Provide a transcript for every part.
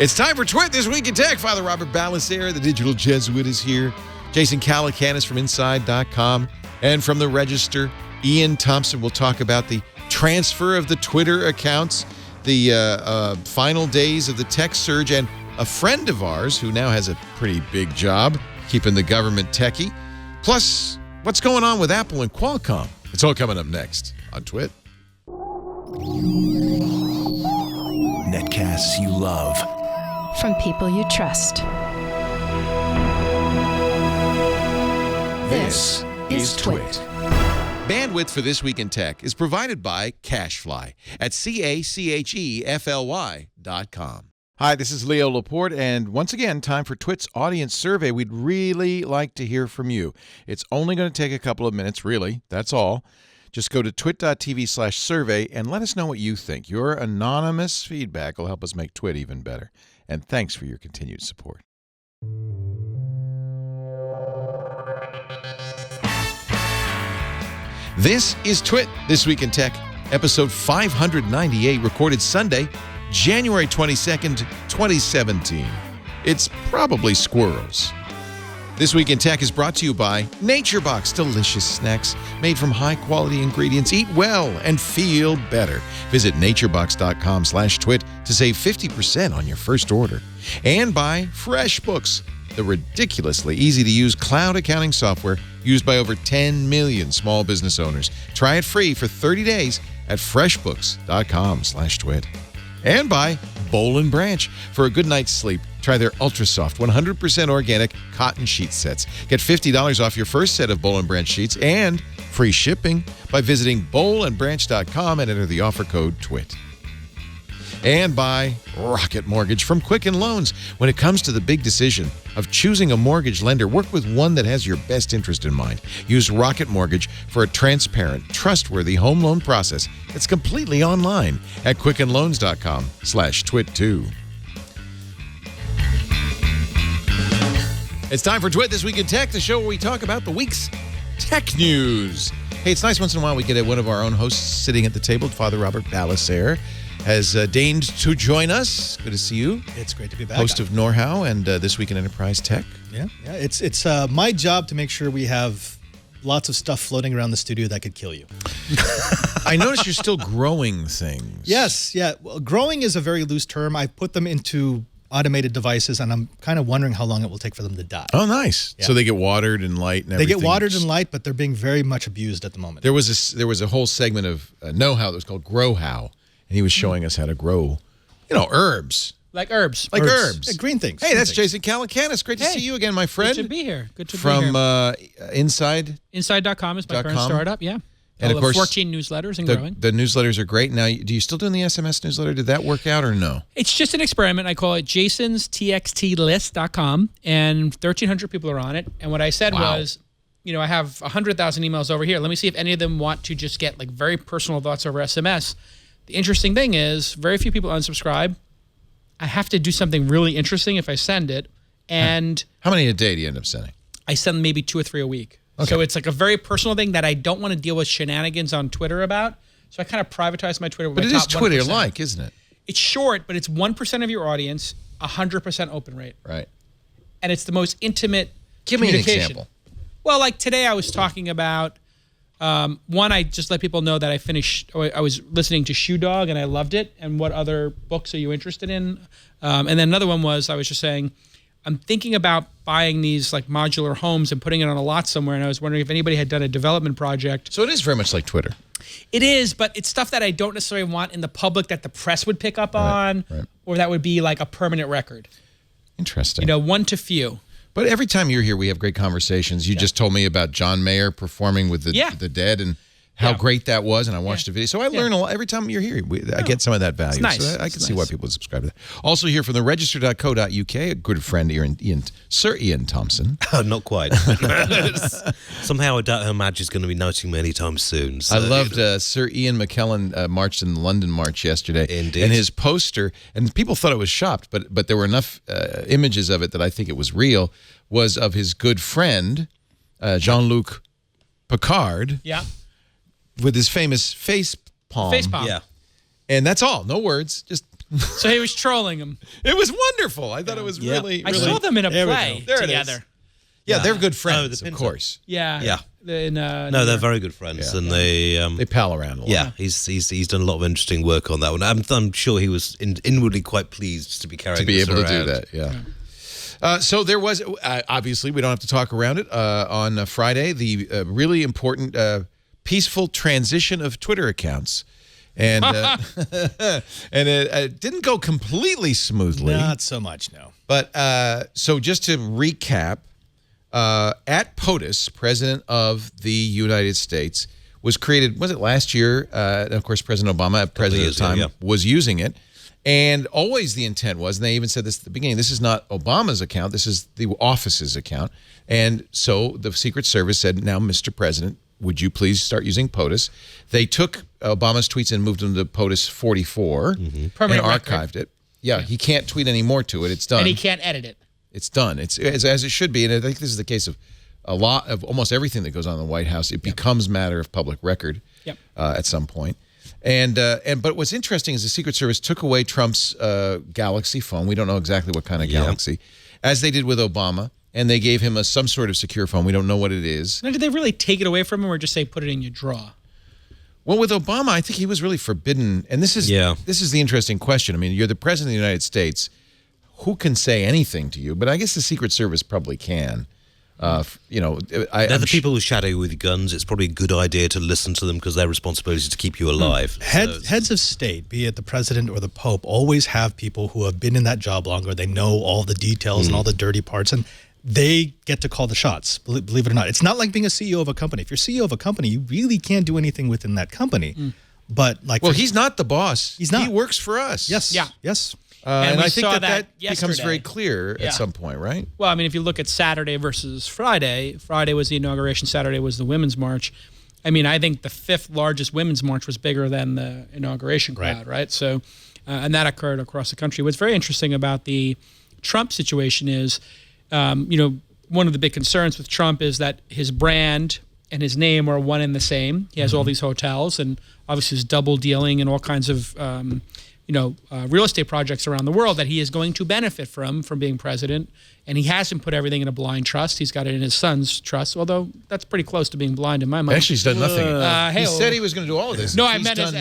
It's time for Twit This Week in Tech. Father Robert Ballecer, the digital Jesuit, is here. Jason Calacanis from Inside.com. And from the Register, Iain Thompson will talk about the transfer of the Twitter accounts, the final days of the tech surge, and a friend of ours who now has a pretty big job keeping the government techie. Plus, what's going on with Apple and Qualcomm? It's all coming up next on Twit. Netcasts you love. From people you trust. This is Twit. Bandwidth for This Week in Tech is provided by CacheFly at CacheFly.com. Hi, this is Leo Laporte, and once again, time for Twit's audience survey. We'd really like to hear from you. It's only going to take a couple of minutes, really. That's all. Just go to twit.tv/survey and let us know what you think. Your anonymous feedback will help us make Twit even better. And thanks for your continued support. This is Twit This Week in Tech, episode 598, recorded Sunday, January 22nd, 2017. It's probably squirrels. This Week in Tech is brought to you by NatureBox, delicious snacks made from high-quality ingredients. Eat well and feel better. Visit naturebox.com/twit to save 50% on your first order. And by FreshBooks, the ridiculously easy-to-use cloud accounting software used by over 10 million small business owners. Try it free for 30 days at freshbooks.com/twit. And by Boll & Branch. For a good night's sleep, try their ultra-soft, 100% organic cotton sheet sets. Get $50 off your first set of Boll & Branch sheets and free shipping by visiting bollandbranch.com and enter the offer code TWIT. And by Rocket Mortgage from Quicken Loans. When it comes to the big decision of choosing a mortgage lender, work with one that has your best interest in mind. Use Rocket Mortgage for a transparent, trustworthy home loan process that's completely online at quickenloans.com/twit2. It's time for Twit This Week in Tech, the show where we talk about the week's tech news. Hey, it's nice once in a while we get one of our own hosts sitting at the table. Father Robert Ballecer has deigned to join us. Good to see you. It's great to be back. Host of Know-How and This Week in Enterprise Tech. Yeah. It's my job to make sure we have lots of stuff floating around the studio that could kill you. I notice you're still growing things. Yes, yeah. Well, growing is a very loose term. I put them into automated devices, and I'm kind of wondering how long it will take for them to die. Oh, nice. Yeah. So they get watered and light and everything. They get watered and light, but they're being very much abused at the moment. There was a whole segment of Know-How that was called Grow How. And he was showing us how to grow, herbs. Like herbs. Like herbs. Green things. Hey, that's Jason Calacanis. Great to see you again, my friend. Good to be here. From Inside. Inside.com is my current startup, yeah. And of course, 14 newsletters and growing. The newsletters are great. Now, do you still doing the SMS newsletter? Did that work out or no? It's just an experiment. I call it jasonstxtlist.com, and 1,300 people are on it. And what I said was, I have 100,000 emails over here. Let me see if any of them want to just get very personal thoughts over SMS. The interesting thing is, very few people unsubscribe. I have to do something really interesting if I send it. And how many a day do you end up sending? I send maybe 2 or 3 a week. Okay. So it's a very personal thing that I don't want to deal with shenanigans on Twitter about. So I kind of privatize my Twitter. But it is Twitter-like, isn't it? It's short, but it's 1% of your audience, 100% open rate. Right. And it's the most intimate Give me an communication. example. Well, like today I was talking about, one, I just let people know that I was listening to Shoe Dog and I loved it. And what other books are you interested in? And then another one was, I was just saying, I'm thinking about buying these modular homes and putting it on a lot somewhere. And I was wondering if anybody had done a development project. So it is very much like Twitter. It is, but it's stuff that I don't necessarily want in the public that the press would pick up on, or that would be a permanent record. Interesting. 1 to few. But every time you're here, we have great conversations. You just told me about John Mayer performing with the Dead and how great that was, and I watched the video. So I learn a lot every time you're here. I get some of that value. It's nice. So I can see why people subscribe to that. Also here from the register.co.uk, a good friend, Sir Iain Thompson. Oh, not quite. Somehow I doubt her Madge is going to be noting me anytime soon. So, I loved Sir Ian McKellen marched in the London March yesterday. Indeed. And his poster, and people thought it was shopped, but there were enough images of it that I think it was real, was of his good friend, Jean-Luc Picard. Yeah. With his famous face palm. Face palm. Yeah. And that's all. No words. Just So he was trolling him. It was wonderful. I thought it was really. I saw them in a There we play go. There it together. is. Yeah, they're good friends, the of Pinto. course. Yeah. Yeah. No, they're very good friends, and They pal around a lot. yeah, he's done a lot of interesting work on that one. I'm sure he was inwardly quite pleased to be carrying To be this able to do around. that, yeah. So there was, obviously, we don't have to talk around it, on Friday, the really important peaceful transition of Twitter accounts. And and it didn't go completely smoothly. Not so much, no. But so just to recap, at POTUS, President of the United States, was created, was it last year? And of course, President Obama, president at the time, was using it. And always the intent was, and they even said this at the beginning, this is not Obama's account, this is the office's account. And so the Secret Service said, now, Mr. President, would you please start using POTUS? They took Obama's tweets and moved them to POTUS 44 and Permanent archived it. Yeah, he can't tweet any more to it. It's done. And he can't edit it. It's done. It's as it should be. And I think this is the case of a lot of almost everything that goes on in the White House. It becomes matter of public record at some point. But what's interesting is the Secret Service took away Trump's Galaxy phone. We don't know exactly what kind of Galaxy, as they did with Obama. And they gave him some sort of secure phone. We don't know what it is. Now, did they really take it away from him or just say put it in your drawer? Well, with Obama, I think he was really forbidden. And this is the interesting question. I mean, you're the president of the United States. Who can say anything to you? But I guess the Secret Service probably can. They're the people who shadow you with guns. It's probably a good idea to listen to them because their responsibility is to keep you alive. Heads of state, be it the president or the Pope, always have people who have been in that job longer. They know all the details and all the dirty parts, and they get to call the shots, believe it or not. It's not like being a CEO of a company. If you're CEO of a company, you really can't do anything within that company. But he's not the boss. He's not. He works for us. Yes. Yeah. Yes. And we I think saw that becomes yesterday. very clear at some point, right? Well, I mean, if you look at Saturday versus Friday, Friday was the inauguration, Saturday was the Women's March. I mean, I think the fifth largest Women's March was bigger than the inauguration crowd, right? So, and that occurred across the country. What's very interesting about the Trump situation is, one of the big concerns with Trump is that his brand and his name are one and the same. He has all these hotels, and obviously he's double dealing in all kinds of real estate projects around the world that he is going to benefit from being president. And he hasn't put everything in a blind trust. He's got it in his son's trust, although that's pretty close to being blind in my mind. Actually, he's done nothing. He said he was going to do all of this. No, I He's meant done,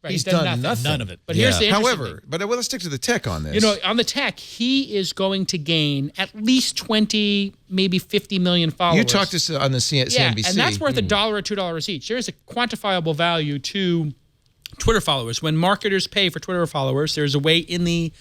he's done nothing. None of it. But here's the interesting However, thing. but let's stick to the tech on this. On the tech, he is going to gain at least 20, maybe 50 million followers. You talked to us on the CNBC. And that's worth $1 or $2 each. There is a quantifiable value to Twitter followers. When marketers pay for Twitter followers, there's a way in the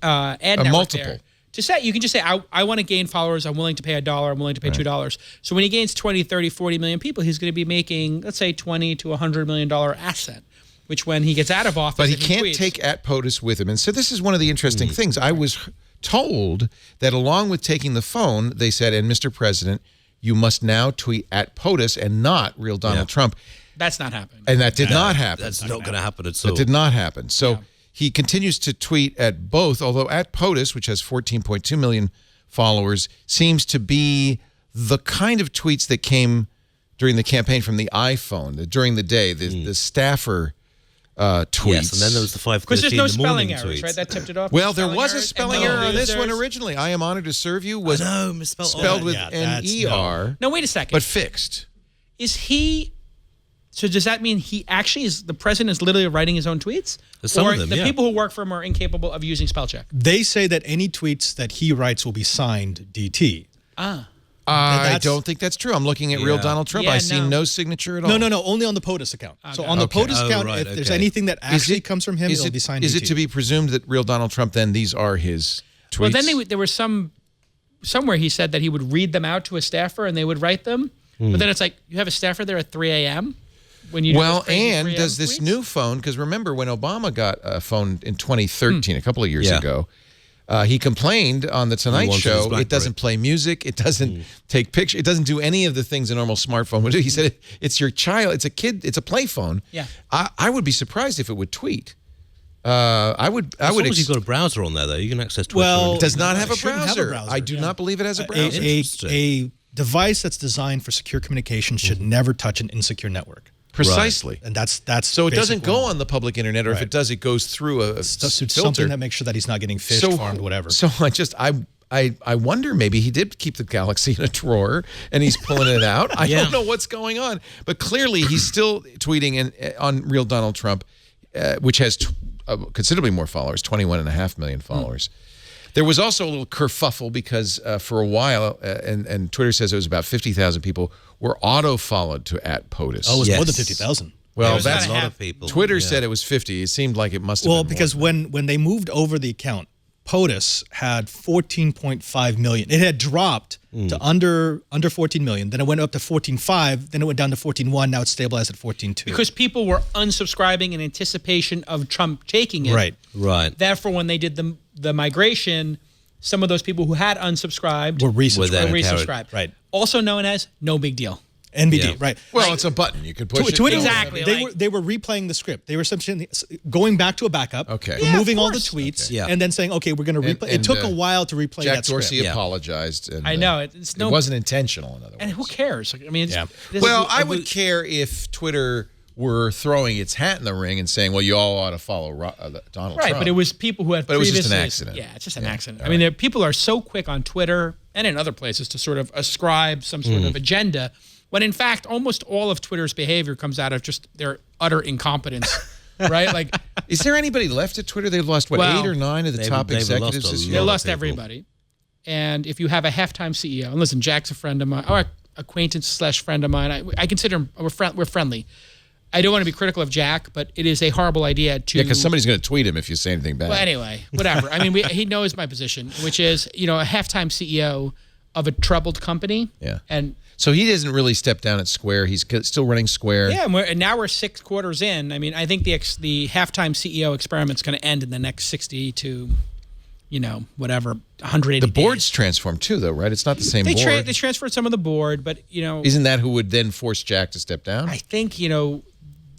ad network multiple. there to say, you can just say, I want to gain followers. I'm willing to pay $1. I'm willing to pay $2. So when he gains 20, 30, 40 million people, he's going to be making, let's say, $20 to $100 million asset, which when he gets out of office, but he can't take at POTUS with him. And so this is one of the interesting things. I was told that along with taking the phone, they said, and Mr. President, you must now tweet at POTUS and not real Donald Trump. That's not happening. And that did not happen. That's not going to happen at all. That did not happen. So he continues to tweet at both, although at POTUS, which has 14.2 million followers, seems to be the kind of tweets that came during the campaign from the iPhone, during the day, the staffer tweets. Yes, and then there was the 5:30 Because there's in no the spelling morning errors, tweets. right? That tipped it off. Well, there was a spelling error on this one originally. originally. I am honored to serve you was misspelled. spelled with Yeah, an that's ER, No, wait a second. but fixed. Is he... So does that mean he actually is, the president is literally writing his own tweets? Some or of them, the yeah. people who work for him are incapable of using spell check? They say that any tweets that he writes will be signed DT. Ah. I that's- don't think that's true. I'm looking at real Yeah. Donald Trump. Yeah, I see no. no signature at all. No, only on the POTUS account. So on the Okay. POTUS Oh, account, right, if there's okay. anything that actually comes from him, it'll be signed Is DT. it to be presumed that real Donald Trump, then these are his tweets? Well, then there was somewhere he said that he would read them out to a staffer and they would write them. But then it's like, you have a staffer there at 3 a.m.? When you do Well, those crazy and 3 a.m. does this tweets? new phone, because remember when Obama got a phone in 2013, a couple of years Yeah. ago, he complained on the Tonight wanted his Show, BlackBerry. it doesn't play music, it doesn't take pictures, it doesn't do any of the things a normal smartphone would do. He said, it's your child, it's a kid, it's a play phone. Yeah. I would be surprised if it would tweet. I would. As long as you've got a browser on there, though, you can access Twitter. Well, It does not have a It shouldn't have a browser. browser, I do not believe it has a a, browser. Interesting. a device that's designed for secure communication should never touch an insecure network. Precisely. And that's so it doesn't basically- go on the public internet, or if it does, it goes through a filter. something that makes sure that he's not getting fished, farmed, whatever. So I wonder, maybe he did keep the Galaxy in a drawer and he's pulling it out. I don't know what's going on, but clearly he's still tweeting on Real Donald Trump, which has considerably more followers, 21.5 million followers. There was also a little kerfuffle because for a while, and Twitter says it was about 50,000 people were auto-followed to @POTUS. Oh, it was more than 50,000. Well, that's a lot of people. Twitter said it was 50. It seemed like it must have been more. Because when they moved over the account, POTUS had 14.5 million. It had dropped to under 14 million. Then it went up to 14.5. Then it went down to 14.1. Now it's stabilized at 14.2. Because people were unsubscribing in anticipation of Trump taking it. Right. Therefore, when they did the migration, some of those people who had unsubscribed were resubscribed. Right. Also known as no big deal. NBD, right. Well, it's a button. You could push it. Twitter, exactly. They were replaying the script. They were essentially going back to a backup, removing all the tweets, and then saying, okay, we're going to replay. It took a while to replay that script. Jack Dorsey apologized. And, I know. It wasn't intentional, in other words. And who cares? I mean, well, I would care if Twitter were throwing its hat in the ring and saying, well, you all ought to follow Donald Trump. Right, but it was people who had But it was previously... just an accident. Yeah, it's just an accident. I mean, people are so quick on Twitter and in other places to sort of ascribe some sort of agenda, when in fact, almost all of Twitter's behavior comes out of just their utter incompetence, right? Like, is there anybody left at Twitter? They've lost, 8 or 9 of the top executives this year? They lost everybody. And if you have a halftime CEO, and listen, Jack's a friend of mine, or acquaintance/friend of mine, I consider him, we're friendly. I don't want to be critical of Jack, but it is a horrible idea to... Yeah, because somebody's going to tweet him if you say anything bad. Well, anyway, whatever. I mean, he knows my position, which is, a halftime CEO of a troubled company. Yeah. And so he doesn't really step down at Square. He's still running Square. yeah, and now we're 6 quarters in. I mean, I think the halftime CEO experiment's going to end in the next 60 to, whatever, 180 The board's days. transformed too, though, right? It's not the same board. They transferred some of the board, but, Isn't that who would then force Jack to step down? I think,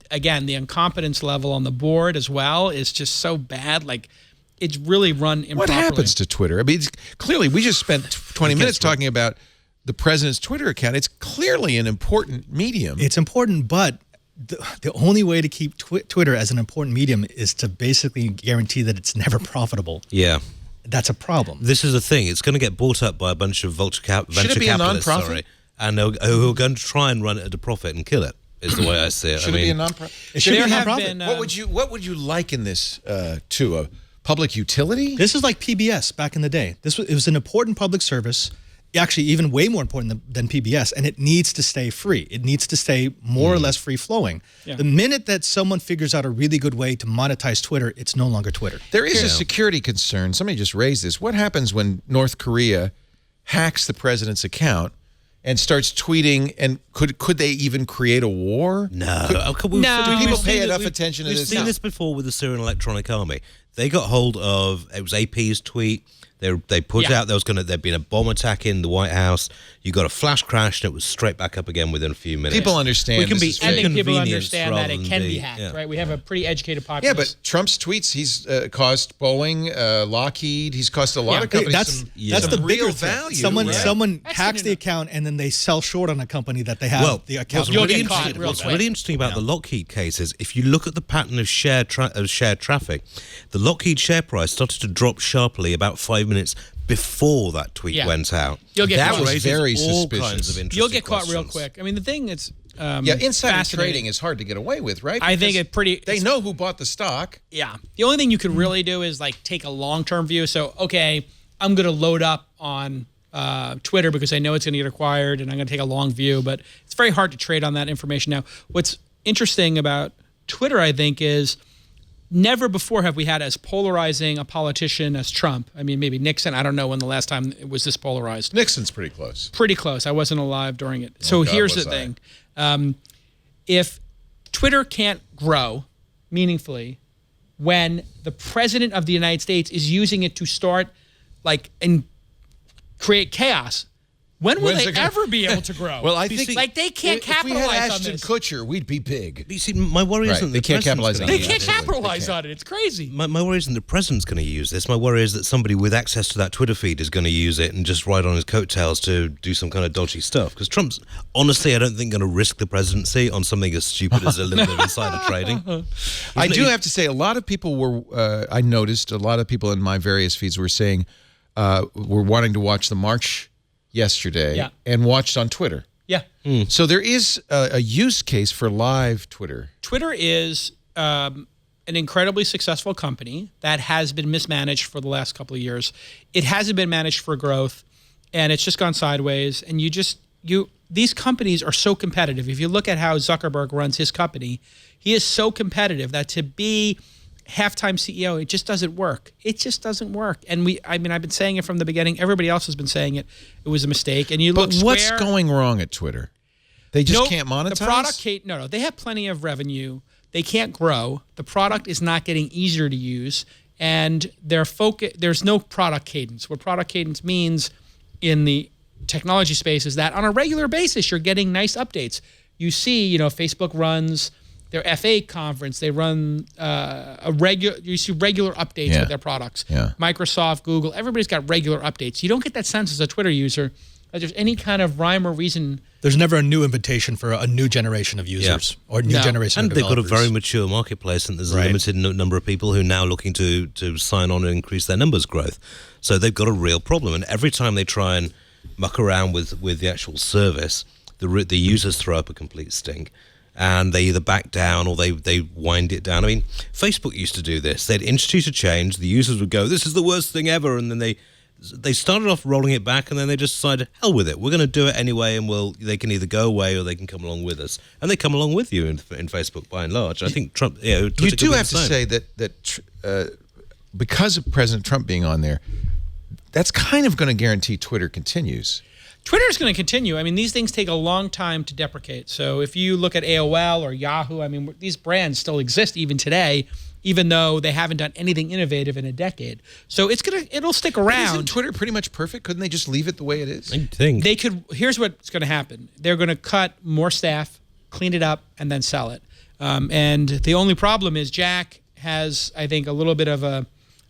again, the incompetence level on the board as well is just so bad. Like, it's really run improperly. What happens to Twitter? I mean, clearly, we just spent 20 minutes talking about the president's Twitter account. It's clearly an important medium. It's important, but the only way to keep Twitter as an important medium is to basically guarantee that it's never profitable. Yeah. That's a problem. This is the thing. It's going to get bought up by a bunch of venture capitalists. Should it be a non-profit? And who are going to try and run it at a profit and kill it, is the way I see it. Should it be a non-profit? It should be a non-profit. What would you liken this to? A public utility? This is like PBS back in the day. It was an important public service, actually even way more important than PBS, and it needs to stay free. It needs to stay more or less free-flowing. Yeah. The minute that someone figures out a really good way to monetize Twitter, it's no longer Twitter. There is a security concern. Somebody just raised this. What happens when North Korea hacks the president's account and starts tweeting, and could they even create a war? No. Do people pay enough attention to this? We've seen this before with the Syrian Electronic Army. They got hold of, it was AP's tweet. They put out there'd been a bomb attack in the White House. You got a flash crash, and it was straight back up again within a few minutes. People understand. I think people understand that it can be hacked, right? We have a pretty educated populace. Yeah, but Trump's tweets, he's cost Boeing, Lockheed, he's cost a lot of companies that's the real bigger value. Someone hacks the account, and then they sell short on a company that they have the account. What's really interesting about the Lockheed case is if you look at the pattern of shared traffic, the Lockheed share price started to drop sharply about 5 minutes before that tweet went out. That was very suspicious. Kinds of You'll get caught real quick. I mean, the thing is, insider trading is hard to get away with, right? I think they know who bought the stock. Yeah. The only thing you could really do is like take a long-term view. So, okay, I'm going to load up on Twitter because I know it's going to get acquired, and I'm going to take a long view. But it's very hard to trade on that information now. What's interesting about Twitter, I think, is never before have we had as polarizing a politician as Trump. I mean, maybe Nixon. I don't know when the last time it was this polarized. Nixon's pretty close. Pretty close. I wasn't alive during it. So here's the thing. If Twitter can't grow meaningfully when the president of the United States is using it to start and create chaos, When will When's they it gonna- ever be able to grow? Well, I think like they can't if we capitalize had on Ashton this. Kutcher, we'd be big. But you see, my worry Right, isn't they the can't capitalize president's gonna on They it. can't Absolutely, capitalize they can't. on it. It's crazy. My worry isn't the president's going to use this. My worry is that somebody with access to that Twitter feed is going to use it and just ride on his coattails to do some kind of dodgy stuff. Because Trump's, honestly, I don't think going to risk the presidency on something as stupid as a little bit of insider trading. I do have to say, a lot of people were. I noticed a lot of people in my various feeds were saying were wanting to watch the march yesterday and watched on Twitter. Yeah. So there is a use case for live Twitter. Twitter is an incredibly successful company that has been mismanaged for the last couple of years. It hasn't been managed for growth, and it's just gone sideways. And these companies are so competitive. If you look at how Zuckerberg runs his company, he is so competitive that to be half-time CEO, it just doesn't work. It just doesn't work. And I've been saying it from the beginning. Everybody else has been saying it. It was a mistake. And you look. But what's going wrong at Twitter? They just can't monetize? The product, no. They have plenty of revenue. They can't grow. The product is not getting easier to use. And there's no product cadence. What product cadence means in the technology space is that on a regular basis, you're getting nice updates. You see, Facebook runs their FA conference. They run you see regular updates with their products. Yeah. Microsoft, Google, everybody's got regular updates. You don't get that sense as a Twitter user that there's any kind of rhyme or reason. There's never a new invitation for a new generation of users or new generation and of they've got a developers. very mature marketplace, and there's a limited number of people who are now looking to sign on and increase their numbers growth. So they've got a real problem. And every time they try and muck around with the actual service, the users throw up a complete stink. And they either back down or they wind it down. I mean, Facebook used to do this. They'd introduce a change. The users would go, "This is the worst thing ever," and then they started off rolling it back, and then they just decided, "Hell with it. We're going to do it anyway." And they can either go away or they can come along with us. And they come along with you in Facebook by and large. I think Trump. You do have to say that because of President Trump being on there, that's kind of going to guarantee Twitter continues. Twitter is going to continue. I mean, these things take a long time to deprecate. So if you look at AOL or Yahoo, I mean, these brands still exist even today, even though they haven't done anything innovative in a decade. So it'll stick around. But isn't Twitter pretty much perfect? Couldn't they just leave it the way it is? I think They could. Here's what's going to happen. They're going to cut more staff, clean it up, and then sell it. And the only problem is Jack has, I think, a little bit of a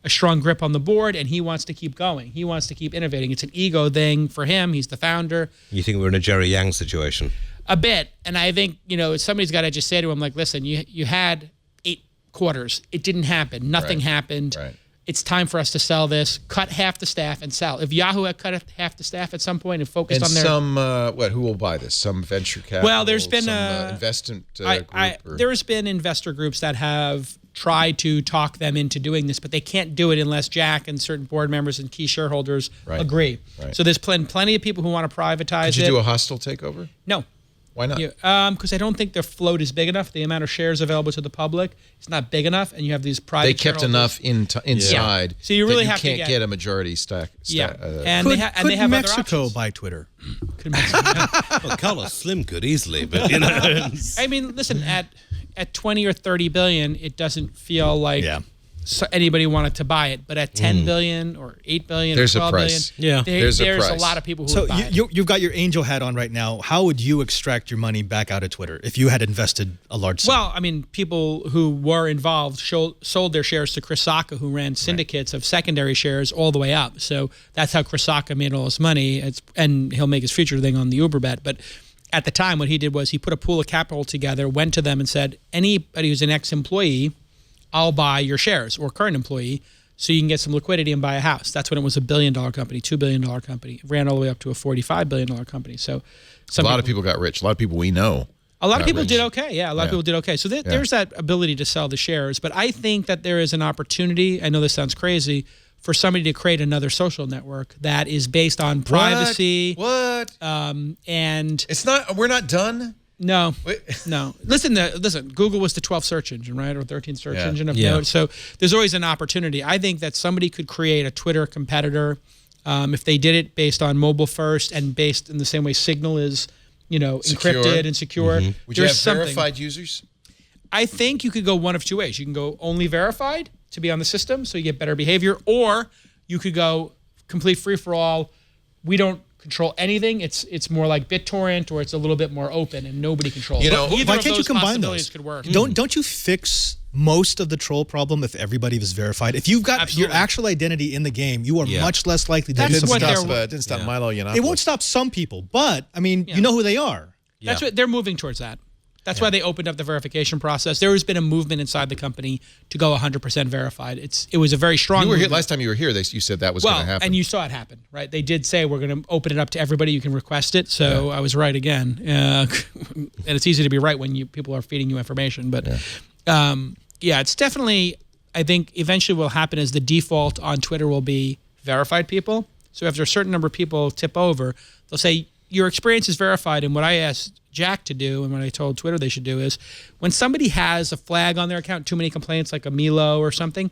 strong grip on the board, and he wants to keep going. He wants to keep innovating. It's an ego thing for him. He's the founder. You think we're in a Jerry Yang situation? A bit. And I think, somebody's got to just say to him, like, listen, you had 8 quarters. It didn't happen. Nothing happened. Right. It's time for us to sell this. Cut half the staff and sell. If Yahoo had cut half the staff at some point and focused on their... who will buy this? Some venture capital? Well, there's been some investment group? There has been investor groups that have tried to talk them into doing this, but they can't do it unless Jack and certain board members and key shareholders agree. Right. So there's plenty of people who want to privatize it. Did you do a hostile takeover? No. Why not? Because I don't think their float is big enough. The amount of shares available to the public is not big enough, and you have these private. They kept enough inside. So you really that have to can't get a majority stack. And Could they have Mexico other options. buy Twitter? Could Mexico? Well, Carlos Slim could easily, but I mean, listen, at 20 or 30 billion, it doesn't feel like anybody wanted to buy it. But at 10 billion or 8 billion There's or 12 a price. billion, There's there's a a price. lot of people who So would buy it. you've got your angel hat on right now. How would you extract your money back out of Twitter if you had invested a large sum? Well, I mean, people who were involved sold their shares to Chris Sacca, who ran syndicates of secondary shares all the way up. So that's how Chris Sacca made all his money, and he'll make his future thing on the Uber bet. But at the time, what he did was he put a pool of capital together, went to them and said, anybody who's an ex-employee, I'll buy your shares, or current employee, so you can get some liquidity and buy a house. That's when it was $1 billion company, $2 billion company. It ran all the way up to a $45 billion company. So a lot of people got rich. A lot of people we know. A lot of people rich. did okay. Yeah, a lot of people did okay. So there's that ability to sell the shares. But I think that there is an opportunity, I know this sounds crazy, for somebody to create another social network that is based on privacy. What? And It's not. We're not done. no, Wait. no. Listen, Google was the 12th search engine, right? Or 13th search engine of Yeah. note. So there's always an opportunity. I think that somebody could create a Twitter competitor if they did it based on mobile first and based in the same way Signal is, Secure. encrypted and secure. Would you have There's something. verified users? I think you could go one of two ways. You can go only verified to be on the system, so you get better behavior, or you could go complete free for all. We don't control anything. It's more like BitTorrent, or it's a little bit more open and nobody controls it. know, Either why of can't you those combine possibilities those? could work. Don't you fix most of the troll problem if everybody was verified? If you've got Absolutely. your actual identity in the game, you are much less likely to That's do what something. they're- Didn't stop Milo Yiannopoulos. It won't stop some people, but I mean, Yeah. you know who they are. That's what they're moving towards that. That's why they opened up the verification process. There has been a movement inside the company to go 100% verified. It was a very strong You were here movement. last time you were here. You said that was going to happen. And you saw it happen, right? They did say we're going to open it up to everybody. You can request it. So I was right again. And it's easy to be right when people are feeding you information. But it's definitely, I think eventually what will happen is the default on Twitter will be verified people. So after a certain number of people tip over, they'll say, your experience is verified. And what I asked Jack to do, and what I told Twitter they should do, is when somebody has a flag on their account, too many complaints, like a Milo or something,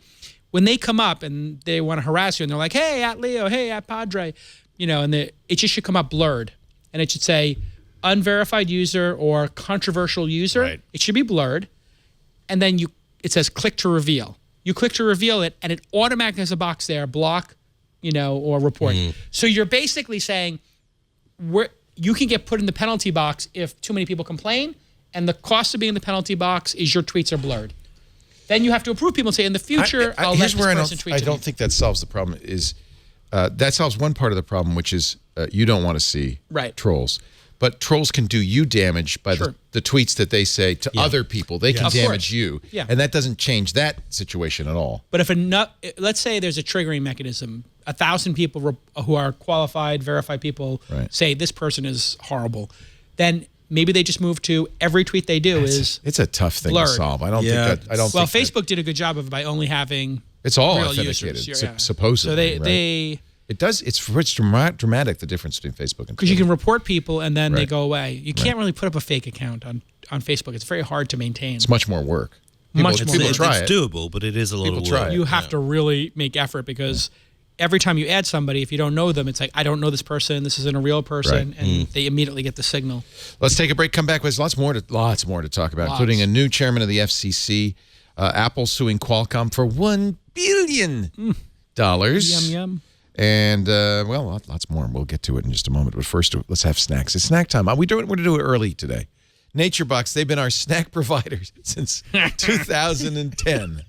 when they come up and they want to harass you and they're like, hey, at Leo, hey, at Padre, and it just should come up blurred. And it should say unverified user or controversial user. Right. It should be blurred. And then it says click to reveal. You click to reveal it, and it automatically has a box there, block, or report. So you're basically saying, you can get put in the penalty box if too many people complain, and the cost of being in the penalty box is your tweets are blurred. Then you have to approve people and say, in the future, I'll let this person tweet I to me. don't think that solves the problem. That solves one part of the problem, which is you don't want to see trolls. But trolls can do you damage by the tweets that they say to other people. They can Of damage course. you. Yeah. And that doesn't change that situation at all. But let's say there's a triggering mechanism. 1,000 people who are qualified, verified people say this person is horrible. Then maybe they just move to every tweet they do is It's a tough thing blurred. to solve. I don't think that. I don't. Well, think Facebook did a good job of it by only having it's all real authenticated, users. Yeah. supposedly. So right? they It does. It's dramatic the difference between Facebook and because you Twitter. can report people and then they go away. You can't really put up a fake account on Facebook. It's very hard to maintain. It's much more work. Much more People work. try It's it. doable, but it is a lot People of try work. it. You have to really make effort because every time you add somebody, if you don't know them, it's like, I don't know this person. This isn't a real person. And they immediately get the signal. Let's take a break. Come back. There's lots more to talk about, including a new chairman of the FCC, Apple suing Qualcomm for $1 billion. Yum, yum. And, lots more. We'll get to it in just a moment. But first, let's have snacks. It's snack time. We're going to do it early today. NatureBox, they've been our snack providers since 2010.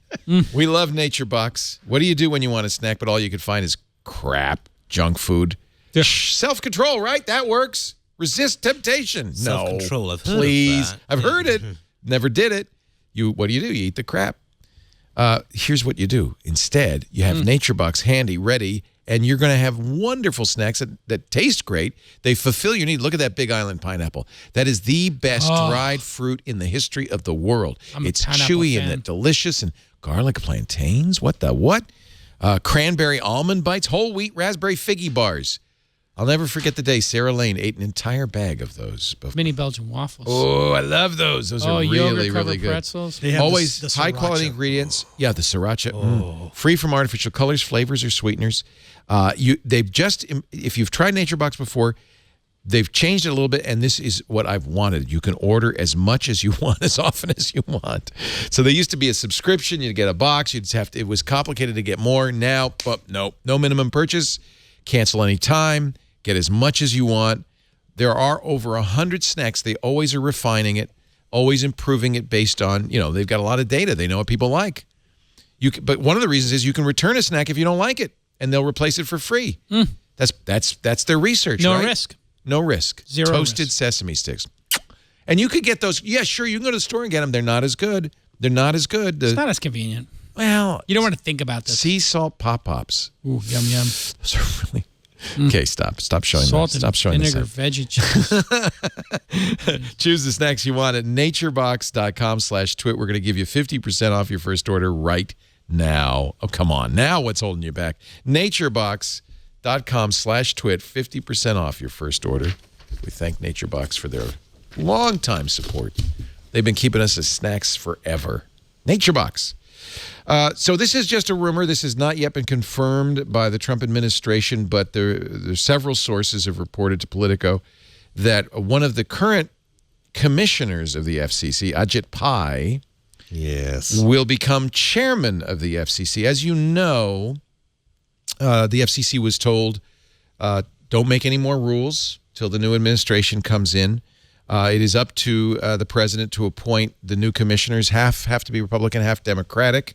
We love NatureBox. What do you do when you want a snack, but all you can find is crap, junk food? Yeah. Self-control, right? That works. Resist temptation. Self-control, No, I've heard of please. that. I've heard it. Never did it. What do? You eat the crap. Here's what you do. Instead, you have NatureBox handy, ready, and you're going to have wonderful snacks that taste great. They fulfill your need. Look at that Big Island pineapple. That is the best dried fruit in the history of the world. It's chewy and delicious. And garlic plantains. What? Cranberry almond bites, whole wheat raspberry figgy bars. I'll never forget the day Sarah Lane ate an entire bag of those. Mini Belgian waffles. Oh, I love those. Those are really, really good. Pretzels. They have Always the high quality sriracha. ingredients. Yeah, the sriracha. Free from artificial colors, flavors, or sweeteners. They've just, if you've tried NatureBox before, they've changed it a little bit, and this is what I've wanted. You can order as much as you want, as often as you want. So there used to be a subscription. You'd get a box. It was complicated to get more. Now, no minimum purchase. Cancel any time. Get as much as you want. There are over 100 snacks. They always are refining it, always improving it based on, they've got a lot of data. They know what people like. But one of the reasons is you can return a snack if you don't like it, and they'll replace it for free. That's their research, No right? risk. No risk. Zero Toasted risk. sesame sticks. And you could get those. Yeah, sure, you can go to the store and get them. They're not as good. They're not as good. It's not as convenient. Well, You don't want to think about this. sea salt Pop-Pops. Ooh, yum, yum. Those are really... Okay, stop showing Salt that. and Stop showing this. vinegar veggie chips. Choose the snacks you want at naturebox.com/twit. We're going to give you 50% off your first order right now. Oh, come on. Now what's holding you back? naturebox.com/twit. 50% off your first order. We thank NatureBox for their long-time support. They've been keeping us as snacks forever. NatureBox. So this is just a rumor. This has not yet been confirmed by the Trump administration, but there's several sources have reported to Politico that one of the current commissioners of the FCC, Ajit Pai, will become chairman of the FCC. As you know, the FCC was told don't make any more rules till the new administration comes in. It is up to the president to appoint the new commissioners. Half have to be Republican, half Democratic.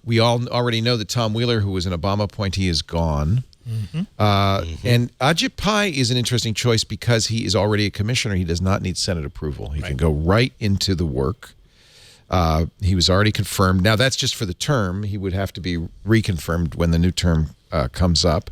We all already know that Tom Wheeler, who was an Obama appointee, is gone. And Ajit Pai is an interesting choice because he is already a commissioner. He does not need Senate approval. He can go right into the work. He was already confirmed. Now, that's just for the term. He would have to be reconfirmed when the new term comes up.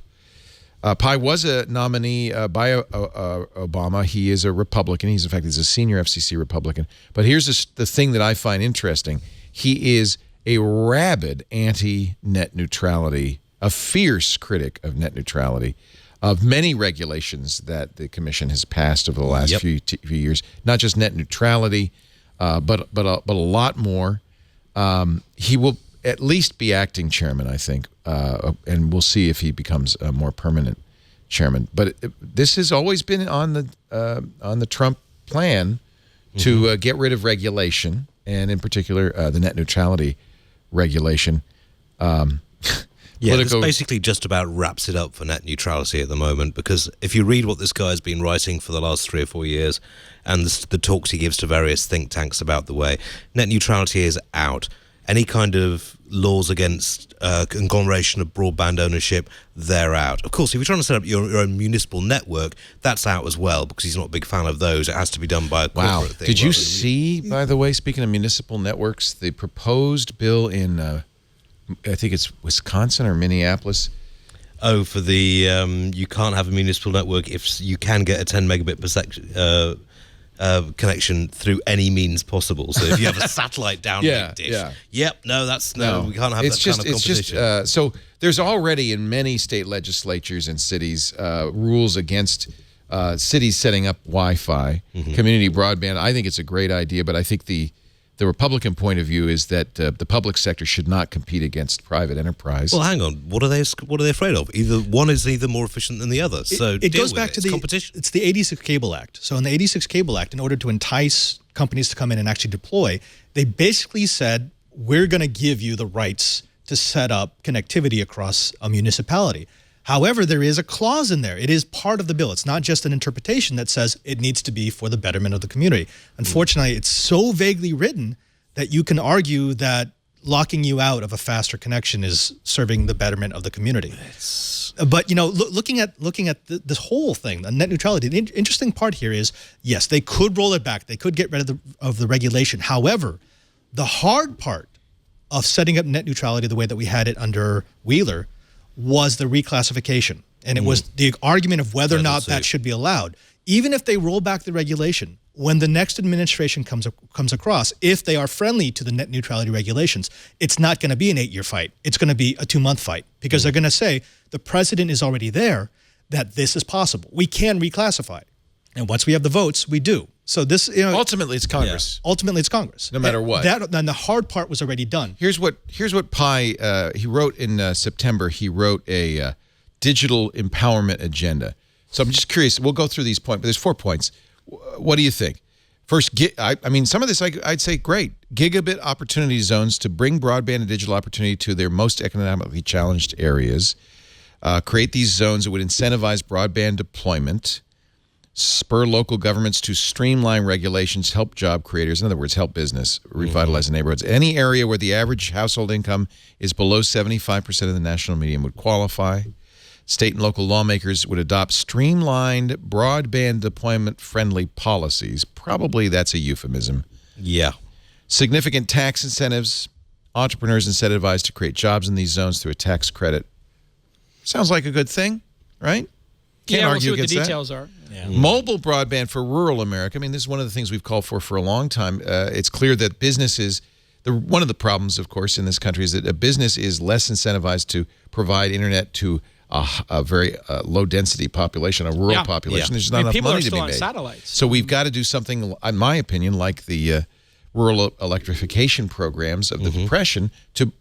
Pai was a nominee by Obama. He is a Republican. He's a senior FCC Republican. But here's the thing that I find interesting. He is a rabid anti-net neutrality, a fierce critic of net neutrality, of many regulations that the commission has passed over the last few years. Not just net neutrality, but a lot more. He will at least be acting chairman, I think, and we'll see if he becomes a more permanent chairman. But this has always been on the Trump plan to get rid of regulation, and in particular the net neutrality regulation. This basically just about wraps it up for net neutrality at the moment, because if you read what this guy's been writing for the last 3 or 4 years and the talks he gives to various think tanks about the way, net neutrality is out. Any kind of laws against conglomeration of broadband ownership, they're out. Of course, if you're trying to set up your own municipal network, that's out as well, because he's not a big fan of those. It has to be done by a corporate thing. Did you see, by the way, speaking of municipal networks, the proposed bill in, I think it's Wisconsin or Minneapolis? Oh, for the, you can't have a municipal network if you can get a 10 megabit per second connection through any means possible. So if you have a satellite downlink dish, we can't have that kind of competition. So there's already in many state legislatures and cities rules against cities setting up Wi-Fi, community broadband. I think it's a great idea, but I think the Republican point of view is that the public sector should not compete against private enterprise. Well, hang on. What are they afraid of? One is either more efficient than the other. So it goes back to the competition. It's the 86 Cable Act. So in the 86 Cable Act, in order to entice companies to come in and actually deploy, they basically said, we're going to give you the rights to set up connectivity across a municipality. However, there is a clause in there. It is part of the bill. It's not just an interpretation that says it needs to be for the betterment of the community. Unfortunately, it's so vaguely written that you can argue that locking you out of a faster connection is serving the betterment of the community. But, you know, looking at this whole thing, the net neutrality, the interesting part here is, yes, they could roll it back. They could get rid of the regulation. However, the hard part of setting up net neutrality the way that we had it under Wheeler was the reclassification. And it was the argument of whether or not that should be allowed. Even if they roll back the regulation, when the next administration comes across, if they are friendly to the net neutrality regulations, it's not going to be an 8-year fight. It's going to be a 2-month fight, because they're going to say the president is already there, that this is possible. We can reclassify. And once we have the votes, we do. So this, you know, ultimately, it's Congress. Yeah. Ultimately, it's Congress. No matter what. Then the hard part was already done. Here's what Pai he wrote in September. He wrote a digital empowerment agenda. So I'm just curious. We'll go through these points, but there's 4 points. What do you think? First, I mean, some of this I'd say great. Gigabit opportunity zones to bring broadband and digital opportunity to their most economically challenged areas. Create these zones that would incentivize broadband deployment. Spur local governments to streamline regulations, help job creators, in other words, help business, revitalize the neighborhoods. Any area where the average household income is below 75% of the national median would qualify. State and local lawmakers would adopt streamlined broadband deployment-friendly policies. Probably that's a euphemism. Yeah. Significant tax incentives. Entrepreneurs incentivized to create jobs in these zones through a tax credit. Sounds like a good thing, right? Can't argue we'll see what against the details are. Yeah. Mobile broadband for rural America. I mean, this is one of the things we've called for a long time. It's clear that businesses, one of the problems, of course, in this country is that a business is less incentivized to provide internet to a very low-density population, a rural population. There's not enough money to be made. People are still on satellites. So we've got to do something, in my opinion, like the rural electrification programs of the Depression.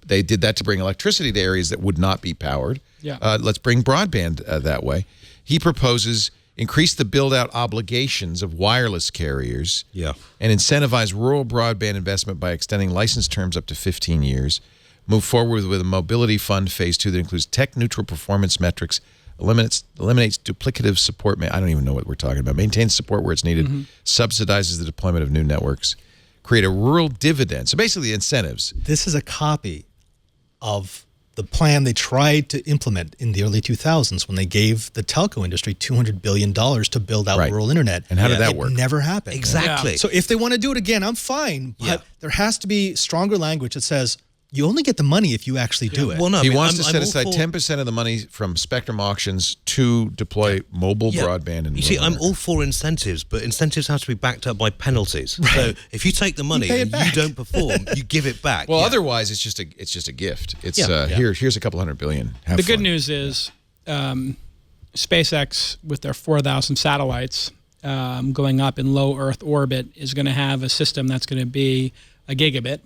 They did that to bring electricity to areas that would not be powered. Yeah. Let's bring broadband that way. He proposes increase the build-out obligations of wireless carriers and incentivize rural broadband investment by extending license terms up to 15 years, move forward with a mobility fund phase 2 that includes tech-neutral performance metrics, eliminates duplicative support. I don't even know what we're talking about. Maintains support where it's needed, subsidizes the deployment of new networks, create a rural dividend. So basically incentives. This is a copy of the plan they tried to implement in the early 2000s when they gave the telco industry $200 billion to build out rural internet. And how did that work? It never happened. Exactly. So if they want to do it again, I'm fine. But there has to be stronger language that says, you only get the money if you actually do it. Well, no, He I mean, wants to I'm set all aside for- 10% of the money from spectrum auctions to deploy mobile broadband. You see, I'm all for incentives, but incentives have to be backed up by penalties. So if you take the money pay it and back. you don't perform, you give it back. Well, otherwise it's just a gift. It's here's a couple $100 billion. Have The fun. good news is SpaceX, with their 4,000 satellites going up in low Earth orbit, is going to have a system that's going to be a gigabit.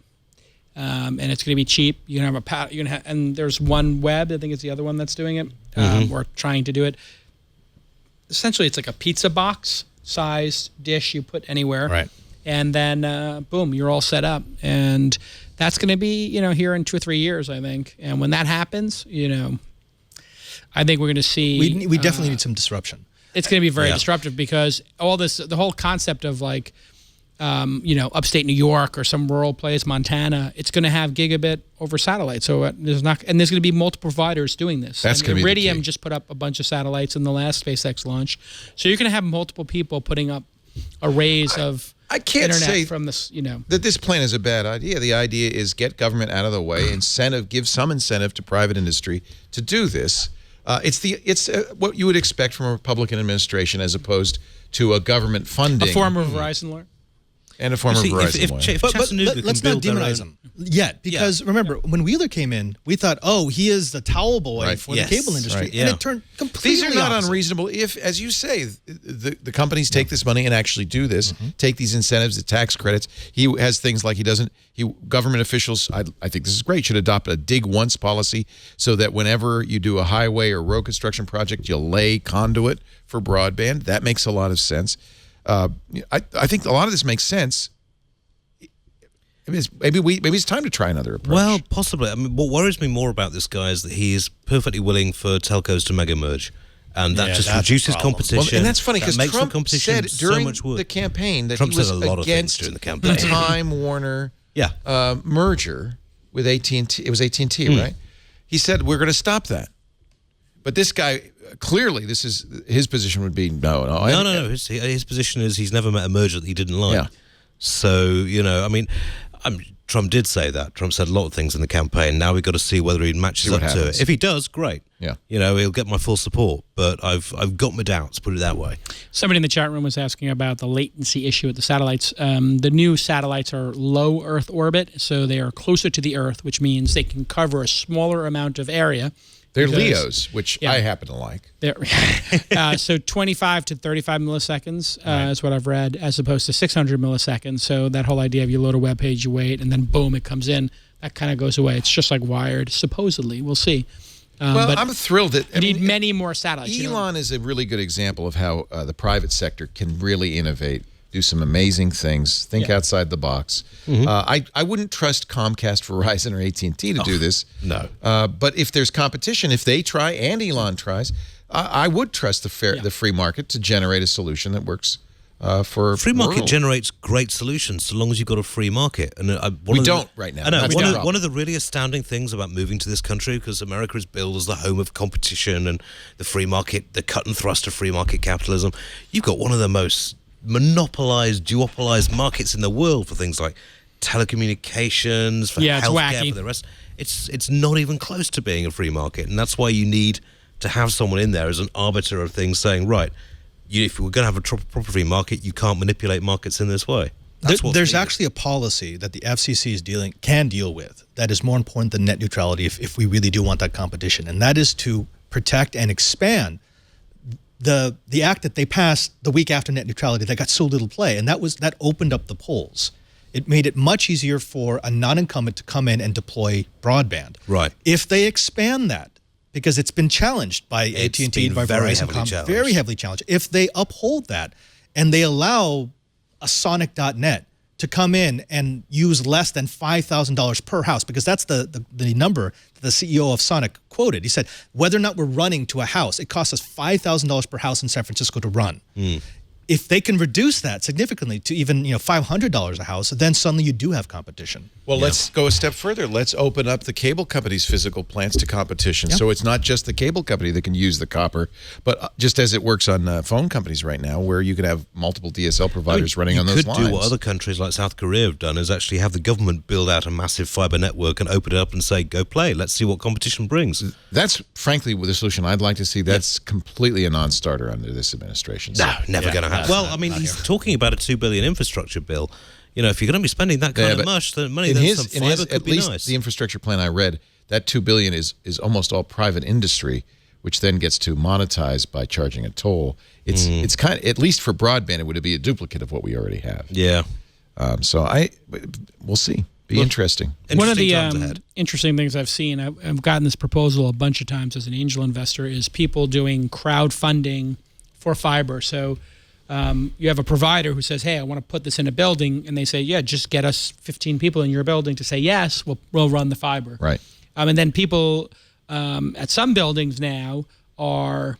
And it's going to be cheap. You're going to have and there's OneWeb, I think it's the other one that's doing it, or trying to do it. Essentially, it's like a pizza box sized dish you put anywhere, Right. And then boom, you're all set up. And that's going to be here in 2 or 3 years, I think. And when that happens, I think we're going to see. We definitely need some disruption. It's going to be very disruptive because the whole concept of like. Upstate New York or some rural place, Montana, it's going to have gigabit over satellite. So there's going to be multiple providers doing this. That's going to be the Iridium key. just put up a bunch of satellites in the last SpaceX launch. So you're going to have multiple people putting up arrays of I can't internet say from this, that this plan is a bad idea. The idea is get government out of the way, give some incentive to private industry to do this. It's what you would expect from a Republican administration as opposed to a government funding. a former Verizon lawyer. And a former Verizon lawyer. If But Chattanooga can let's not build their demonize own- him yet, because remember, when Wheeler came in, we thought, oh, he is the towel boy for the cable industry. Right. And it turned completely These are not opposite. unreasonable if, as you say, the companies take this money and actually do this, take these incentives, the tax credits. He has things like government officials, I think this is great, should adopt a dig once policy so that whenever you do a highway or road construction project, you lay conduit for broadband. That makes a lot of sense. I think a lot of this makes sense. Maybe it's time to try another approach. Well, possibly. I mean, what worries me more about this guy is that he is perfectly willing for telcos to mega merge, and that just that's reduces the problem. competition. Well, and that's funny because makes the Trump competition said so during much worse. the campaign that Trump he was said a lot of things against during the the campaign. Time Warner merger with AT&T. It was AT&T, right? He said we're going to stop that. But this guy clearly, this is his position would be no. No. His position is he's never met a merger that he didn't like. Yeah. So Trump did say that. Trump said a lot of things in the campaign. Now we've got to see whether he matches what up to happens. it. If he does, great. Yeah. He'll get my full support. But I've got my doubts, put it that way. Somebody in the chat room was asking about the latency issue with the satellites. The new satellites are low Earth orbit, so they are closer to the Earth, which means they can cover a smaller amount of area. They're Because- Leos, which I happen to like. So 25 to 35 milliseconds is what I've read, as opposed to 600 milliseconds. So that whole idea of you load a web page, you wait, and then boom, it comes in. That kind of goes away. It's just like wired, supposedly. We'll see. But I'm thrilled that you need many more satellites. Elon is a really good example of how the private sector can really innovate, do some amazing things, think outside the box. I wouldn't trust Comcast, Verizon, or AT&T to do this. No. But if there's competition, if they try and Elon tries, I would trust the free market to generate a solution that works for Free market rural. generates great solutions so long as you've got a free market. And We don't right now. I know. That's the problem. One of the really astounding things about moving to this country, because America is billed as the home of competition and the free market, the cut and thrust of free market capitalism, you've got one of the most monopolized, duopolized markets in the world for things like telecommunications, for it's healthcare, wacky. for the rest. It's not even close to being a free market, and that's why you need to have someone in there as an arbiter of things, saying, right, if we're going to have a proper free market, you can't manipulate markets in this way. That's what's There's needed. actually a policy that the FCC can deal with that is more important than net neutrality if we really do want that competition, and that is to protect and expand the act that they passed the week after net neutrality that got so little play, and that opened up the polls. It made it much easier for a non-incumbent to come in and deploy broadband. Right. If they expand that, because it's been challenged by AT&T, been by very Verizon, heavily challenged. very heavily challenged. If they uphold that and they allow a Sonic.net to come in and use less than $5,000 per house, because that's the number that the CEO of Sonic quoted. He said, whether or not we're running to a house, it costs us $5,000 per house in San Francisco to run. If they can reduce that significantly to even $500 a house, then suddenly you do have competition. Well, let's go a step further. Let's open up the cable company's physical plants to competition. So it's not just the cable company that can use the copper, but just as it works on phone companies right now, where you can have multiple DSL providers running on those lines. You could do what other countries like South Korea have done, is actually have the government build out a massive fiber network and open it up and say, go play. Let's see what competition brings. That's, frankly, the solution I'd like to see. That's completely a non-starter under this administration. No, never going to happen. Well, I mean, he's talking about a $2 billion infrastructure bill. If you're going to be spending that kind of money, then some fiber could be nice. The infrastructure plan I read, that $2 billion is almost all private industry, which then gets to monetize by charging a toll. It's kind of, at least for broadband, it would be a duplicate of what we already have. Yeah. So we'll see. Interesting. One of the interesting things I've seen, I've gotten this proposal a bunch of times as an angel investor, is people doing crowdfunding for fiber. So you have a provider who says, hey, I want to put this in a building. And they say, yeah, just get us 15 people in your building to say, yes, we'll run the fiber. Right. And then people at some buildings now are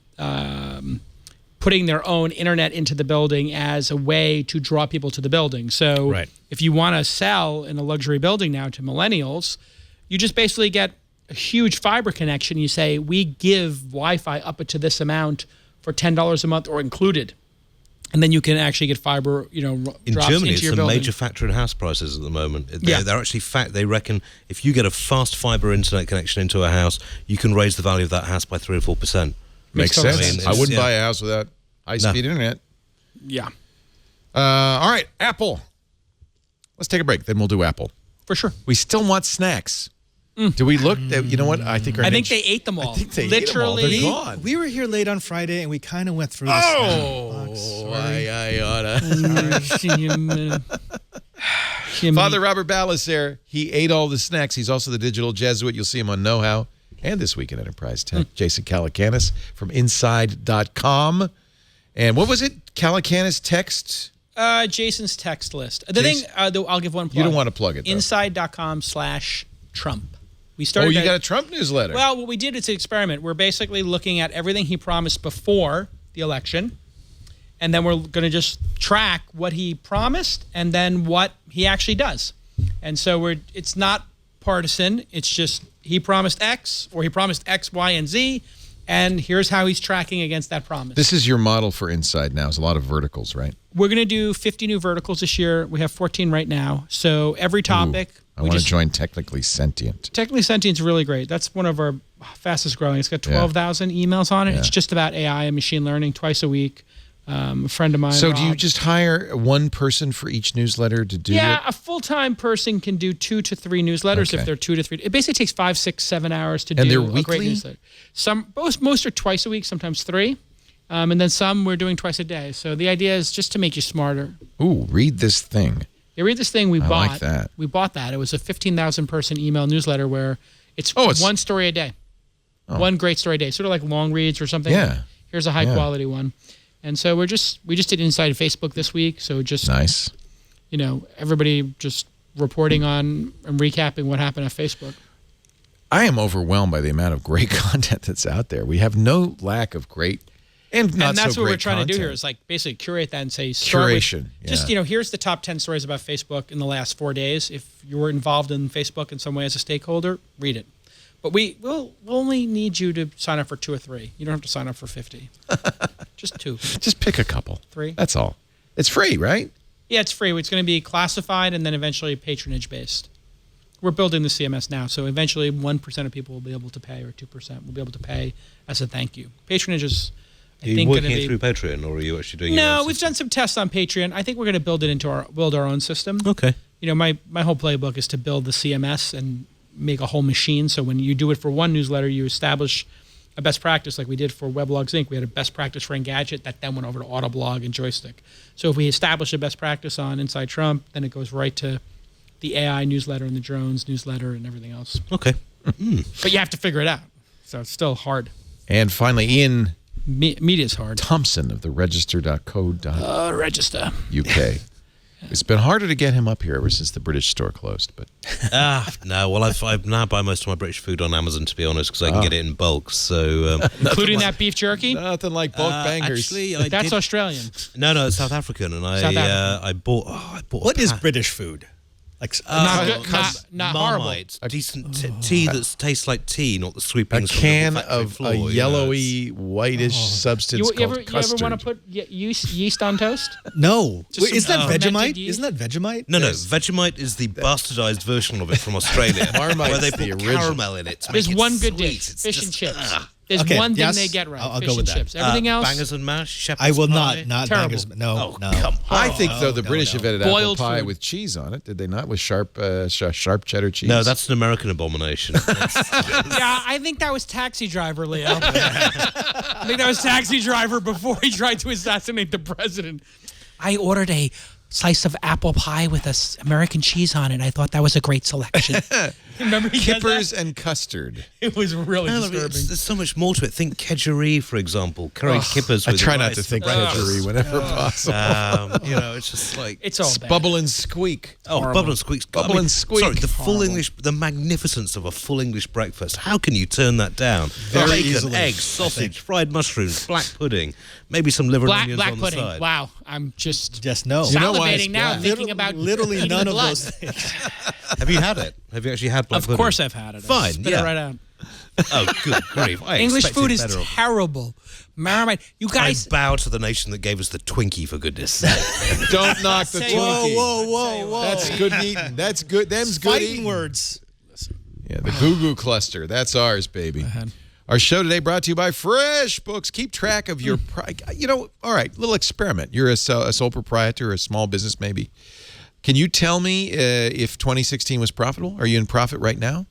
putting their own internet into the building as a way to draw people to the building. So if you want to sell in a luxury building now to millennials, you just basically get a huge fiber connection. You say, we give Wi-Fi up to this amount for $10 a month or included. And then you can actually get fiber, in drops Germany, into your it's a building. major factor in house prices at the moment. They're actually they reckon if you get a fast fiber internet connection into a house, you can raise the value of that house by 3 or 4%. Makes sense. I wouldn't buy a house without high-speed internet. Yeah. All right, Apple. Let's take a break, then we'll do Apple. For sure. We still want snacks. Do we look? You know what? I think they ate them all. I think they literally ate them all. They're gone. We were here late on Friday, and we kind of went through the I oughta. Father Robert Ballecer, he ate all the snacks. He's also the digital Jesuit. You'll see him on Know How and This Week in Enterprise Tech. Jason Calacanis from Inside.com. And what was it? Calacanis text? Jason's text list. The thing, I'll give one plug. You don't want to plug it, though. Inside.com/Trump. We started. You got a Trump newsletter. Well, what we did, it's an experiment. We're basically looking at everything he promised before the election, and then we're going to just track what he promised and then what he actually does. And so it's not partisan. It's just he promised X, or he promised X, Y, and Z, and here's how he's tracking against that promise. This is your model for Inside now. It's a lot of verticals, right? We're going to do 50 new verticals this year. We have 14 right now. So every topic. I want to join Technically Sentient. Technically Sentient is really great. That's one of our fastest growing. It's got 12,000 emails on it. It's just about AI and machine learning twice a week. A friend of mine. So do you just hire one person for each newsletter to do it? Yeah, a full-time person can do 2 to 3 newsletters if they're 2 to 3. It basically takes 5, 6, 7 hours to do a great newsletter. Most are twice a week, sometimes 3. And then some we're doing twice a day. So the idea is just to make you smarter. Ooh, read this thing. Yeah, read this thing we bought. I like that. We bought that. It was a 15,000 person email newsletter where it's one story a day. One great story a day. Sort of like long reads or something. Yeah. Here's a high quality one. And so we just did Inside Facebook this week. So just nice. Everybody just reporting on and recapping what happened at Facebook. I am overwhelmed by the amount of great content that's out there. We have no lack of great and that's so what great we're trying content. to do here is like basically curate that and say curation. Just here's the top 10 stories about Facebook in the last 4 days. If you were involved in Facebook in some way as a stakeholder, read it. But we'll only need you to sign up for 2 or 3. You don't have to sign up for 50. Just 2. Just pick a couple. 3. That's all. It's free, right? Yeah, it's free. It's going to be classified and then eventually patronage based. We're building the CMS now, so eventually 1% of people will be able to pay, or 2% will be able to pay as a thank you. Patronage is, Are you working it through Patreon, or are you actually doing? No, we've done some tests on Patreon. I think we're going to build our own system. Okay. My whole playbook is to build the CMS and make a whole machine. So when you do it for one newsletter, you establish a best practice, like we did for Weblogs Inc. We had a best practice for Engadget that then went over to Autoblog and Joystick. So if we establish a best practice on Inside Trump, then it goes right to the AI newsletter and the drones newsletter and everything else. Okay. But you have to figure it out. So it's still hard. And finally, Iain Media's hard. Thompson of the register.co.uk. Register. It's been harder to get him up here ever since the British store closed. But No, well, I now buy most of my British food on Amazon, to be honest, because I can get it in bulk. So, Including that beef jerky? nothing like bulk bangers. Actually, That's Australian. No, it's South African, and I bought. What is British food? Like Not good, not horrible. Marmite, decent tea that tastes like tea, not the A sweepings. can from the factory of floor, a you know, yellowy, whitish substance You called ever custard. want to put yeast on toast? no. Just Wait, isn't some that fermented Vegemite? yeast? Isn't that Vegemite? No, Vegemite is the bastardized version of it from Australia, Marmite's where they the put original. caramel in it. To There's make it one good sweet. dish: It's fish just, and chips. ah. There's Okay, one thing yes, they get right: I'll fish go and with that. chips. Everything else, Bangers and mash. Shepherd's I will pie. not Terrible. bangers. No, no. Come on. I think, though, the British no. invented Boiled apple pie food. with cheese on it. Did they not? With sharp cheddar cheese? No, that's an American abomination. Yeah, I think that was Taxi Driver, Leo. I think that was Taxi Driver before he tried to assassinate the president. I ordered a slice of apple pie with American cheese on it. I thought that was a great selection. Remember he said kippers that? and custard. It was really No, disturbing. there's so much more to it. Think kedgeree, for example. Curried kippers I with try not rice to think and rice. kedgeree whenever possible. It's just like... It's all bad. Bubble and squeak. Bubble and squeak. Bubble and squeak. Sorry, the magnificence of a full English breakfast. How can you turn that down? Very Bacon, easily, eggs, sausage, fried mushrooms, black pudding, maybe some liver and onions Black on pudding. the side. Wow, I'm just no. You know why it's salivating now, black? thinking about literally eating none the of blood. those things. Have you had it? Have you actually had black Of pudding? course, I've had it. Fine, Spit yeah. it right out. Oh, good grief. I English expected food is better of- terrible. Marmite. You I guys. bow to the nation that gave us the Twinkie, for goodness sake. Don't knock the Say Twinkie. Whoa. That's good eating. That's good. Them's good Fighting eating. words. Yeah, the Goo Goo Cluster. That's ours, baby. Our show today brought to you by FreshBooks. Keep track of your, all right, little experiment. You're a sole proprietor, a small business maybe. Can you tell me if 2016 was profitable? Are you in profit right now?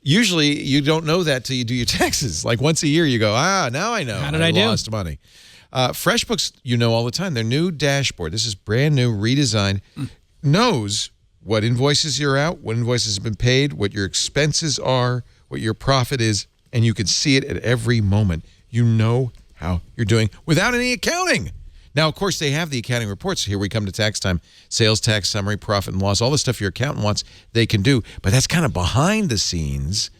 Usually you don't know that till you do your taxes. Like once a year you go, now I know. How did I do? Lost money. FreshBooks, you know all the time. Their new dashboard, this is brand new, redesigned, knows what invoices you're out, what invoices have been paid, what your expenses are, what your profit is, and you can see it at every moment. You know how you're doing without any accounting. Now, of course, they have the accounting reports. Here we come to tax time. Sales tax summary, profit and loss, all the stuff your accountant wants, they can do. But that's kind of behind the scenes.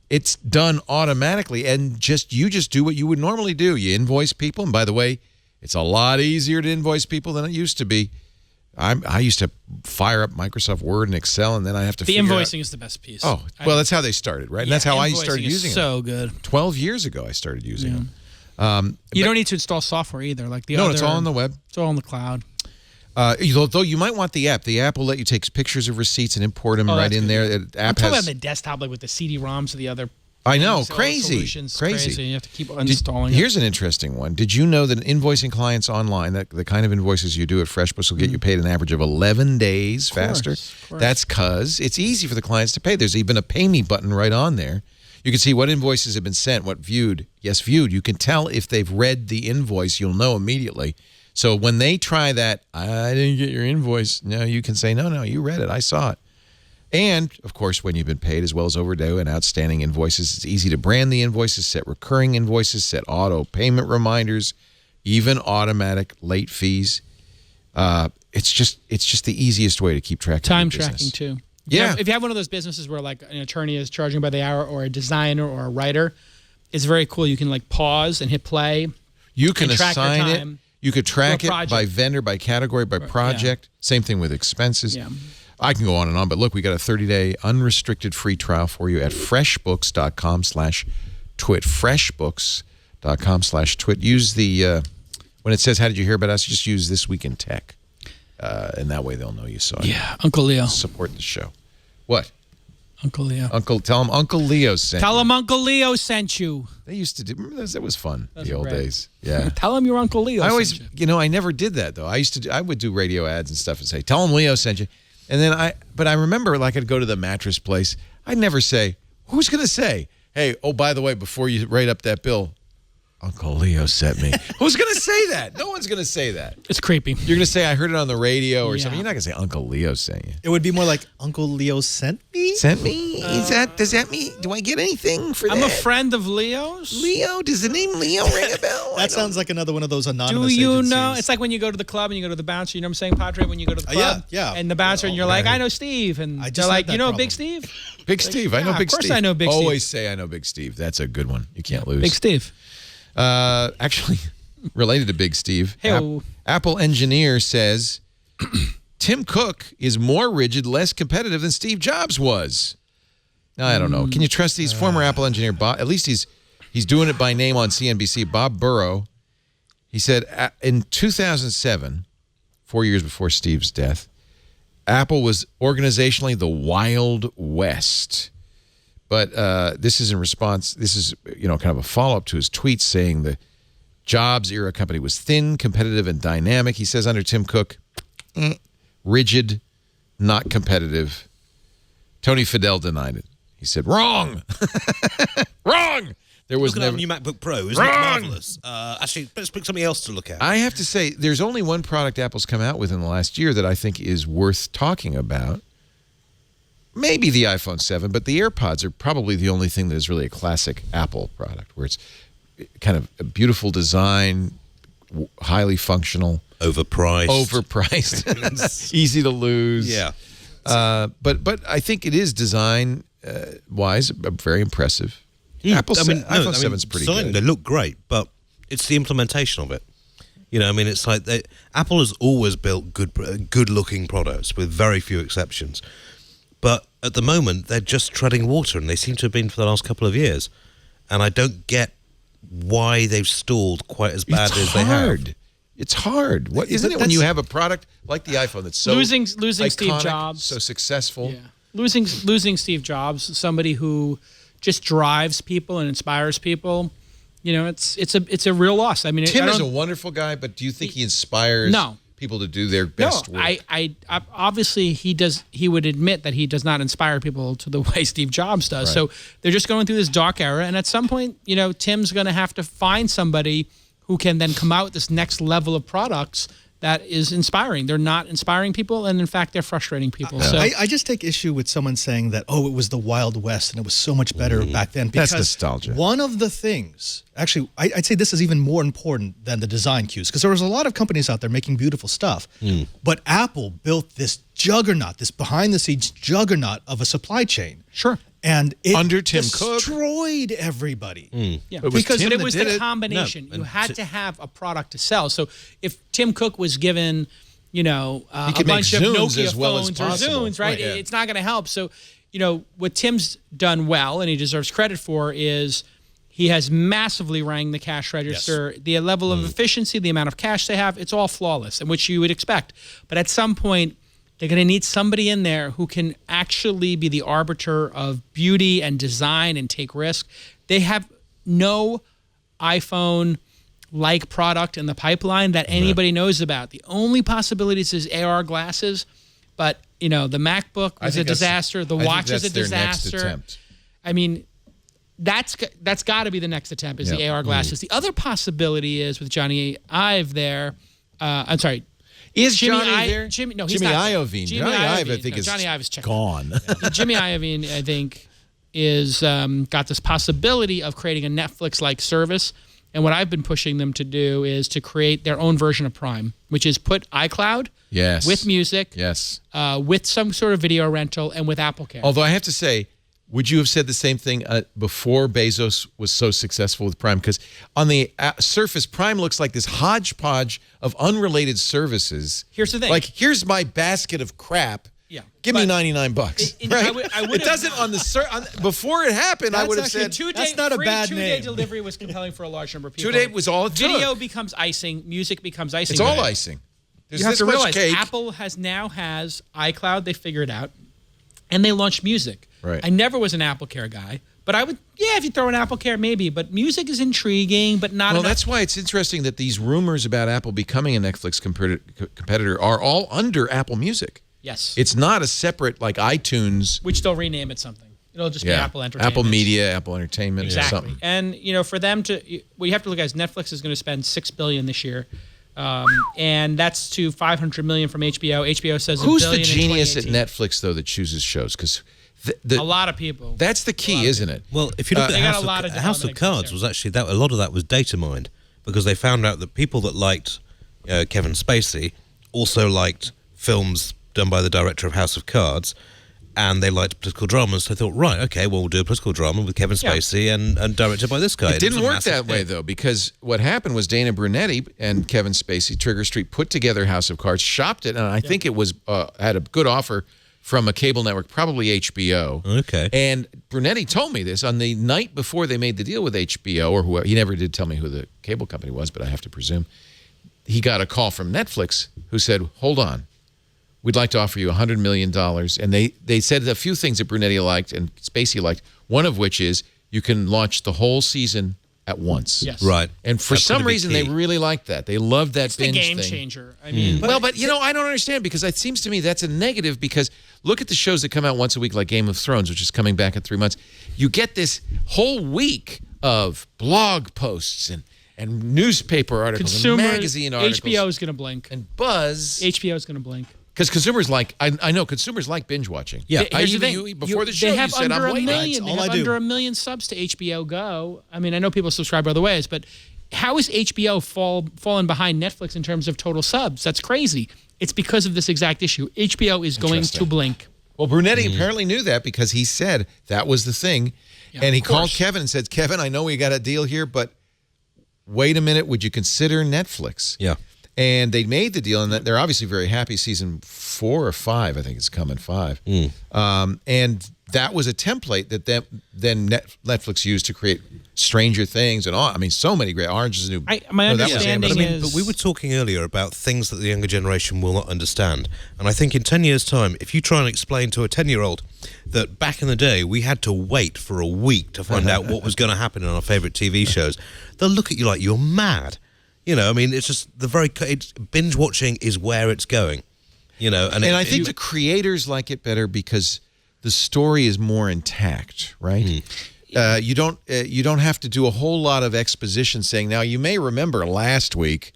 It's done automatically, and you just do what you would normally do. You invoice people, and by the way, it's a lot easier to invoice people than it used to be. I used to fire up Microsoft Word and Excel, and then I have to The figure invoicing out, is the best piece. Oh, well, that's how they started, right? And that's how I started using it. So good. 12 years ago, I started using them. You don't need to install software either. Like the No, other, it's all on the web. It's all on the cloud. Though you might want the app. The app will let you take pictures of receipts and import them right that's in good. there. The I'm app talking about has. the desktop, like with the CD-ROMs of the other. I know, So crazy, solutions, crazy. You have to keep installing. Here's an interesting one. Did you know that invoicing clients online, that the kind of invoices you do at FreshBooks will get you paid an average of 11 days faster? of course. That's because it's easy for the clients to pay. There's even a pay me button right on there. You can see what invoices have been sent, what viewed. Yes, viewed. You can tell if they've read the invoice. You'll know immediately. So when they try that, I didn't get your invoice. No, you can say, no, you read it. I saw it. And, of course, when you've been paid as well as overdue and outstanding invoices, it's easy to brand the invoices, set recurring invoices, set auto payment reminders, even automatic late fees. It's just the easiest way to keep track of Time your business. tracking, too. Yeah. If you have one of those businesses where like an attorney is charging by the hour or a designer or a writer, it's very cool. You can like pause and hit play. You can and track your assign it. time You could track to a it by project. vendor, by category, by project. Same thing with expenses. Yeah. I can go on and on, but look, we got a 30-day unrestricted free trial for you at freshbooks.com/twit. Freshbooks.com/twit. Use the, when it says, how did you hear about us, just use This Week in Tech. And that way they'll know you saw it. Yeah, Uncle Leo. Support the show. What? Uncle Leo. Tell him Uncle Leo sent Tell you. him Uncle Leo sent you. They used to do, remember those? That was fun, Those the were old great. days. Yeah. Tell him your Uncle Leo I always, sent you. I never did that though. I would do radio ads and stuff and say, tell him Leo sent you. And then but I remember like I'd go to the mattress place. I'd never say, who's going to say, hey, oh, by the way, before you write up that bill, Uncle Leo sent me. Who's going to say that? No one's going to say that. It's creepy. You're going to say, I heard it on the radio or Yeah. something. You're not going to say Uncle Leo saying it. It would be more like Uncle Leo sent me. Sent me? Does that mean, do I get anything for I'm that? a friend of Leo's. Leo? Does the name Leo ring a bell? That sounds like another one of those Do anonymous you agencies. know? It's like when you go to the club and you go to the bouncer. You know what I'm saying, Padre? When you go to the Yeah, club, yeah. and the bouncer, and you're like, I know Steve, and I just they're had like, that you know, problem. Big Steve. Big Steve. I know yeah, Big of course Steve. I know Big Steve. Always say I know Big Steve. That's a good one. You can't lose. Big Steve. Actually, related to Big Steve, Hey-o. Apple engineer says Tim Cook is more rigid, less competitive than Steve Jobs was. Now, I don't know. Can you trust these former Apple engineer? Bob, at least he's doing it by name on CNBC. Bob Burrow. He said in 2007, 4 years before Steve's death, Apple was organizationally the Wild West. But this is in response. This is kind of a follow-up to his tweet saying the Jobs era company was thin, competitive, and dynamic. He says under Tim Cook, rigid, not competitive. Tony Fadell denied it. He said, wrong. Wrong. There was Looking at never. a new MacBook Pro, isn't it marvelous? Actually, let's pick something else to look at. I have to say, there's only one product Apple's come out with in the last year that I think is worth talking about. Maybe the iPhone 7, but the AirPods are probably the only thing that is really a classic Apple product, where it's kind of a beautiful design, highly functional, Overpriced. easy to lose. Yeah. But I think it is design wise very impressive. iPhone 7 is pretty good. They look great, but it's the implementation of it. It's like Apple has always built good-looking products with very few exceptions. But at the moment, they're just treading water, and they seem to have been for the last couple of years. And I don't get why they've stalled quite as badly as they have. It's hard. Isn't it when you have a product like the iPhone that's so losing iconic, Steve Jobs, so successful? Yeah. Losing Steve Jobs, somebody who just drives people and inspires people. It's a real loss. I mean, Tim is a wonderful guy, but do you think he inspires people to do their best work? I obviously he does. He would admit that he does not inspire people to the way Steve Jobs does. Right. So they're just going through this dark era, and at some point, Tim's going to have to find somebody who can then come out with this next level of products that is inspiring. They're not inspiring people, and in fact, they're frustrating people. So I just take issue with someone saying that, it was the Wild West and it was so much better back then. Because That's nostalgia. One of the things, actually, I'd say this is even more important than the design cues, because there was a lot of companies out there making beautiful stuff. But Apple built this juggernaut, this behind-the-scenes juggernaut of a supply chain. sure. And it Under Tim Cook. destroyed everybody. Yeah, It was because Tim it that was did the it. combination. No, You and had to have a product to sell. So if Tim Cook was given, a could make bunch of Zunes Nokia as well as phones or possible. Zunes, right? Right, yeah. It's not going to help. So, what Tim's done well, and he deserves credit for, is he has massively rang the cash register. The level of efficiency, the amount of cash they have, it's all flawless, and which you would expect. But at some point, they're going to need somebody in there who can actually be the arbiter of beauty and design and take risk. They have no iPhone-like product in the pipeline that anybody knows about. The only possibilities is AR glasses, but the MacBook was a disaster. The watch is a disaster. I mean, that's got to be the next attempt is the AR glasses. The other possibility is with Johnny Ive there. I'm sorry. Is Jimmy Johnny there? he's Jimmy not. Iovine. Jimmy Johnny Ive, I Iovine. think, No, is Johnny Ive is checked. gone. Jimmy Iovine, I think, is got this possibility of creating a Netflix-like service. And what I've been pushing them to do is to create their own version of Prime, which is put iCloud Yes. with music, Yes. with some sort of video rental, and with Apple Care. Although I have to say, would you have said the same thing before Bezos was so successful with Prime? Because on the surface, Prime looks like this hodgepodge of unrelated services. Here's the thing. Like, here's my basket of crap. Yeah. Give me But $99. it- Right? I would it doesn't on the before it happened. I That's would have actually said That's not a bad two-day name. delivery was compelling for a large number of people. 2 day was all it took. Video becomes icing. Music becomes icing. It's all icing. There's You have this to much realize cake. Apple now has iCloud. They figured out, and they launched music. Right. I never was an Apple Care guy, but I would. Yeah, if you throw an Apple Care, maybe. But music is intriguing, but not. Well, enough. that's why it's interesting that these rumors about Apple becoming a Netflix competitor are all under Apple Music. Yes. It's not a separate like iTunes. Which they'll rename it something. It'll just be Apple Entertainment. Apple Media, Apple Entertainment, or Exactly. something. And for them to, what you have to look at is Netflix is going to spend $6 billion this year, and that's to $500 million from HBO. HBO says Who's $1 billion the genius in at 2018. Netflix though that chooses shows? Because A lot of people. that's the key, isn't it? Well, if you look They at got a lot of House of development Cards, execs was actually that a lot of that was data mined because they found out that people that liked Kevin Spacey also liked films done by the director of House of Cards, and they liked political dramas. So they thought, right, okay, well, we'll do a political drama with Kevin Spacey and directed by this guy. It didn't work that way, though, because what happened was Dana Brunetti and Kevin Spacey, Trigger Street, put together House of Cards, shopped it, and I think it was had a good offer from a cable network, probably HBO. Okay. And Brunetti told me this on the night before they made the deal with HBO, or whoever. He never did tell me who the cable company was, but I have to presume. He got a call from Netflix who said, hold on. We'd like to offer you $100 million. And they said a few things that Brunetti liked and Spacey liked, one of which is you can launch the whole season at once. Yes. Right. And for That's some gonna be reason, they key. really liked that. They loved that It's the binge game thing. changer. I mean, Well, but I don't understand because it seems to me that's a negative because look at the shows that come out once a week like Game of Thrones, which is coming back in 3 months. You get this whole week of blog posts and newspaper articles consumers, and magazine articles. HBO is going to blink. And buzz. HBO is going to blink. Because consumers like, I know consumers like binge watching. Yeah. Here's the thing. Before the show, they you have said, under I'm a waiting. million. They all have I do. under 1 million subs to HBO Go. I mean, I know people subscribe other ways, but how is HBO fallen behind Netflix in terms of total subs? That's crazy. It's because of this exact issue. HBO is going to blink. Well, Brunetti apparently knew that because he said that was the thing. Yeah, and he of called course. Kevin and said, Kevin, I know we got a deal here, but wait a minute. Would you consider Netflix? Yeah. And they made the deal, and they're obviously very happy. Season 4 or 5, I think it's coming 5. And that was a template that then Netflix used to create Stranger Things and all. I mean, so many great Orange is the New. My No, that was understanding Amazon. But we were talking earlier about things that the younger generation will not understand. And I think in 10 years' time, if you try and explain to a 10-year-old that back in the day we had to wait for a week to find out what was going to happen in our favourite TV shows, they'll look at you like you're mad. You know, I mean, it's just binge watching is where it's going. You know, and I think the creators like it better because the story is more intact, right? You don't have to do a whole lot of exposition saying, now you may remember last week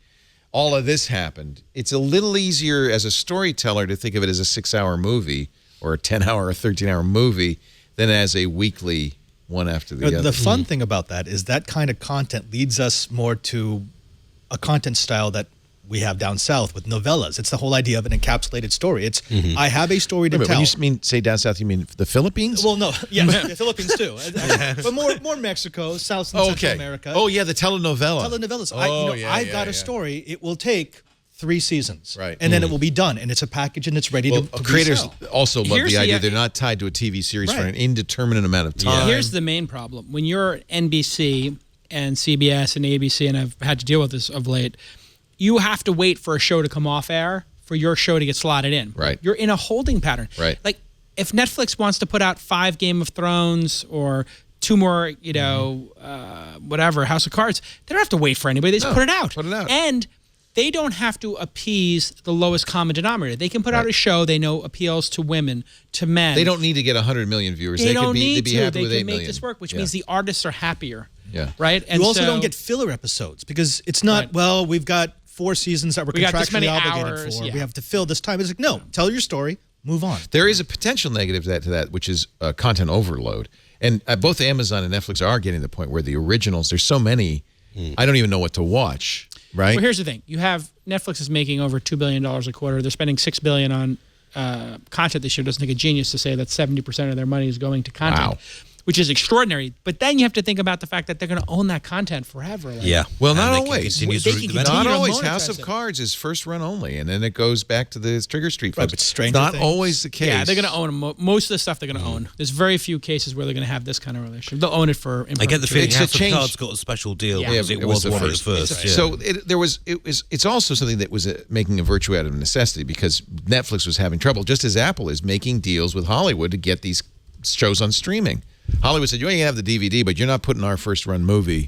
all of this happened. It's a little easier as a storyteller to think of it as a 6-hour movie or a 10-hour or 13-hour movie than as a weekly one after the other. The fun thing about that is that kind of content leads us more to a content style that we have down south with novellas. It's the whole idea of an encapsulated story. It's I have a story to Wait, tell. when you say down south, you mean the Philippines? Well, no, yes, the Philippines too, but more Mexico, South and Central America. Oh, yeah, the telenovela. Telenovelas. Oh, I've got a story. It will take 3 seasons, Right. and then it will be done, and it's a package, and it's ready Well, to creators resell. also love Here's the the- idea they're not tied to a TV series for Right. an indeterminate amount of time. Here's the main problem. When you're NBC and CBS and ABC, and I've had to deal with this of late, you have to wait for a show to come off air for your show to get slotted in. Right. You're in a holding pattern. Right. Like, if Netflix wants to put out 5 Game of Thrones or 2 more, whatever, House of Cards, they don't have to wait for anybody. They just No, put it out. put it out. And they don't have to appease the lowest common denominator. They can put out a show they know appeals to women, to men. They don't need to get 100 million viewers. They could don't be, need they'd be to. happy They with can 8 make million. this work, which Yeah. means the artists are happier. Yeah. Right? And You also so- don't get filler episodes because it's not, Right. well, we've got 4 seasons that we're We got this contractually many obligated hours, for. yeah. We have to fill this time. It's like, no, tell your story, move on. There is a potential negative to that, which is content overload. And both Amazon and Netflix are getting to the point where the originals, there's so many, I don't even know what to watch, right? Well, here's the thing. You have Netflix is making over $2 billion a quarter. They're spending $6 billion on content this year. It doesn't take a genius to say that 70% of their money is going to content, Wow. which is extraordinary. But then you have to think about the fact that they're going to own that content forever. Like, Yeah. Well, And not they can always. continue They to can recommend it. continue Not to always. monetize House of it. Cards is first run only, and then it goes back to the Trigger Street Right, folks. but It's Stranger not Things- always the case. Yeah, they're going to own them. Most of the stuff they're going to own. There's very few cases where they're going to have this kind of relationship. They'll own it for. I get the feeling It's a House of change. Cards got a special deal Yeah. because Yeah, it was one of the first. first. Yeah. So it's also something that was making a virtue out of necessity because Netflix was having trouble, just as Apple is making deals with Hollywood to get these shows on streaming. Hollywood said, you ain't have the DVD, but you're not putting our first run movie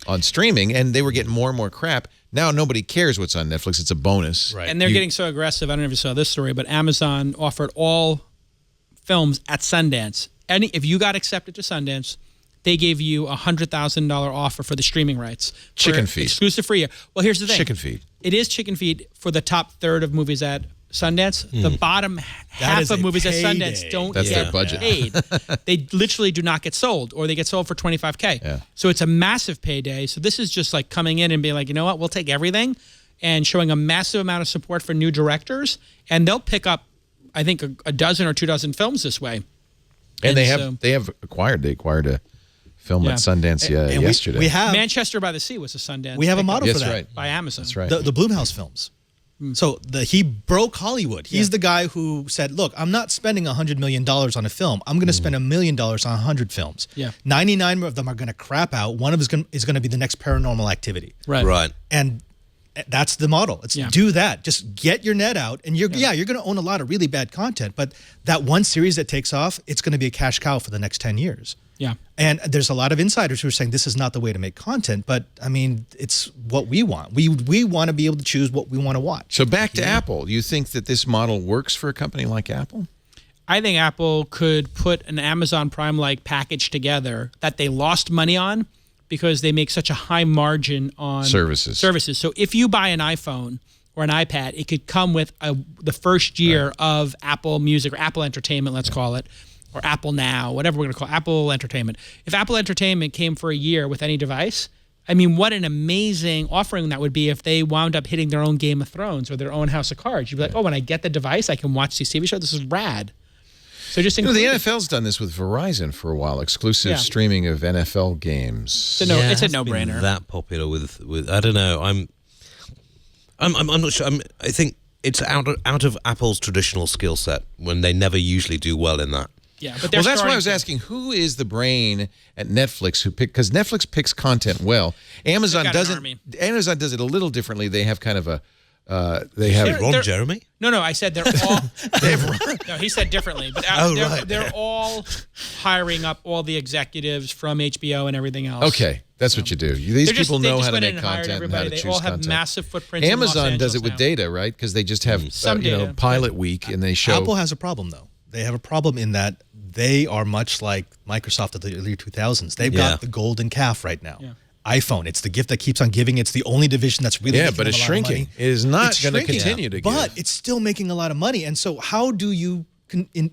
on streaming. And they were getting more and more crap. Now nobody cares what's on Netflix. It's a bonus. Right. And they're getting so aggressive. I don't know if you saw this story, but Amazon offered all films at Sundance, if you got accepted to Sundance, they gave you a $100,000 offer for the streaming rights. Chicken feed. Exclusive for a year. Well, here's the thing. Chicken feed. It is chicken feed for the top third of movies at Sundance. The bottom half of movies at Sundance don't That's get their budget. paid. They literally do not get sold, or they get sold for $25K. Yeah. So it's a massive payday. So this is just like coming in and being like, you know what, we'll take everything, and showing a massive amount of support for new directors, and they'll pick up, I think, a dozen or 24 films this way. And they acquired a film at Sundance yesterday. We have Manchester by the Sea was a Sundance. We have a model Yes, for that right. by Amazon. That's right. The Blumhouse films. So he broke Hollywood. He's the guy who said, "Look, I'm not spending $100 million on a film. I'm going to spend $1 million on 100 films. Yeah. 99 of them are going to crap out. One of them is going to be the next Paranormal Activity. Right. And that's the model. It's do that. Just get your net out, and you're going to own a lot of really bad content. But that one series that takes off, it's going to be a cash cow for the next 10 years. Yeah. And there's a lot of insiders who are saying this is not the way to make content, but I mean, it's what we want. We want to be able to choose what we want to watch. So back to Apple. Do you think that this model works for a company like Apple? I think Apple could put an Amazon Prime-like package together that they lost money on because they make such a high margin on services. So if you buy an iPhone or an iPad, it could come with the first year of Apple Music or Apple Entertainment, let's call it, or Apple Now, whatever we're going to call it, Apple Entertainment. If Apple Entertainment came for a year with any device, I mean, what an amazing offering that would be if they wound up hitting their own Game of Thrones or their own House of Cards. You'd be like, oh, when I get the device, I can watch these TV shows. This is rad. So just the NFL's done this with Verizon for a while, exclusive streaming of NFL games. It's a no-brainer. That popular with I don't know. I'm not sure. I think it's out of Apple's traditional skill set when they never usually do well in that. Yeah, but that's why I was asking, who is the brain at Netflix because Netflix picks content well. Amazon doesn't. Amazon does it a little differently. They have kind of a they have Ron Jeremy. No, I said they're all. No, he said differently, but they're all hiring up all the executives from HBO and everything else. Okay, that's what you do. These people know how to make content and how to choose content. They all have massive footprints. Amazon does it with data, right? Because they just have pilot week and they show. Apple has a problem though. They have a problem in that they are much like Microsoft of the early 2000s. They've got the golden calf right now. Yeah. iPhone, it's the gift that keeps on giving. It's the only division that's really making but it's a lot shrinking. Of money. It is not going to continue to give. But it's still making a lot of money. And so how do you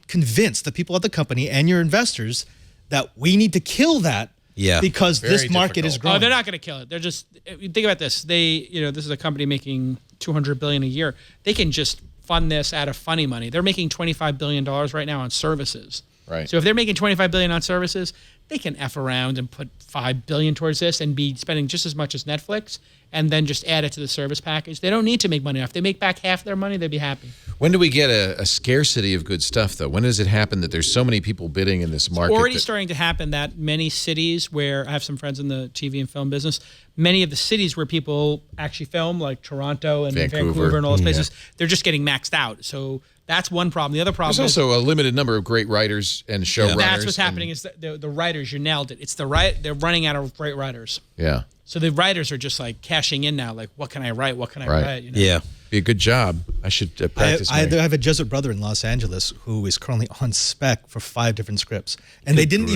convince the people at the company and your investors that we need to kill that because this market is growing? Oh, they're not going to kill it. They're just, think about this. This is a company making $200 billion a year. They can just fund this out of funny money. They're making $25 billion right now on services. Right. So if they're making $25 billion on services, they can F around and put $5 billion towards this and be spending just as much as Netflix and then just add it to the service package. They don't need to make money off. If they make back half their money, they'd be happy. When do we get a scarcity of good stuff, though? When does it happen that there's so many people bidding in this market? It's already starting to happen that many cities where I have some friends in the TV and film business, many of the cities where people actually film, like Toronto and Vancouver and all those places, they're just getting maxed out. So that's one problem. The other problem There's also a limited number of great writers and showrunners. That's what's happening is that the writers, you nailed it. It's they're running out of great writers. Yeah. So the writers are just like cashing in now. Like, what can I write? What can I write? Yeah. Be a good job. I should practice. I have a Jesuit brother in Los Angeles who is currently on spec for 5 different scripts, and he didn't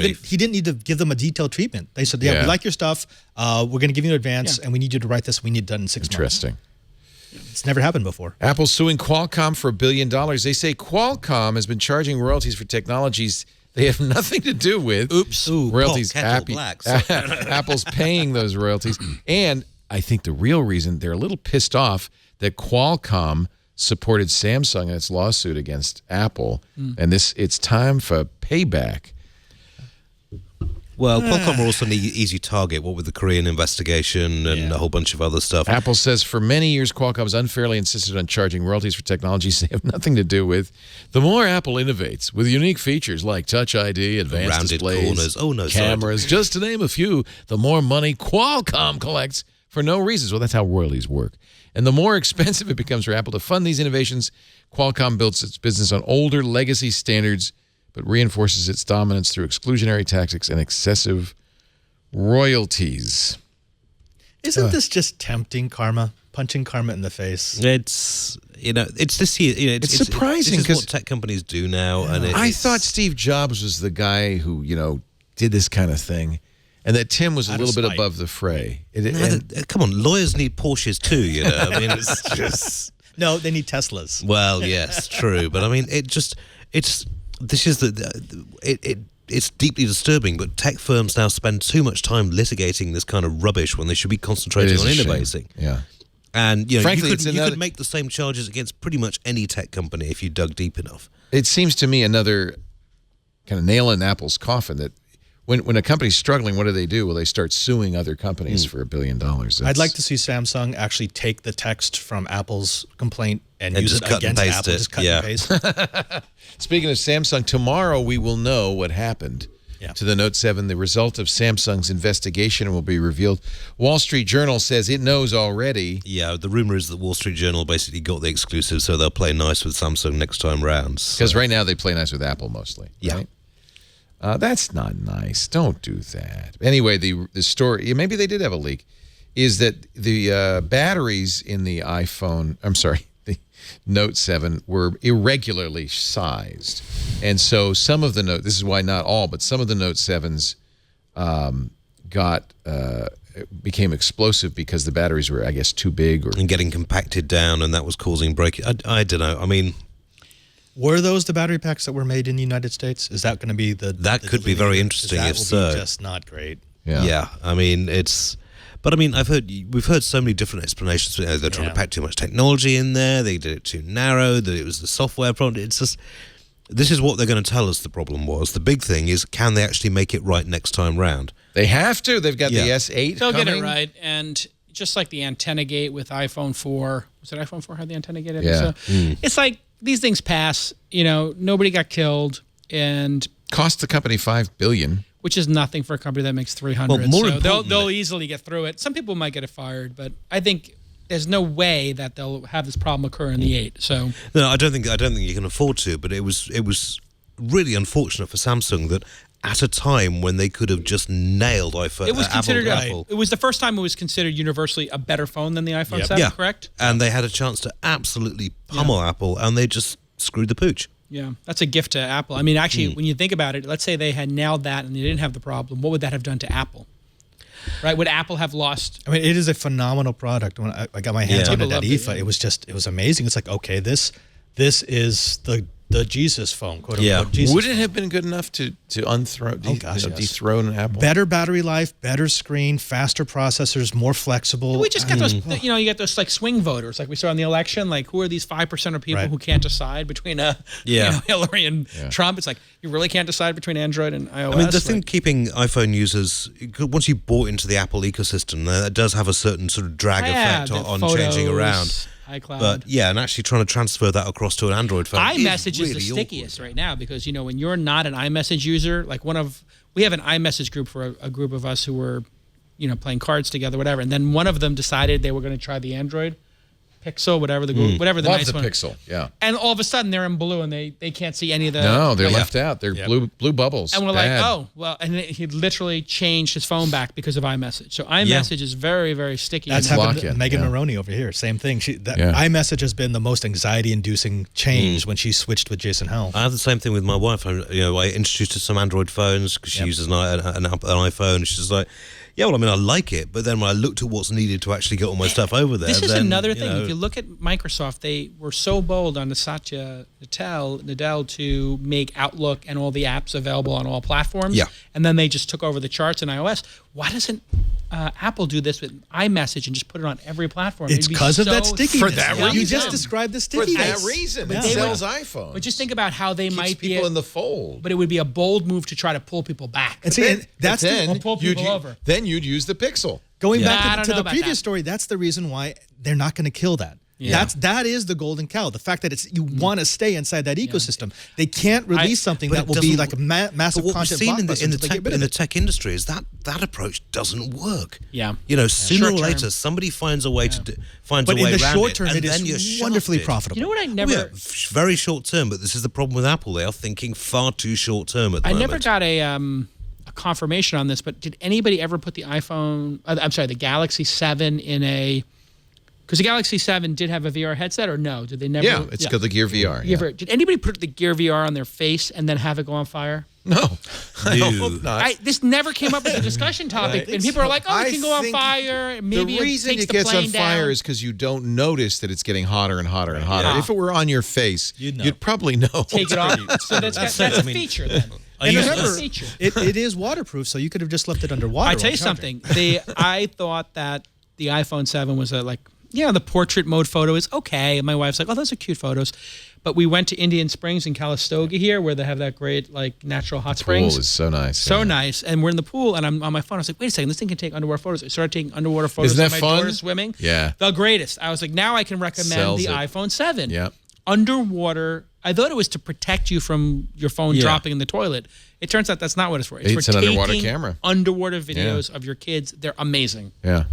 need to give them a detailed treatment. They said, we like your stuff. We're going to give you an advance, and we need you to write this. We need it done in 6 months. Interesting. It's never happened before. Apple's suing Qualcomm for $1 billion. They say Qualcomm has been charging royalties for technologies they have nothing to do with. Royalties. Apple's paying those royalties. And I think the real reason they're a little pissed off that Qualcomm supported Samsung in its lawsuit against Apple. And it's time for payback. Well, Qualcomm were also an easy target, what with the Korean investigation and a whole bunch of other stuff. Apple says for many years, Qualcomm has unfairly insisted on charging royalties for technologies they have nothing to do with. The more Apple innovates with unique features like Touch ID, advanced rounded displays, corners, cameras, just to name a few, the more money Qualcomm collects for no reasons. Well, that's how royalties work. And the more expensive it becomes for Apple to fund these innovations, Qualcomm builds its business on older legacy standards but reinforces its dominance through exclusionary tactics and excessive royalties. Isn't this just tempting karma? Punching karma in the face. It's this year. It's surprising this is because what tech companies do now. And I thought Steve Jobs was the guy who did this kind of thing, and that Tim was a little bit above the fray. Come on, lawyers need Porsches too. I mean, it's just no, they need Teslas. Well, yes, true, but I mean, it's deeply disturbing. But tech firms now spend too much time litigating this kind of rubbish when they should be concentrating on innovating. Yeah. And frankly, you could make the same charges against pretty much any tech company if you dug deep enough. It seems to me another kind of nail in Apple's coffin that when a company's struggling, what do? Well, they start suing other companies for $1 billion. I'd like to see Samsung actually take the text from Apple's complaint and use it against Apple. Just cut and paste. Speaking of Samsung, tomorrow we will know what happened to the Note 7. The result of Samsung's investigation will be revealed. Wall Street Journal says it knows already. Yeah, the rumor is that Wall Street Journal basically got the exclusive, so they'll play nice with Samsung next time round. Because right now they play nice with Apple mostly. Yeah. Right? That's not nice. Don't do that. Anyway, the story, maybe they did have a leak, is that the batteries in the the Note 7 were irregularly sized. And so some of the this is why not all, but some of the Note 7s became explosive because the batteries were, I guess, too big. And getting compacted down, and that was causing breakage. I don't know. I mean... Were those the battery packs that were made in the United States? Is that going to be That could be very interesting if so. That will be just not great. Yeah. I mean, it's... But I mean, we've heard so many different explanations. They're trying to pack too much technology in there. They did it too narrow. That it was the software problem. It's just, this is what they're going to tell us the problem was. The big thing is, can they actually make it right next time round? They have to. They've got the S8 They'll coming. get it right. And just like the antenna gate with iPhone 4, was it iPhone 4 had the antenna gate in it? Yeah. So it's like these things pass. Nobody got killed, and cost the company $5 billion. Which is nothing for a company that makes 300. Well, more so they'll easily get through it. Some people might get it fired, but I think there's no way that they'll have this problem occur in the 8. So no, I don't think you can afford to. But it was really unfortunate for Samsung that at a time when they could have just nailed iPhone, it was considered Apple. It was the first time it was considered universally a better phone than the iPhone 7. Correct? And they had a chance to absolutely pummel Apple, and they just screwed the pooch. Yeah, that's a gift to Apple. I mean, actually, when you think about it, let's say they had nailed that and they didn't have the problem. What would that have done to Apple? Right? Would Apple have lost? I mean, it is a phenomenal product. When I got my hands on it at IFA, it was amazing. It's like, okay, this is the Jesus phone, quote unquote. Jesus Would it have been good enough to dethrone Apple? Better battery life, better screen, faster processors, more flexible. We just get those, you get those like swing voters, like we saw in the election. Like, who are these 5% of people who can't decide between Hillary and Trump? It's like, you really can't decide between Android and iOS. I mean, the thing keeping iPhone users, once you bought into the Apple ecosystem, that does have a certain sort of drag effect on changing around. iCloud. But and actually trying to transfer that across to an Android phone. iMessage really is the stickiest right now because when you're not an iMessage user, like we have an iMessage group for a group of us who were, playing cards together, whatever, and then one of them decided they were going to try the Android Pixel, whatever the nice one. Pixel, yeah. And all of a sudden they're in blue and they can't see any of the. No, they're left out. They're blue bubbles. And we're like, oh well, and he literally changed his phone back because of iMessage. So iMessage is very, very sticky. That's happened to Megan Maroney over here. Same thing. iMessage has been the most anxiety-inducing change when she switched with Jason Howell. I have the same thing with my wife. I introduced her to some Android phones because she uses an iPhone. She's like, yeah, well, I mean, I like it, but then when I looked at what's needed to actually get all my stuff over there, this is another thing. If you look at Microsoft, they were so bold on the Satya Nadella to make Outlook and all the apps available on all platforms. Yeah. And then they just took over the charts in iOS. Why doesn't Apple do this with iMessage and just put it on every platform? It's because of that stickiness. For that reason. You just described the stickiness. For that reason. It sells iPhones. But just think about how they might be people in the fold. But it would be a bold move to try to pull people back. And see, pull people over. Then you'd use the Pixel. Going back to the previous story, that's the reason why they're not going to kill that. Yeah. That is the golden cow. The fact that you want to stay inside that ecosystem. They can't release something that will be like a massive content blockbuster. in the tech industry is that approach doesn't work. Yeah. Sooner or later somebody finds a way to finds but a way in the around short term, it is wonderfly profitable. You know what I never very short term, but this is the problem with Apple. They are thinking far too short term at the moment. I never got a confirmation on this, but did anybody ever put the the Galaxy 7 in a? Because the Galaxy 7 did have a VR headset, or no? Did they never? Yeah, it's called the Gear VR. Yeah. Did anybody put the Gear VR on their face and then have it go on fire? No, I hope not. This never came up as a discussion topic, and people are like, "Oh, it can go on fire." Maybe the reason it gets on fire is because you don't notice that it's getting hotter and hotter and hotter. Yeah. If it were on your face, you'd probably know. Take it off. So that's a feature then. And remember, it is waterproof, so you could have just left it underwater. I tell you something. I thought that the iPhone 7 was the portrait mode photo is okay. And my wife's like, oh, those are cute photos. But we went to Indian Springs in Calistoga here, where they have that great natural hot springs. The pool is so nice. So nice. And we're in the pool, and I'm on my phone. I was like, wait a second, this thing can take underwater photos. I started taking underwater photos Isn't of that my fun? daughter swimming. Yeah. The greatest. I was like, now I can recommend the iPhone 7. Yeah. Underwater. I thought it was to protect you from your phone dropping in the toilet. It turns out that's not what it's for. It's for an taking underwater camera. Underwater videos of your kids. They're amazing. Yeah.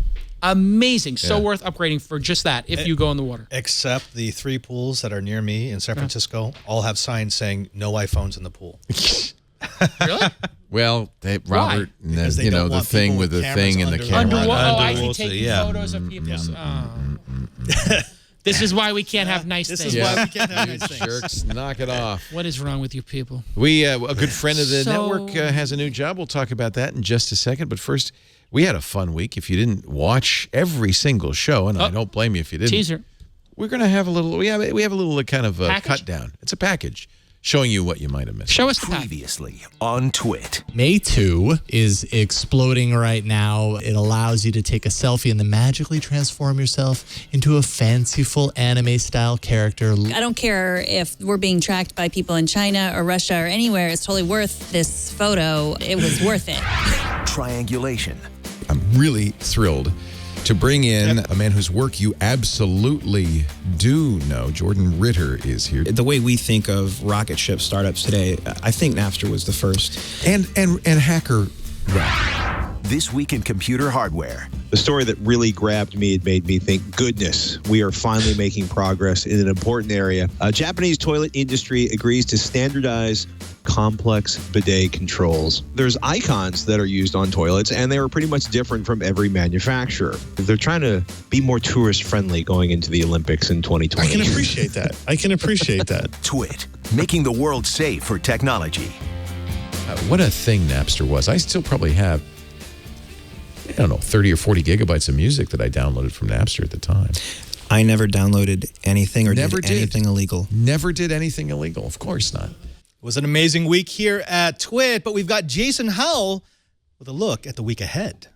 Amazing. So worth upgrading for just that if you go in the water. Except the 3 pools that are near me in San Francisco all have signs saying no iPhones in the pool. Really? Well, Robert, Because they don't the want thing people with the with thing and the cameras camera. I see taking photos of people's. This is why we can't have nice things. This is why we can't have nice things. Jerks, knock it off. What is wrong with you people? We a good friend of the network has a new job. We'll talk about that in just a second. But first, we had a fun week. If you didn't watch every single show, and I don't blame you if you didn't. Teaser. We're going to have a little. We have a little kind of Package? cut down. It's a package showing you what you might have missed. Show us the package. Previously on Twit. May 2 is exploding right now. It allows you to take a selfie and then magically transform yourself into a fanciful anime-style character. I don't care if we're being tracked by people in China or Russia or anywhere. It's totally worth this photo. It was worth it. Triangulation. I'm really thrilled to bring in a man whose work you absolutely do know. Jordan Ritter is here. The way we think of rocket ship startups today, I think Napster was the first. And hacker rap. This week in computer hardware. The story that really grabbed me, it made me think, goodness, we are finally making progress in an important area. A Japanese toilet industry agrees to standardize complex bidet controls. There's icons that are used on toilets, and they are pretty much different from every manufacturer. They're trying to be more tourist-friendly going into the Olympics in 2020. I can appreciate that. Twit. Making the world safe for technology. What a thing Napster was. I still probably have, 30 or 40 gigabytes of music that I downloaded from Napster at the time. I never downloaded anything or did anything illegal. Never did anything illegal. Of course not. It was an amazing week here at Twit, but we've got Jason Howell with a look at the week ahead.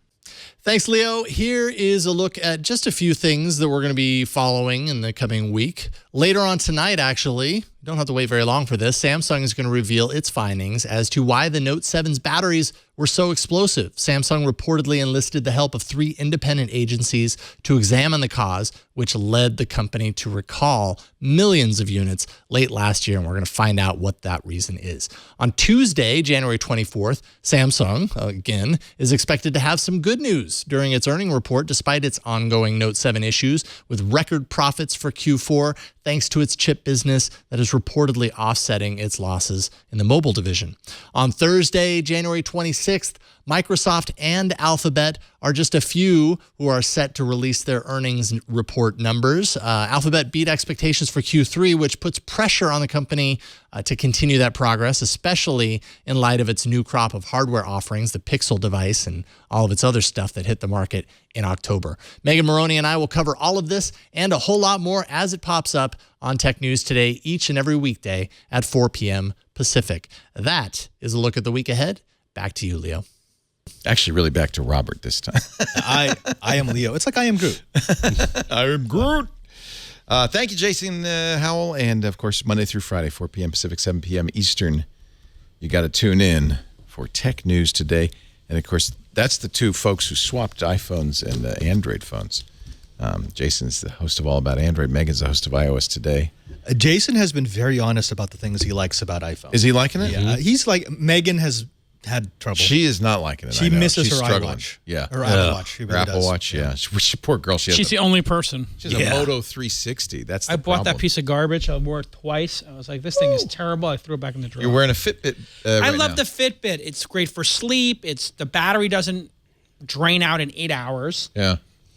Thanks, Leo. Here is a look at just a few things that we're going to be following in the coming week. Later on tonight, actually, you don't have to wait very long for this, Samsung is going to reveal its findings as to why the Note 7's batteries were so explosive. Samsung reportedly enlisted the help of 3 independent agencies to examine the cause, which led the company to recall millions of units late last year, and we're going to find out what that reason is. On Tuesday, January 24th, Samsung, again, is expected to have some good news during its earnings report, despite its ongoing Note 7 issues, with record profits for Q4, thanks to its chip business that is reportedly offsetting its losses in the mobile division. On Thursday, January 26th, Microsoft and Alphabet are just a few who are set to release their earnings report numbers. Alphabet beat expectations for Q3, which puts pressure on the company to continue that progress, especially in light of its new crop of hardware offerings, the Pixel device and all of its other stuff that hit the market in October. Megan Maroney and I will cover all of this and a whole lot more as it pops up on Tech News Today each and every weekday at 4 p.m. Pacific. That is a look at the week ahead. Back to you, Leo. Actually, really back to Robert this time. I am Leo. It's like I am Groot. I am Groot. Thank you, Jason Howell. And, of course, Monday through Friday, 4 p.m. Pacific, 7 p.m. Eastern. You got to tune in for Tech News Today. And, of course, that's the two folks who swapped iPhones and Android phones. Jason's the host of All About Android. Megan's the host of iOS Today. Jason has been very honest about the things he likes about iPhone. Is he liking it? Yeah. He's like, Megan has had trouble. She is not liking it. She I know. misses She's her struggling. iWatch. Yeah. Her Apple Watch. She Her really Apple does. Watch, yeah. Poor girl. She's the only person. She has a Moto 360. That's the I bought problem. that piece of garbage. I wore it twice. I was like, this thing is terrible. I threw it back in the drawer. You're wearing a Fitbit I right love now. the Fitbit. It's great for sleep. The battery doesn't drain out in 8 hours. Yeah.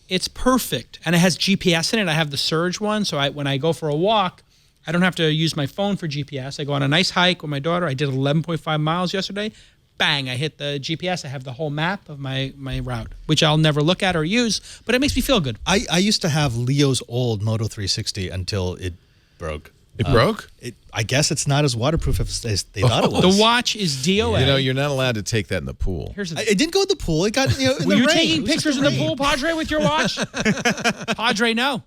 It's perfect. And it has GPS in it. I have the Surge one. So when I go for a walk, I don't have to use my phone for GPS. I go on a nice hike with my daughter. I did 11.5 miles yesterday. Bang, I hit the GPS. I have the whole map of my route, which I'll never look at or use, but it makes me feel good. I used to have Leo's old Moto 360 until it broke. It broke? I guess it's not as waterproof as they thought it was. The watch is DOA. You know, you're not allowed to take that in the pool. It didn't go in the pool. It got in Were the you rain. taking It was pictures in the pool, Padre, with your watch? Padre, no.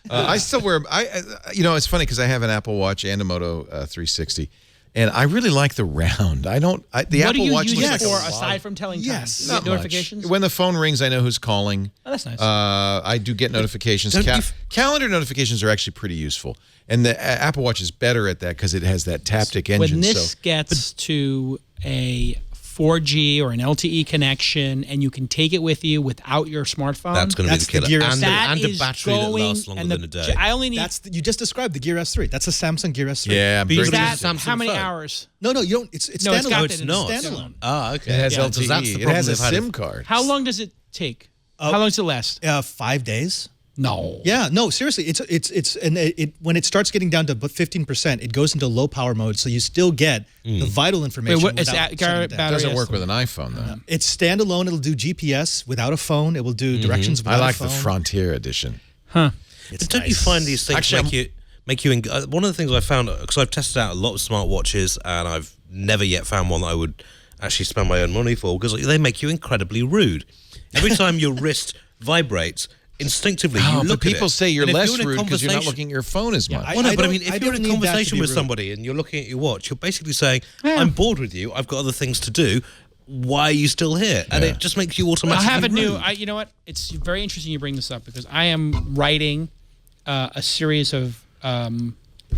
I still wear. It's funny because I have an Apple Watch and a Moto 360, and I really like the round. The What Apple do you Watch use looks it like for a aside from telling time? Yes. You get Not notifications? much. When the phone rings, I know who's calling. Oh, that's nice. I do get notifications. Don't you Calendar notifications are actually pretty useful, and the Apple Watch is better at that because it has that taptic engine. When this gets to a 4G or an LTE connection, and you can take it with you without your smartphone. That's going to be the killer. And a is battery that going, lasts longer and than a day. I only need you just described the Gear S3. That's a Samsung Gear S3. Yeah, I'm Because very that's interested. Samsung how many phone. hours? No, you don't. It's No, it's standalone. got It's that not. standalone. Ah, okay. It has Yeah, LTE. because that's the It problem has a they've had SIM it- card. How long does it take? How long does it last? 5 days. No. Yeah, no, seriously, when it starts getting down to 15%, it goes into low power mode, so you still get the vital information. Wait, what is without that? shutting it Battery down. It doesn't has work to- with an iPhone though. It's standalone. It'll do GPS without a phone. It will do directions without I like a phone. the Frontier edition. But don't you find these things Actually, make you one of the things I found, because I've tested out a lot of smartwatches and I've never yet found one that I would actually spend my own money for, because they make you incredibly rude. Every time your wrist vibrates, instinctively you but look at it. people say you're And if less in a rude because you're not conversation- looking at your phone as much. Well, no, but I mean, I if you're don't in a need that to conversation be with rude. somebody and you're looking at your watch, you're basically saying, I'm bored with you, I've got other things to do, why are you still here? And it just makes you I automatically have a new. rude. You know what? It's very interesting you bring this up because I am writing a series of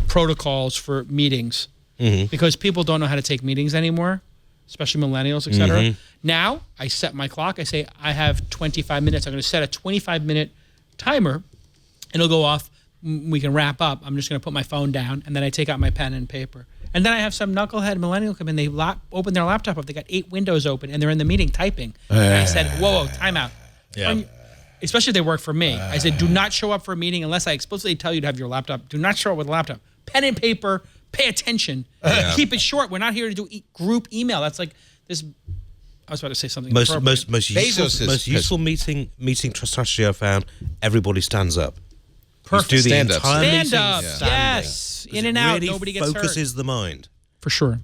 protocols for meetings because people don't know how to take meetings anymore, especially millennials, etc. Now I set my clock. I say I have 25 minutes. I'm going to set a 25-minute timer, and it'll go off. We can wrap up. I'm just going to put my phone down, and then I take out my pen and paper. And then I have some knucklehead millennial come in. They open their laptop up. They got 8 windows open, and they're in the meeting typing. And I said, whoa, time out. Yeah. Especially if they work for me. I said, do not show up for a meeting unless I explicitly tell you to have your laptop. Do not show up with a laptop. Pen and paper, pay attention. Keep it short. We're not here to do group email. That's like this. I was about to say something. Most Bezos useful meeting strategy I found, everybody stands up. Perfect. Just do the Stand-ups. entire meeting Stand up. standing. Yes. In It and out. really Nobody gets hurt. focuses the mind. For sure.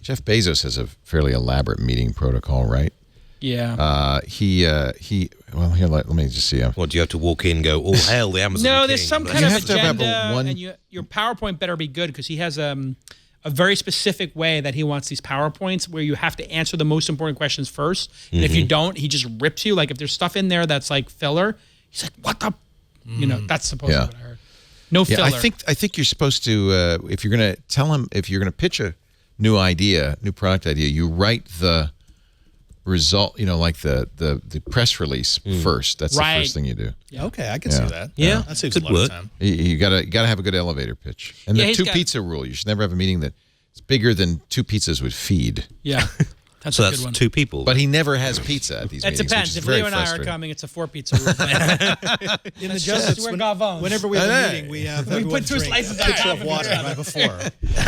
Jeff Bezos has a fairly elaborate meeting protocol, right? Yeah. Well, here, let me just see. What, do you have to walk in and go, all hail the Amazon No, king? there's some kind You of have to have agenda, one- and your PowerPoint better be good because he has a very specific way that he wants these PowerPoints where you have to answer the most important questions first, and if you don't, he just rips you. Like if there's stuff in there that's like filler, he's like, "What the?" You know, that's supposed to be what I heard. No filler. I think you're supposed to if you're going to tell him, if you're going to pitch a new product idea, you write the result, like the press release first. That's the first thing you do. Yeah. Okay, I can see that. Yeah, that saves could a lot work. of time. You gotta have a good elevator pitch, and Yeah, the he's 2 got- pizza rule. You should never have a meeting that's bigger than 2 pizzas would feed. Yeah. That's So a that's good one. 2 people. But he never has pizza at these It meetings. depends. Which is If very Leo and I are frustrating. coming, it's a 4 pizza rule. In the just Jesuits, where Gavon's. whenever we have a Hey. meeting, we have We everyone put 2 drink slices a of pitcher half of water right before.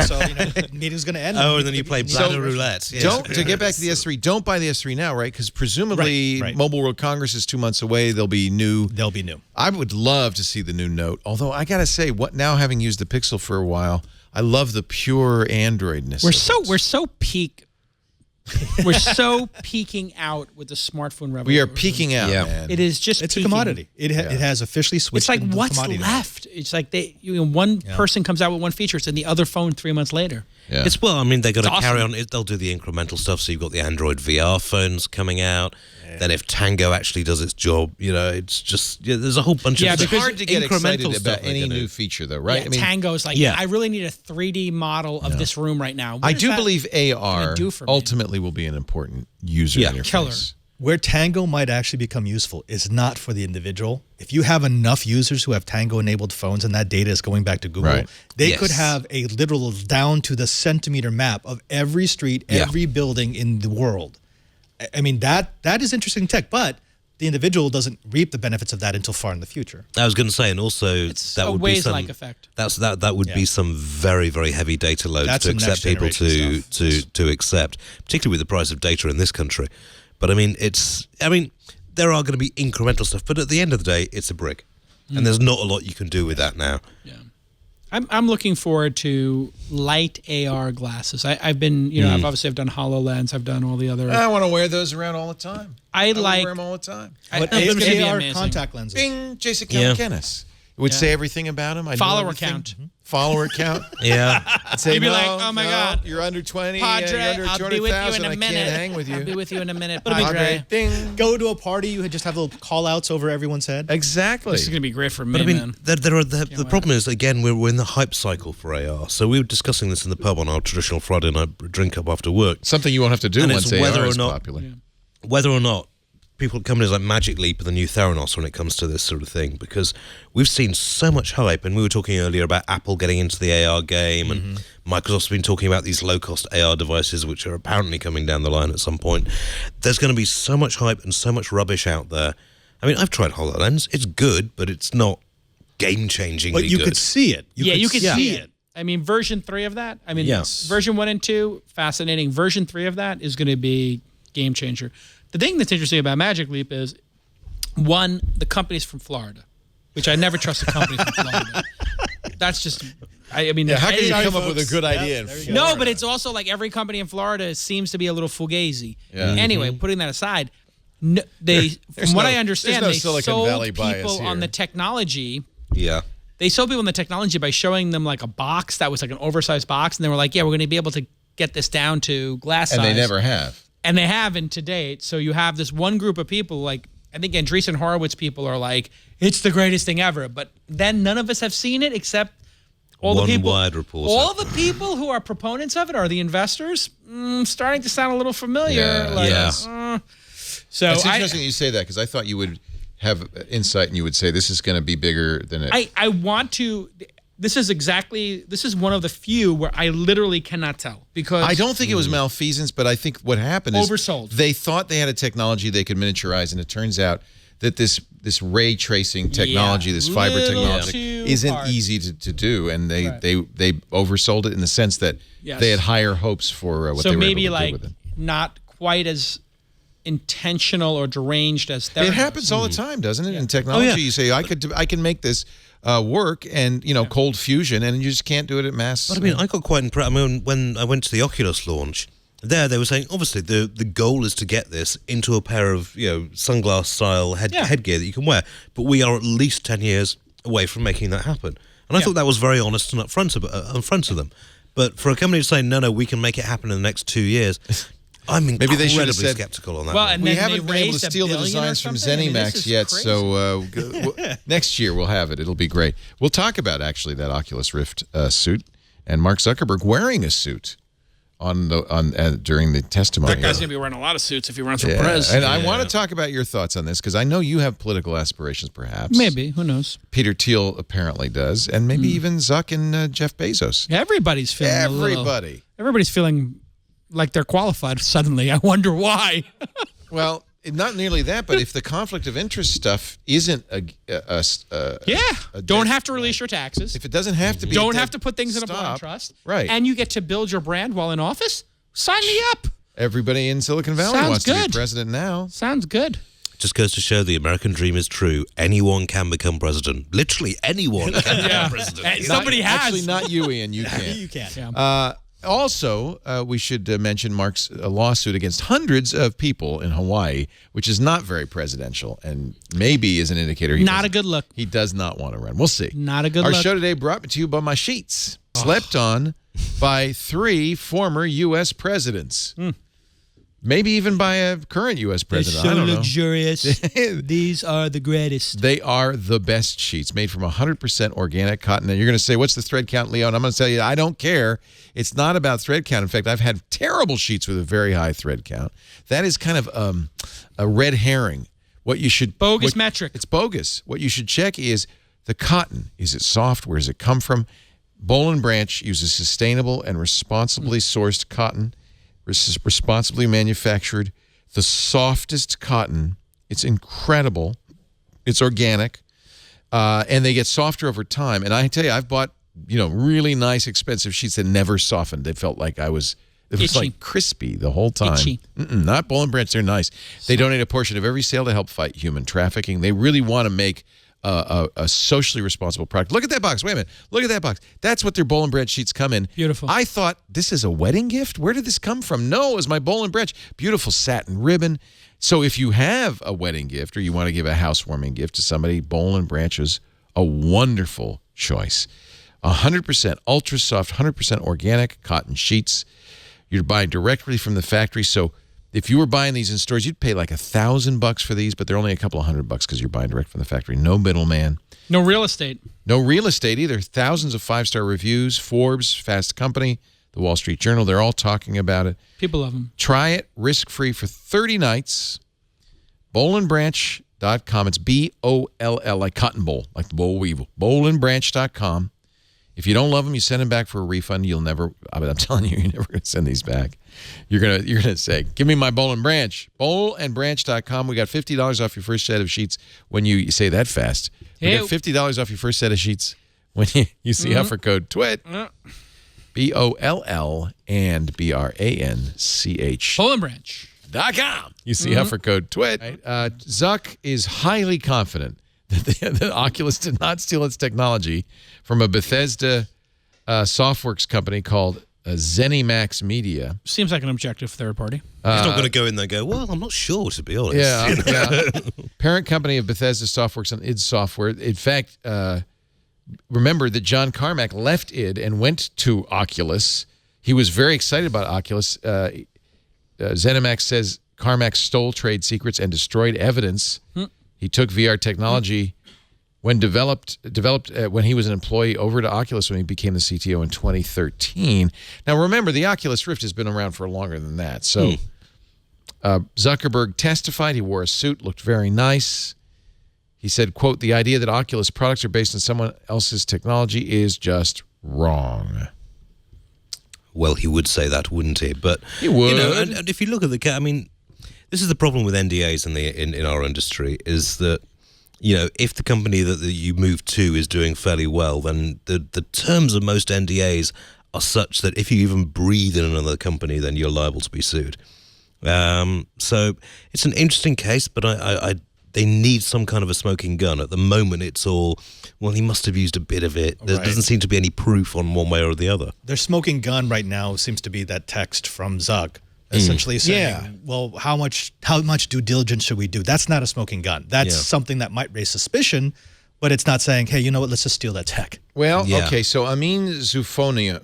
So the meeting's going to end. and then you play bladder roulette. Yes. To get back to the S3, don't buy the S3 now, right? Because presumably Right. Mobile World Congress is 2 months away. They'll be new. They'll be new. I would love to see the new Note. Although I gotta say, now having used the Pixel for a while, I love the pure Androidness. We're so peaking out with the smartphone revolution. We are peaking out, Yeah. man. It is just It's peaking. a commodity. It has officially switched. It's like into what's commodity now. left. It's like one person comes out with one feature, it's in the other phone 3 months later. Yeah. It's well, I mean, they're going to It's carry awesome. on. They'll do the incremental stuff. So you've got the Android VR phones coming out. Then if Tango actually does its job, it's just there's a whole bunch Yeah, of It's because hard to get excited incremental stuff about any new feature, though, right? Yeah, Tango's like, Yeah. I really need a 3D model of this room right now. What I is do that believe AR gonna do for me? ultimately will be an important user interface. Killer. Where Tango might actually become useful is not for the individual. If you have enough users who have Tango-enabled phones and that data is going back to Google, Right. they Yes. could have a literal down-to-the-centimeter map of every street, every building in the world. I mean, that is interesting tech, but the individual doesn't reap the benefits of that until far in the future. I was going to say, and also It's that a would be some Waze-like effect. that would be some very, very heavy data loads That's to some accept people next-generation to accept, particularly with the price of data in this country. But I mean, there are going to be incremental stuff, but at the end of the day, it's a brick, and there's not a lot you can do with that now. Yeah. I'm looking forward to light AR glasses. I've been, I've done HoloLens. I've done all the other. I want to wear those around all the time. I like. wear them all the time. I But think it's gonna be AR amazing. contact lenses. Bing, Jason Yeah. Calacanis. It would say everything about him. I know Follower everything. count. Follower count. Yeah, I'd say, You'd be no, like, oh my no, God. you're under 20. Padre, you're under I'll be with you 200,000. in a I minute. can't hang with you. I'll be with you in a minute, Padre, Padre. ding. Go to a party, you would just have little call-outs over everyone's head. Exactly. This is gonna be great for me, but I mean, man. the problem is again we're in the hype cycle for AR. So we were discussing this in the pub on our traditional Friday night drink up after work. Something you won't have to do And once it's AR whether or is not- popular. Whether or not companies like Magic Leap are the new Theranos when it comes to this sort of thing, because we've seen so much hype, and we were talking earlier about Apple getting into the AR game, and Microsoft's been talking about these low-cost AR devices, which are apparently coming down the line at some point. There's going to be so much hype and so much rubbish out there. I mean, I've tried HoloLens. It's good, but it's not game-changingly But you good. could see it. You could see it. I mean, version 3 of that. I mean, Yes. version 1 and 2, fascinating. Version 3 of that is going to be game changer. The thing that's interesting about Magic Leap is, one, the company's from Florida, which I never trust a company from Florida. That's just, I mean, How can you any- come up with a good idea? No, but it's also like every company in Florida seems to be a little fugazi. Yeah. Anyway, putting that aside, from what I understand, no they Silicon sold Valley bias people on here. the technology. Yeah. They sold people on the technology by showing them like a box that was like an oversized box, and they were like, "Yeah, we're going to be able to get this down to glass And size." they never have. And they haven't to date. So you have this one group of people, like I think Andreessen Horowitz people are like, "It's the greatest thing ever," but then none of us have seen it except all One the people. Wired reports all it. the people who are proponents of it are the investors. Starting to sound a little familiar. Yeah. Like, Yeah. So It's interesting you say that, because I thought you would have insight and you would say this is going to be bigger than it. I want to. This is one of the few where I literally cannot tell, because I don't think it was malfeasance, but I think what happened is Oversold. they thought they had a technology they could miniaturize, and it turns out that this ray tracing technology, this fiber little technology, too isn't hard. easy to do, and they oversold it in the sense that Yes. they had higher hopes for what so they were maybe able to like do with it. not quite as intentional or deranged as Theranos. It happens all the time, doesn't it? In technology, Oh, yeah. you say I can make this work, and cold fusion, and you just can't do it at mass. But I mean, I got quite impressed. I mean, when I went to the Oculus launch, they were saying obviously the goal is to get this into a pair of sunglass style headgear that you can wear. But we are at least 10 years away from making that happen. And I thought that was very honest and upfront of them. But for a company to say no, we can make it happen in the next 2 years. I'm Maybe they should have incredibly said- skeptical on that. Well, one. and We then haven't they been able to raised $1 steal the billion or designs from something? I mean, this ZeniMax is yet, crazy. so next year we'll have it. It'll be great. We'll talk about actually that Oculus Rift suit and Mark Zuckerberg wearing a suit during the testimony. That guy's gonna be wearing a lot of suits if he runs for Yeah. president. And I want to talk about your thoughts on this, because I know you have political aspirations, perhaps. Maybe, who knows? Peter Thiel apparently does, and maybe even Zuck and Jeff Bezos. Everybody's feeling everybody's feeling like they're qualified suddenly. I wonder why. Well, not nearly that, but if the conflict of interest stuff isn't Don't have to release your taxes. if it doesn't have to be, Don't have to put things in a blind trust. Right. And you get to build your brand while in office. Sign me up. Everybody in Silicon Valley Sounds wants to good. be president now. Sounds good. Just goes to show the American dream is true. Anyone can become president. Literally anyone can become president. And somebody has. Actually, not you, Ian. You can't. You can. Yeah. Also, we should mention Mark's lawsuit against hundreds of people in Hawaii, which is not very presidential and maybe is an indicator. Not a good look. He does not want to run. We'll see. Not a good Our look. show today brought to you by my sheets. Slept on by 3 former U.S. presidents. Maybe even by a current U.S. president. I don't know. Luxurious. These are the greatest. They are the best sheets made from 100% organic cotton. And you're going to say, what's the thread count, Leo? And I'm going to tell you, I don't care. It's not about thread count. In fact, I've had terrible sheets with a very high thread count. That is kind of a red herring. What you should bogus metric. It's bogus. What you should check is the cotton. Is it soft? Where does it come from? Boll and Branch uses sustainable and responsibly sourced cotton. Responsibly manufactured, the softest cotton. It's incredible. It's organic, and they get softer over time. And I tell you, I've bought really nice, expensive sheets that never softened. They felt like it was Itchy. like crispy the whole time. Itchy. Not Boll and Branch. They're nice. They donate a portion of every sale to help fight human trafficking. They really want to make a socially responsible product. Look at that box. Wait a minute. Look at that box. That's what their Boll and Branch sheets come in. Beautiful. I thought, this is a wedding gift? Where did this come from? No, it was my Boll and Branch. Beautiful satin ribbon. So if you have a wedding gift or you want to give a housewarming gift to somebody, Boll and Branch is a wonderful choice. 100% ultra soft, 100% organic cotton sheets. You're buying directly from the factory. So if you were buying these in stores, you'd pay like $1,000 for these, but they're only a couple of $100 because you're buying direct from the factory. No middleman. No real estate. No real estate either. Thousands of 5-star reviews. Forbes, Fast Company, The Wall Street Journal. They're all talking about it. People love them. Try it risk-free for 30 nights. Bollandbranch.com. It's B-O-L-L, like cotton boll, like the boll weevil. Bollandbranch.com. If you don't love them, you send them back for a refund. You'll never, I'm telling you, you're never going to send these back. You're gonna say, give me my Boll and Branch. Bollandbranch.com. We got $50 off your first set of sheets when you say that fast. We got $50 off your first set of sheets when you see offer code TWIT. B-O-L-L and B-R-A-N-C-H. BollandBranch.com. You see offer code TWIT. Zuck is highly confident that Oculus did not steal its technology from a Bethesda Softworks company called ZeniMax Media. Seems like an objective third party. He's not going to go in there and go, well, I'm not sure, to be honest. Yeah. Parent company of Bethesda Softworks and id Software. In fact, remember that John Carmack left id and went to Oculus. He was very excited about Oculus. ZeniMax says Carmack stole trade secrets and destroyed evidence. He took VR technology when developed when he was an employee over to Oculus when he became the CTO in 2013. Now, remember, the Oculus Rift has been around for longer than that. So Zuckerberg testified. He wore a suit, looked very nice. He said, quote, the idea that Oculus products are based on someone else's technology is just wrong. Well, he would say that, wouldn't he? But he would. And if you look at I mean, this is the problem with NDAs in our industry, is that, if the company that you move to is doing fairly well, then the terms of most NDAs are such that if you even breathe in another company, then you're liable to be sued. So it's an interesting case, but they need some kind of a smoking gun. At the moment, it's all, well, he must have used a bit of it. There doesn't seem to be any proof on one way or the other. Their smoking gun right now seems to be that text from Zuck, essentially saying, well, how much due diligence should we do? That's not a smoking gun. That's something that might raise suspicion, but it's not saying, hey, you know what, let's just steal that tech. Well, okay, so Amin Zuffonia,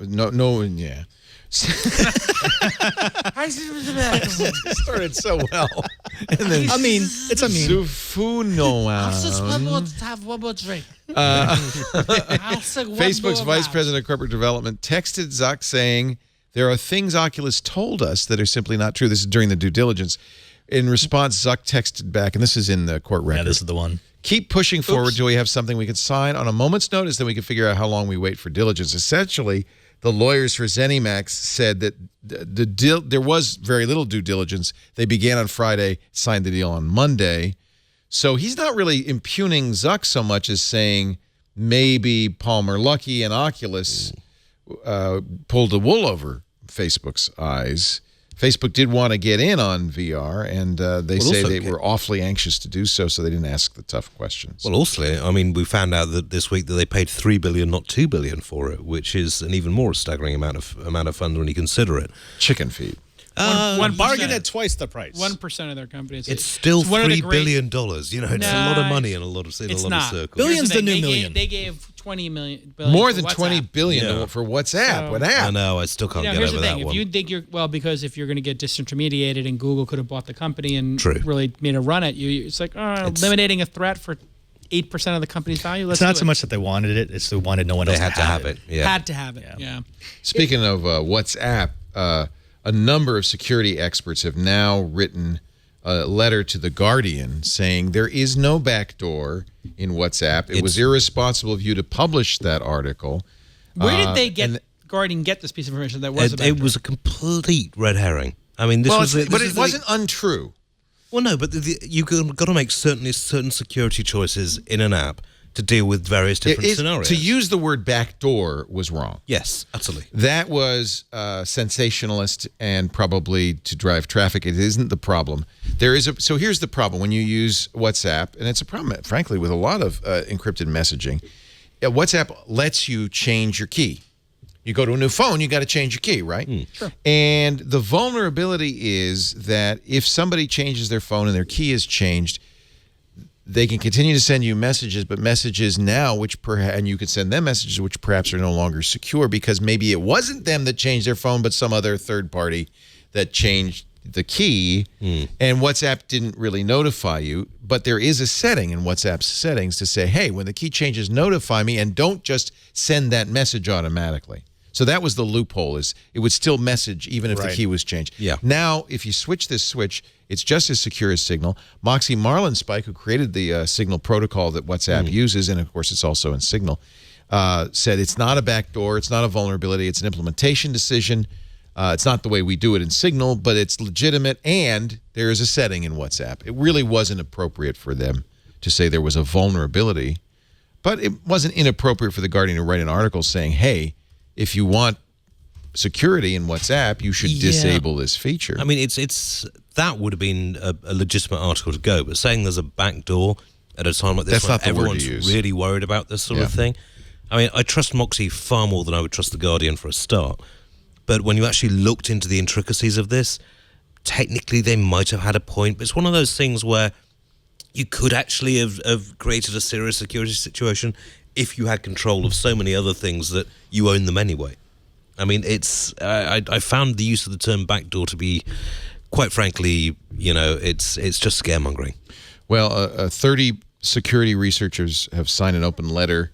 started so well. And then it's Amin. Zuffonia. Have one more drink. Facebook's vice president of corporate development texted Zuck saying, there are things Oculus told us that are simply not true. This is during the due diligence. In response, Zuck texted back, and this is in the court record. Yeah, this is the one. Keep pushing forward till we have something we can sign on a moment's notice, then we can figure out how long we wait for diligence. Essentially, the lawyers for ZeniMax said that there was very little due diligence. They began on Friday, signed the deal on Monday. So he's not really impugning Zuck so much as saying maybe Palmer Luckey and Oculus pulled the wool over Facebook's eyes. Facebook did want to get in on VR, and they say also, they were awfully anxious to do so they didn't ask the tough questions. Well, also, I mean, we found out that this week that they paid $3 billion, not $2 billion for it, which is an even more staggering amount of funds when you consider it. Chicken feet. Bargain at twice the price. 1% of their company. It's still one of the $3 billion. You know, it's a lot of money in a lot of circles. Billions the new they million. They gave 20 million. More than WhatsApp. $20 billion for WhatsApp. So- What app? I know, I still can't get Here's over the thing: that if one. you think because if you're going to get disintermediated, and Google could have bought the company and True. really made a run at you, it's like eliminating a threat for 8% of the company's value. Let's It's not do so much that they wanted it; it's they wanted no one else had to have it. Yeah. Had to have it. Yeah. Speaking of WhatsApp, a number of security experts have now written a letter to The Guardian saying there is no backdoor in WhatsApp. It was irresponsible of you to publish that article. Where did they get Guardian get this piece of information that was It was a complete red herring. I mean, this it wasn't untrue. Well, no, but you've got to make certain security choices in an app to deal with various different scenarios. To use the word backdoor was wrong. Yes, absolutely. That was sensationalist and probably to drive traffic. It isn't the problem. So here's the problem when you use WhatsApp, and it's a problem, frankly, with a lot of encrypted messaging. WhatsApp lets you change your key. You go to a new phone, you got to change your key, right? Sure. And the vulnerability is that if somebody changes their phone and their key is changed, they can continue to send you messages, but messages now, and you can send them messages which perhaps are no longer secure because maybe it wasn't them that changed their phone, but some other third party that changed the key, and WhatsApp didn't really notify you. But there is a setting in WhatsApp's settings to say, hey, when the key changes, notify me, and don't just send that message automatically. So that was the loophole, is it would still message even if the key was changed. Yeah. Now, if you switch this switch, it's just as secure as Signal. Moxie Marlinspike, who created the Signal protocol that WhatsApp uses, and of course it's also in Signal, said it's not a backdoor, it's not a vulnerability, it's an implementation decision. It's not the way we do it in Signal, but it's legitimate, and there is a setting in WhatsApp. It really wasn't appropriate for them to say there was a vulnerability, but it wasn't inappropriate for The Guardian to write an article saying, hey, if you want security in WhatsApp, you should disable this feature. I mean, it's that would have been a legitimate article to go, but saying there's a backdoor at a time like this, That's when not the word to everyone's use. really worried about this sort of thing. I mean, I trust Moxie far more than I would trust The Guardian for a start. But when you actually looked into the intricacies of this, technically they might have had a point. But it's one of those things where you could actually have created a serious security situation if you had control of so many other things that you own them anyway. I mean, it's I found the use of the term backdoor to be, quite frankly, it's just scaremongering. Well, 30 security researchers have signed an open letter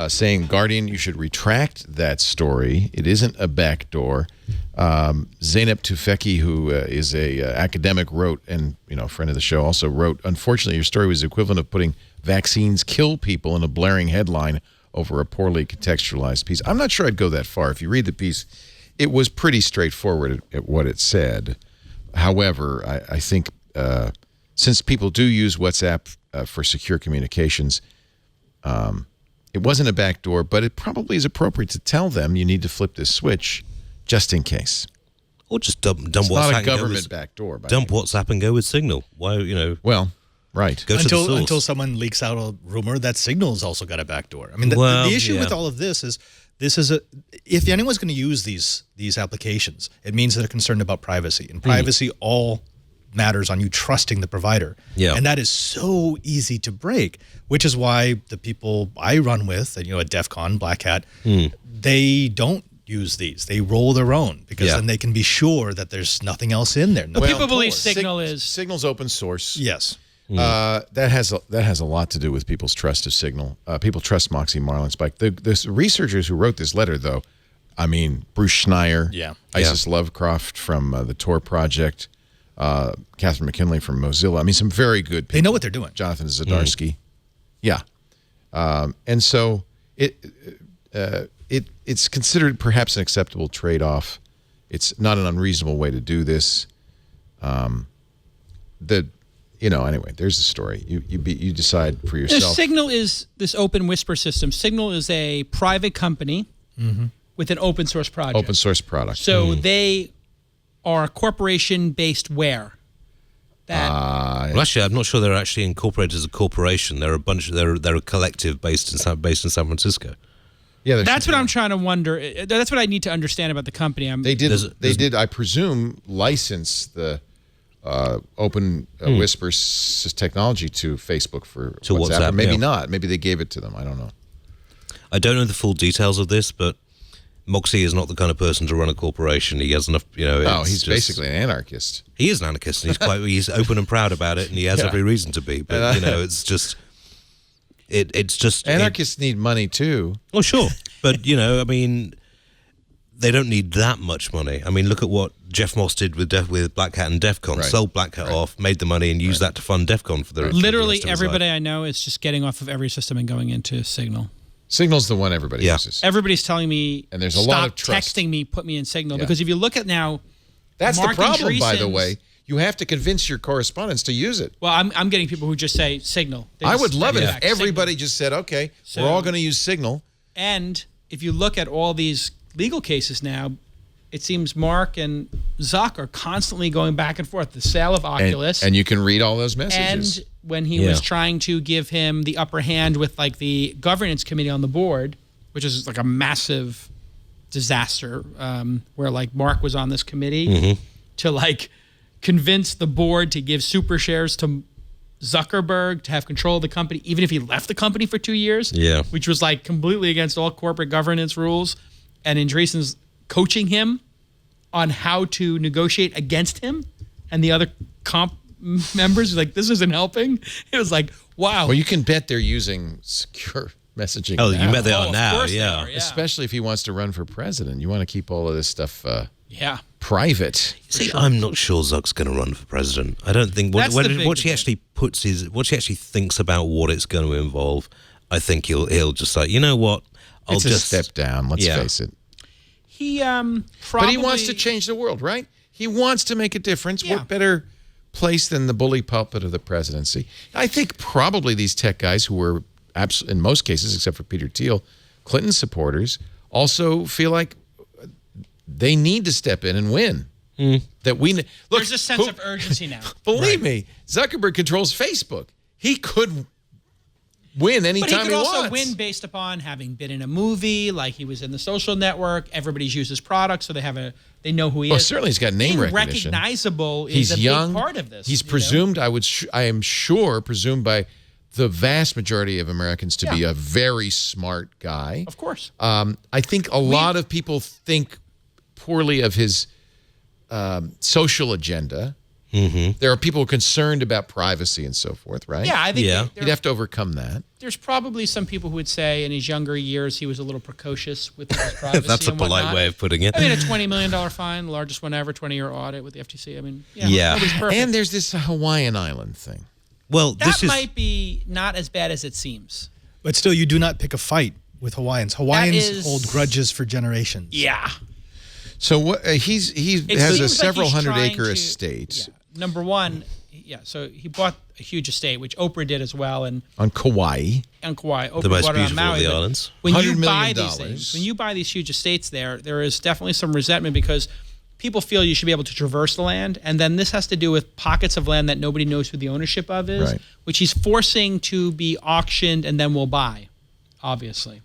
saying, Guardian, you should retract that story. It isn't a backdoor. Zeynep Tufekci, who is a academic, wrote, and a friend of the show also wrote, unfortunately, your story was the equivalent of putting vaccines kill people in a blaring headline over a poorly contextualized piece. I'm not sure I'd go that far. If you read the piece, it was pretty straightforward at what it said. However, I think since people do use WhatsApp for secure communications, it wasn't a backdoor, but it probably is appropriate to tell them you need to flip this switch just in case. Or just dump It's WhatsApp. not a government backdoor. Dump WhatsApp and go with Signal. Why, Well, right. Go to the source. Until someone leaks out a rumor that Signal's also got a backdoor. I mean, the issue with all of this is if anyone's going to use these applications, it means they're concerned about privacy, and privacy all matters on you trusting the provider. Yeah. And that is so easy to break, which is why the people I run with, at DEF CON, Black Hat, they don't use these. They roll their own because then they can be sure that there's nothing else in there. But people believe Signal's open source. Yes. That has a lot to do with people's trust of Signal. People trust Moxie Marlinspike. The researchers who wrote this letter, though, I mean, Bruce Schneier, Isis Lovecroft from the Tor Project, Catherine McKinley from Mozilla. I mean, some very good people. They know what they're doing. Jonathan Zdarsky. Yeah. And so it's considered perhaps an acceptable trade-off. It's not an unreasonable way to do this. Anyway, there's the story. You decide for yourself. Signal is this open whisper system. Signal is a private company with an open source project. Open source product. So they are a corporation based where? Well, actually, I'm not sure they're actually incorporated as a corporation. They're a bunch. They're a collective based in San Francisco. Yeah, that's what I'm trying to wonder. That's what I need to understand about the company. They did. I presume, license the open whisper technology to Facebook for WhatsApp. Or maybe not. Maybe they gave it to them. I don't know. I don't know the full details of this, but Moxie is not the kind of person to run a corporation. He has enough, he's basically an anarchist. He is an anarchist, and he's open and proud about it, and he has every reason to be. But it's just, it's just anarchists need money too. Oh, sure, but I mean, they don't need that much money. I mean, look at what Jeff Moss did with Black Hat and DEF CON. Right. Sold Black Hat off, made the money, and used that to fund DEF CON for the literally for the rest of his everybody life. I know is just getting off of every system and going into Signal. Signal's the one everybody uses. Everybody's telling me, and there's a stop lot of trust. texting me, put me in Signal. Because if you look at now, that's Mark the problem, by the Andreessen's- way. You have to convince your correspondents to use it. Well, I'm getting people who just say Signal. I would love it if everybody just said, okay, we're all going to use Signal. And if you look at all these legal cases now, it seems Mark and Zuck are constantly going back and forth. The sale of Oculus. And you can read all those messages. And when he was trying to give him the upper hand with like the governance committee on the board, which is like a massive disaster, where like Mark was on this committee to like convince the board to give super shares to Zuckerberg to have control of the company, even if he left the company for 2 years, which was like completely against all corporate governance rules. And Andreessen's coaching him on how to negotiate against him, and the other comp members like, this isn't helping. It was like, wow. Well, you can bet they're using secure messaging. Oh, now. you bet they are of now, course they are, Especially if he wants to run for president. You want to keep all of this stuff private. See, I'm not sure Zuck's going to run for president. I don't think what she actually thinks about what it's going to involve. I think he'll just say, you know what, It's a step down. Let's face it. He But he wants to change the world, right? He wants to make a difference. Yeah. What better place than the bully pulpit of the presidency? I think probably these tech guys who were, in most cases, except for Peter Thiel, Clinton supporters, also feel like they need to step in and win. That we look. There's a sense of urgency now. Believe me, Zuckerberg controls Facebook. He could win anytime But he could also wants. win based upon having been in a movie, like he was in the Social Network. Everybody's used his product, so they know who he is. Certainly he's got name Being recognition. recognizable He's is a young. big part of this. He's presumed, I am sure, presumed by the vast majority of Americans to be a very smart guy. Of course. I think a lot of people think poorly of his social agenda. There are people concerned about privacy and so forth, right? Yeah, I think he'd have to overcome that. There's probably some people who would say in his younger years he was a little precocious with his privacy. That's a and polite whatnot. way of putting it. I mean, a $20 million fine, the largest one ever, 20-year audit with the FTC. I mean, nobody's perfect. And there's this Hawaiian island thing. Well, that might be not as bad as it seems. But still, you do not pick a fight with Hawaiians. Hawaiians hold grudges for generations. Yeah. So what he has a several hundred-acre estate. Yeah. Number one, so he bought a huge estate, which Oprah did as well, and on Kauai. Oprah The most bought it on beautiful Maui. of the islands. When you $100 buy million. these things, when you buy these huge estates, there is definitely some resentment because people feel you should be able to traverse the land, and then this has to do with pockets of land that nobody knows who the ownership of is, which he's forcing to be auctioned and then will buy, obviously,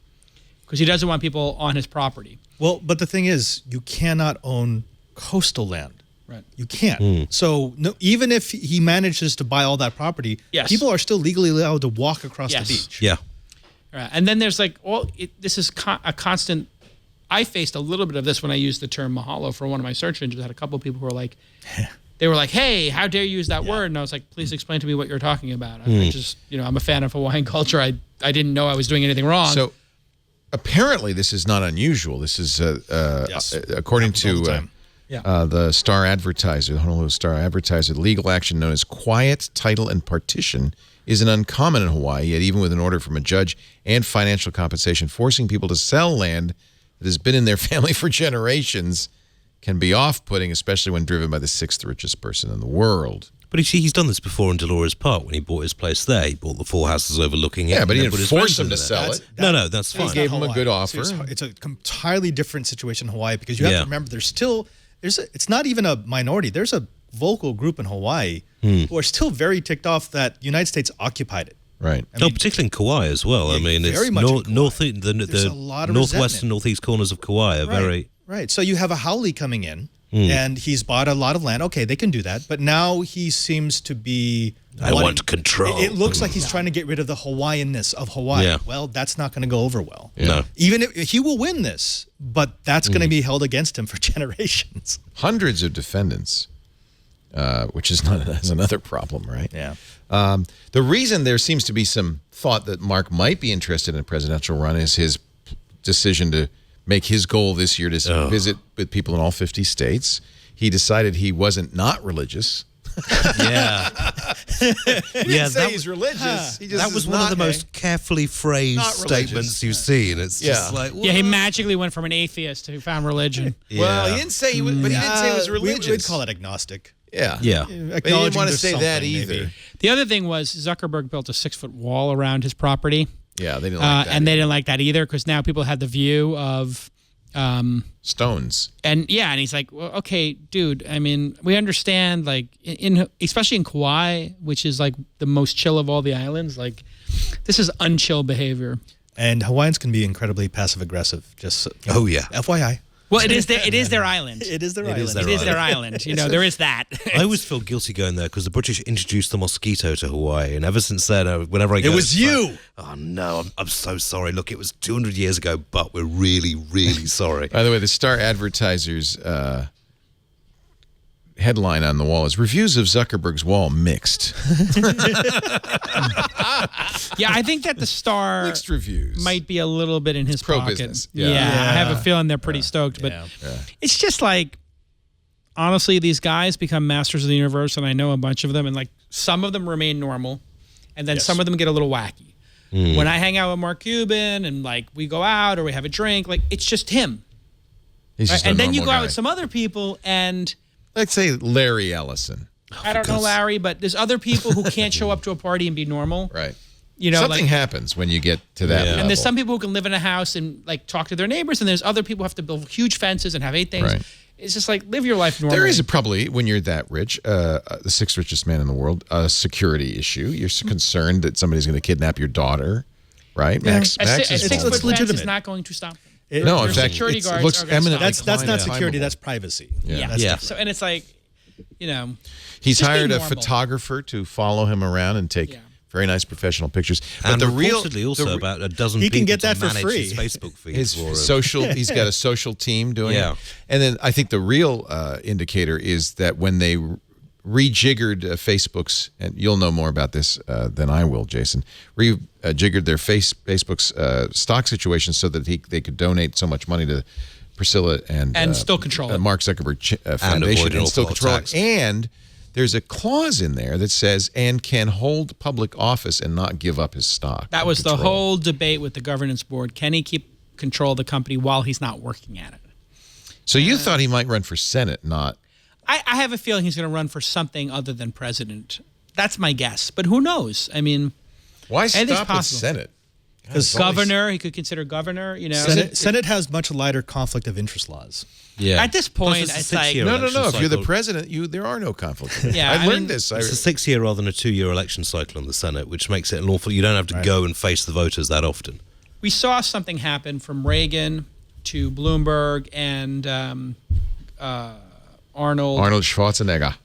because he doesn't want people on his property. Well, but the thing is, you cannot own coastal land. Right. You can't. So even if he manages to buy all that property, people are still legally allowed to walk across the beach. Yeah. Right. And then there's like this is a constant. I faced a little bit of this when I used the term mahalo for one of my search engines. I had a couple of people who were like, hey, how dare you use that word? And I was like, please explain to me what you're talking about. I just, I'm a fan of Hawaiian culture. I didn't know I was doing anything wrong. So apparently this is not unusual. This is, according to the Star Advertiser, the Honolulu Star Advertiser, the legal action known as quiet title and partition isn't uncommon in Hawaii, yet even with an order from a judge and financial compensation, forcing people to sell land that has been in their family for generations can be off-putting, especially when driven by the sixth richest person in the world. But he's done this before in Dolores Park when he bought his place there. He bought the 4 houses overlooking it. Yeah, but he and didn't put his force rent him in to there. sell it. No, that's fine. He gave him a good offer. So it's a entirely different situation in Hawaii because you have to remember there's it's not even a minority. There's a vocal group in Hawaii who are still very ticked off that the United States occupied it. Right. Particularly in Kauai as well. I mean, very it's much in Kauai. the a lot of northwest resentment. and northeast corners of Kauai are very... Right. So you have a haole coming in, and he's bought a lot of land. Okay, they can do that. But now he seems to be... I want control. It looks like he's trying to get rid of the Hawaiianness of Hawaii. Yeah. Well, that's not going to go over well. Yeah. No. Even if he will win this, but that's going to be held against him for generations. Hundreds of defendants, which is another problem, right? Yeah. The reason there seems to be some thought that Mark might be interested in a presidential run is his decision to make his goal this year to visit with people in all 50 states. He decided he wasn't not religious. Yeah. He didn't say he's religious. He just that was is one of not the most carefully phrased Not religious. statements you've seen. It's just like... Yeah, he magically went from an atheist who found religion. Well, he didn't say he was, but he didn't say he was religious. We'd call it agnostic. Yeah. Yeah. But he didn't want to say that either. Maybe. The other thing was Zuckerberg built a 6-foot wall around his property. Yeah, they didn't like that. And they didn't like that either because now people had the view of... stones. And he's like, well, okay, dude, I mean, we understand, like, especially in Kauai, which is, like, the most chill of all the islands, like, this is unchill behavior. And Hawaiians can be incredibly passive-aggressive, just Oh, yeah. FYI. Well, it is their island. It is their It island. is their It is their island. You know, there is that. I always feel guilty going there because the British introduced the mosquito to Hawaii, and ever since then, whenever I go, It was you. Oh no, I'm so sorry. Look, it was 200 years ago, but we're really, really sorry. By the way, the Star Advertiser's headline on the wall is "Reviews of Zuckerberg's Wall Mixed." Yeah, I think that the Star Mixed reviews. might be a little bit in his pro-business. pocket. Yeah. I have a feeling they're pretty stoked, but it's just like, honestly, these guys become masters of the universe, and I know a bunch of them, and like some of them remain normal, and then some of them get a little wacky. When I hang out with Mark Cuban and like we go out or we have a drink, like it's just him. He's just a and then you normal go guy. out with some other people and Let's say Larry Ellison. I don't know Larry, but there's other people who can't show up to a party and be normal. Right. You know, Something like, happens when you get to that level. and there's some people who can live in a house and like talk to their neighbors, and there's other people who have to build huge fences and have 8 things. Right. It's just like live your life normally. There is probably, when you're that rich, the 6th richest man in the world, a security issue. You're concerned that somebody's going to kidnap your daughter, right? Max a is 6-foot vulnerable. fence legitimate. is not going to stop them. No, Your in fact, security it guards looks are gonna eminently stop That's not climbable. security, that's privacy. Yeah. Yeah. So, and it's like, you know, He's just be hired a normal. photographer to follow him around and take very nice professional pictures. But And the real, reportedly also about a dozen He people can get to that for manage free. his Facebook feed his for him. social, he's got a social team doing Yeah. it. And then I think the real indicator is that when they rejiggered Facebook's, and you'll know more about this than I will, Jason, rejiggered their Facebook's stock situation so that they could donate so much money to Priscilla and still control it. Mark Zuckerberg Foundation avoid all still poll control tax. it. And there's a clause in there that says, and can hold public office and not give up his stock. that and was the control. whole debate with the governance board. Can he keep control of the company while he's not working at it? So you thought he might run for Senate, not... I have a feeling he's going to run for something other than president. That's my guess, but who knows? I mean, Why anything's stop with possible. Senate? Because Governor, he could consider governor. You know, Senate has much lighter conflict of interest laws. Yeah. At this point, Plus, it's a like 6-year No. election If you're the cycle. president, there are no conflicts. Yeah, I I learned mean- this. It's a 6-year rather than a 2-year election cycle in the Senate, which makes it an awful... You don't have to go and face the voters that often. we saw something happen from Reagan to Bloomberg and Arnold. Arnold Schwarzenegger.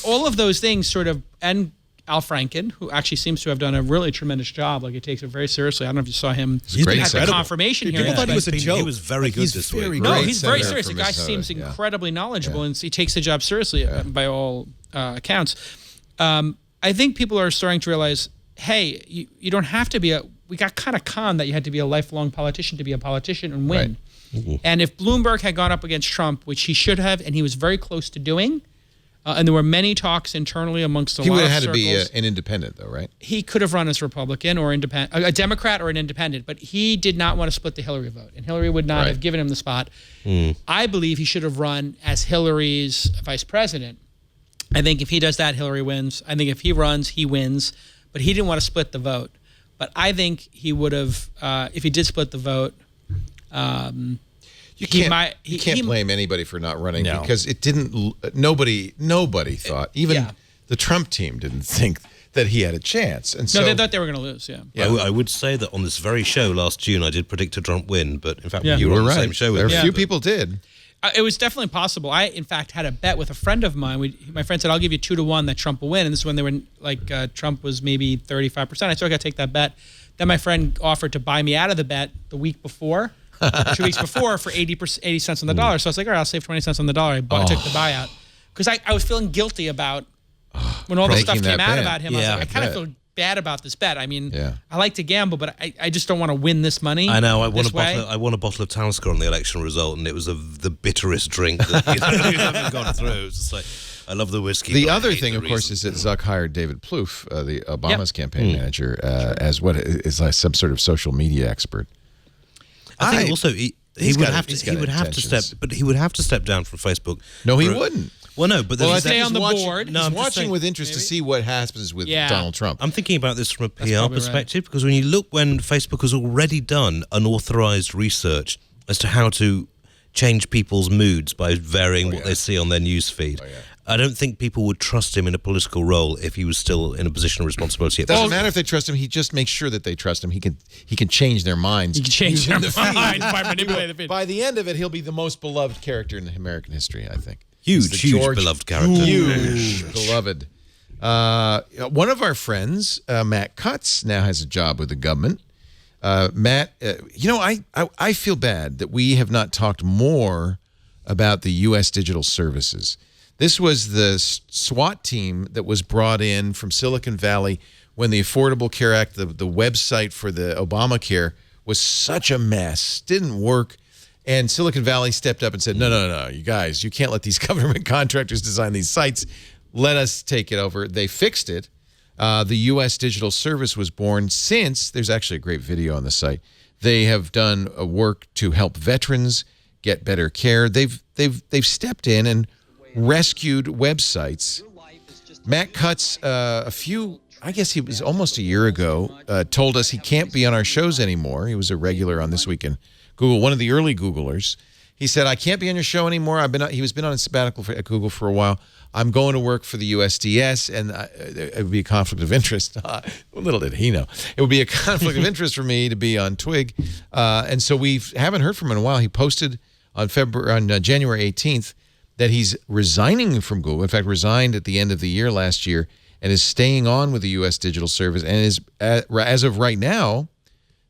All of those things sort of, and Al Franken, who actually seems to have done a really tremendous job. Like, he takes it very seriously. I don't know if you saw him He's great at the senator. confirmation People hearing. thought he was a joke. He was very good He's this very week. No, Great he's very senator serious. The from guy Minnesota, seems yeah. incredibly knowledgeable, and he takes the job seriously by all accounts. I think people are starting to realize, hey, you don't have to be we got kind of conned that you had to be a lifelong politician to be a politician and win. Right. And if Bloomberg had gone up against Trump, which he should have, and he was very close to doing, and there were many talks internally amongst a He lot would of have had to be circles, an independent, though, right? he could have run as Republican or independent, a Democrat or an independent, but he did not want to split the Hillary vote, and Hillary would not Right. have given him the spot. I believe he should have run as Hillary's vice president. I think if he does that, Hillary wins. I think if he runs, he wins, but he didn't want to split the vote. But I think he would have, if he did split the vote. You can't blame anybody for not running No. because it didn't. Nobody thought. Even the Trump team didn't think that he had a chance. And so No, they thought they were going to lose. Yeah. I would say that on this very show last June, I did predict a Trump win, but in fact, Yeah. you were on the right. same show with There me. are a few people did. It was definitely possible. I, in fact, had a bet with a friend of mine. My friend said, I'll give you 2-1 that Trump will win. And this is when they were Trump was maybe 35%. I said, I got to take that bet. Then my friend offered to buy me out of the bet the week before, 2 weeks before, for 80 cents on the dollar. So I was like, all right, I'll save 20 cents on the dollar. I took the buyout. Because I was feeling guilty about when all the stuff Breaking came that out bet. about him. I was like, I kind of feel bad about this bet. I mean, I like to gamble, but I just don't want to win this money. I know. I this way. won a bottle of Talisker on the election result, and it was the bitterest drink that you haven't gone through. It was just like, I love the whiskey. The but I other hate thing, the of course, reason. is that Zuck hired David Plouffe, the Obama's campaign manager, as what is like some sort of social media expert. I think also he would have to step down from Facebook. No, he wouldn't. Well, no, but Well, there's stay on the board. No, he's I'm just watching saying- with interest to see what happens with Yeah. Donald Trump. I'm thinking about this from a PR probably perspective because when you look when Facebook has already done unauthorized research as to how to change people's moods by varying what they see on their news feed. I don't think people would trust him in a political role if he was still in a position of responsibility. It doesn't matter if they trust him. He just makes sure that they trust him. He can change their minds. You can change their using the feed. minds by manipulating the feed. By the end of it, he'll be the most beloved character in American history, I think. Huge beloved character. Huge beloved. One of our friends, Matt Cutts, now has a job with the government. Matt, I feel bad that we have not talked more about the U.S. Digital Services. This was the SWAT team that was brought in from Silicon Valley when the Affordable Care Act, the website for the Obamacare, was such a mess, didn't work. And Silicon Valley stepped up and said, no, you guys, you can't let these government contractors design these sites. Let us take it over. They fixed it. The U.S. Digital Service was born since, there's actually a great video on the site. They have done work to help veterans get better care. They've stepped in and rescued websites. Matt Cutts, I guess he was almost a year ago, told us he can't be on our shows anymore. He was a regular on This Week in Google, one of the early Googlers. He said, I can't be on your show anymore. He was been on a sabbatical at Google for a while. I'm going to work for the USDS, and it would be a conflict of interest. Little did he know. It would be a conflict of interest for me to be on Twig. And so we haven't heard from him in a while. He posted on January 18th that he's resigning from Google. In fact, resigned at the end of the year last year and is staying on with the U.S. Digital Service and is, as of right now,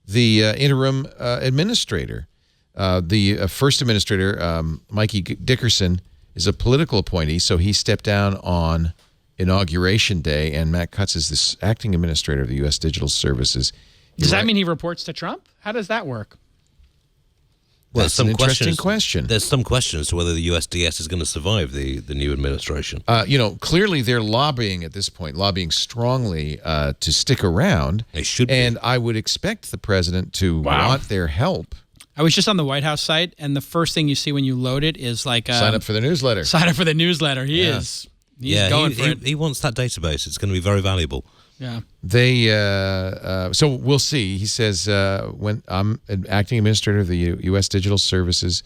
the interim administrator. The first administrator, Mikey Dickerson, is a political appointee, so he stepped down on Inauguration Day, and Matt Cutts is this acting administrator of the U.S. Digital Services. Does that mean he reports to Trump? How does that work? Well, That's an interesting question. There's some question as to whether the USDS is going to survive the new administration. Clearly they're lobbying at this point, lobbying strongly to stick around. They should be. And I would expect the president to want their help. I was just on the White House site, and the first thing you see when you load it is like Sign up for the newsletter. Sign up for the newsletter. He's going for it. He wants that database. It's going to be very valuable. Yeah. They so we'll see. He says when I'm an acting administrator of the U.S. Digital Services,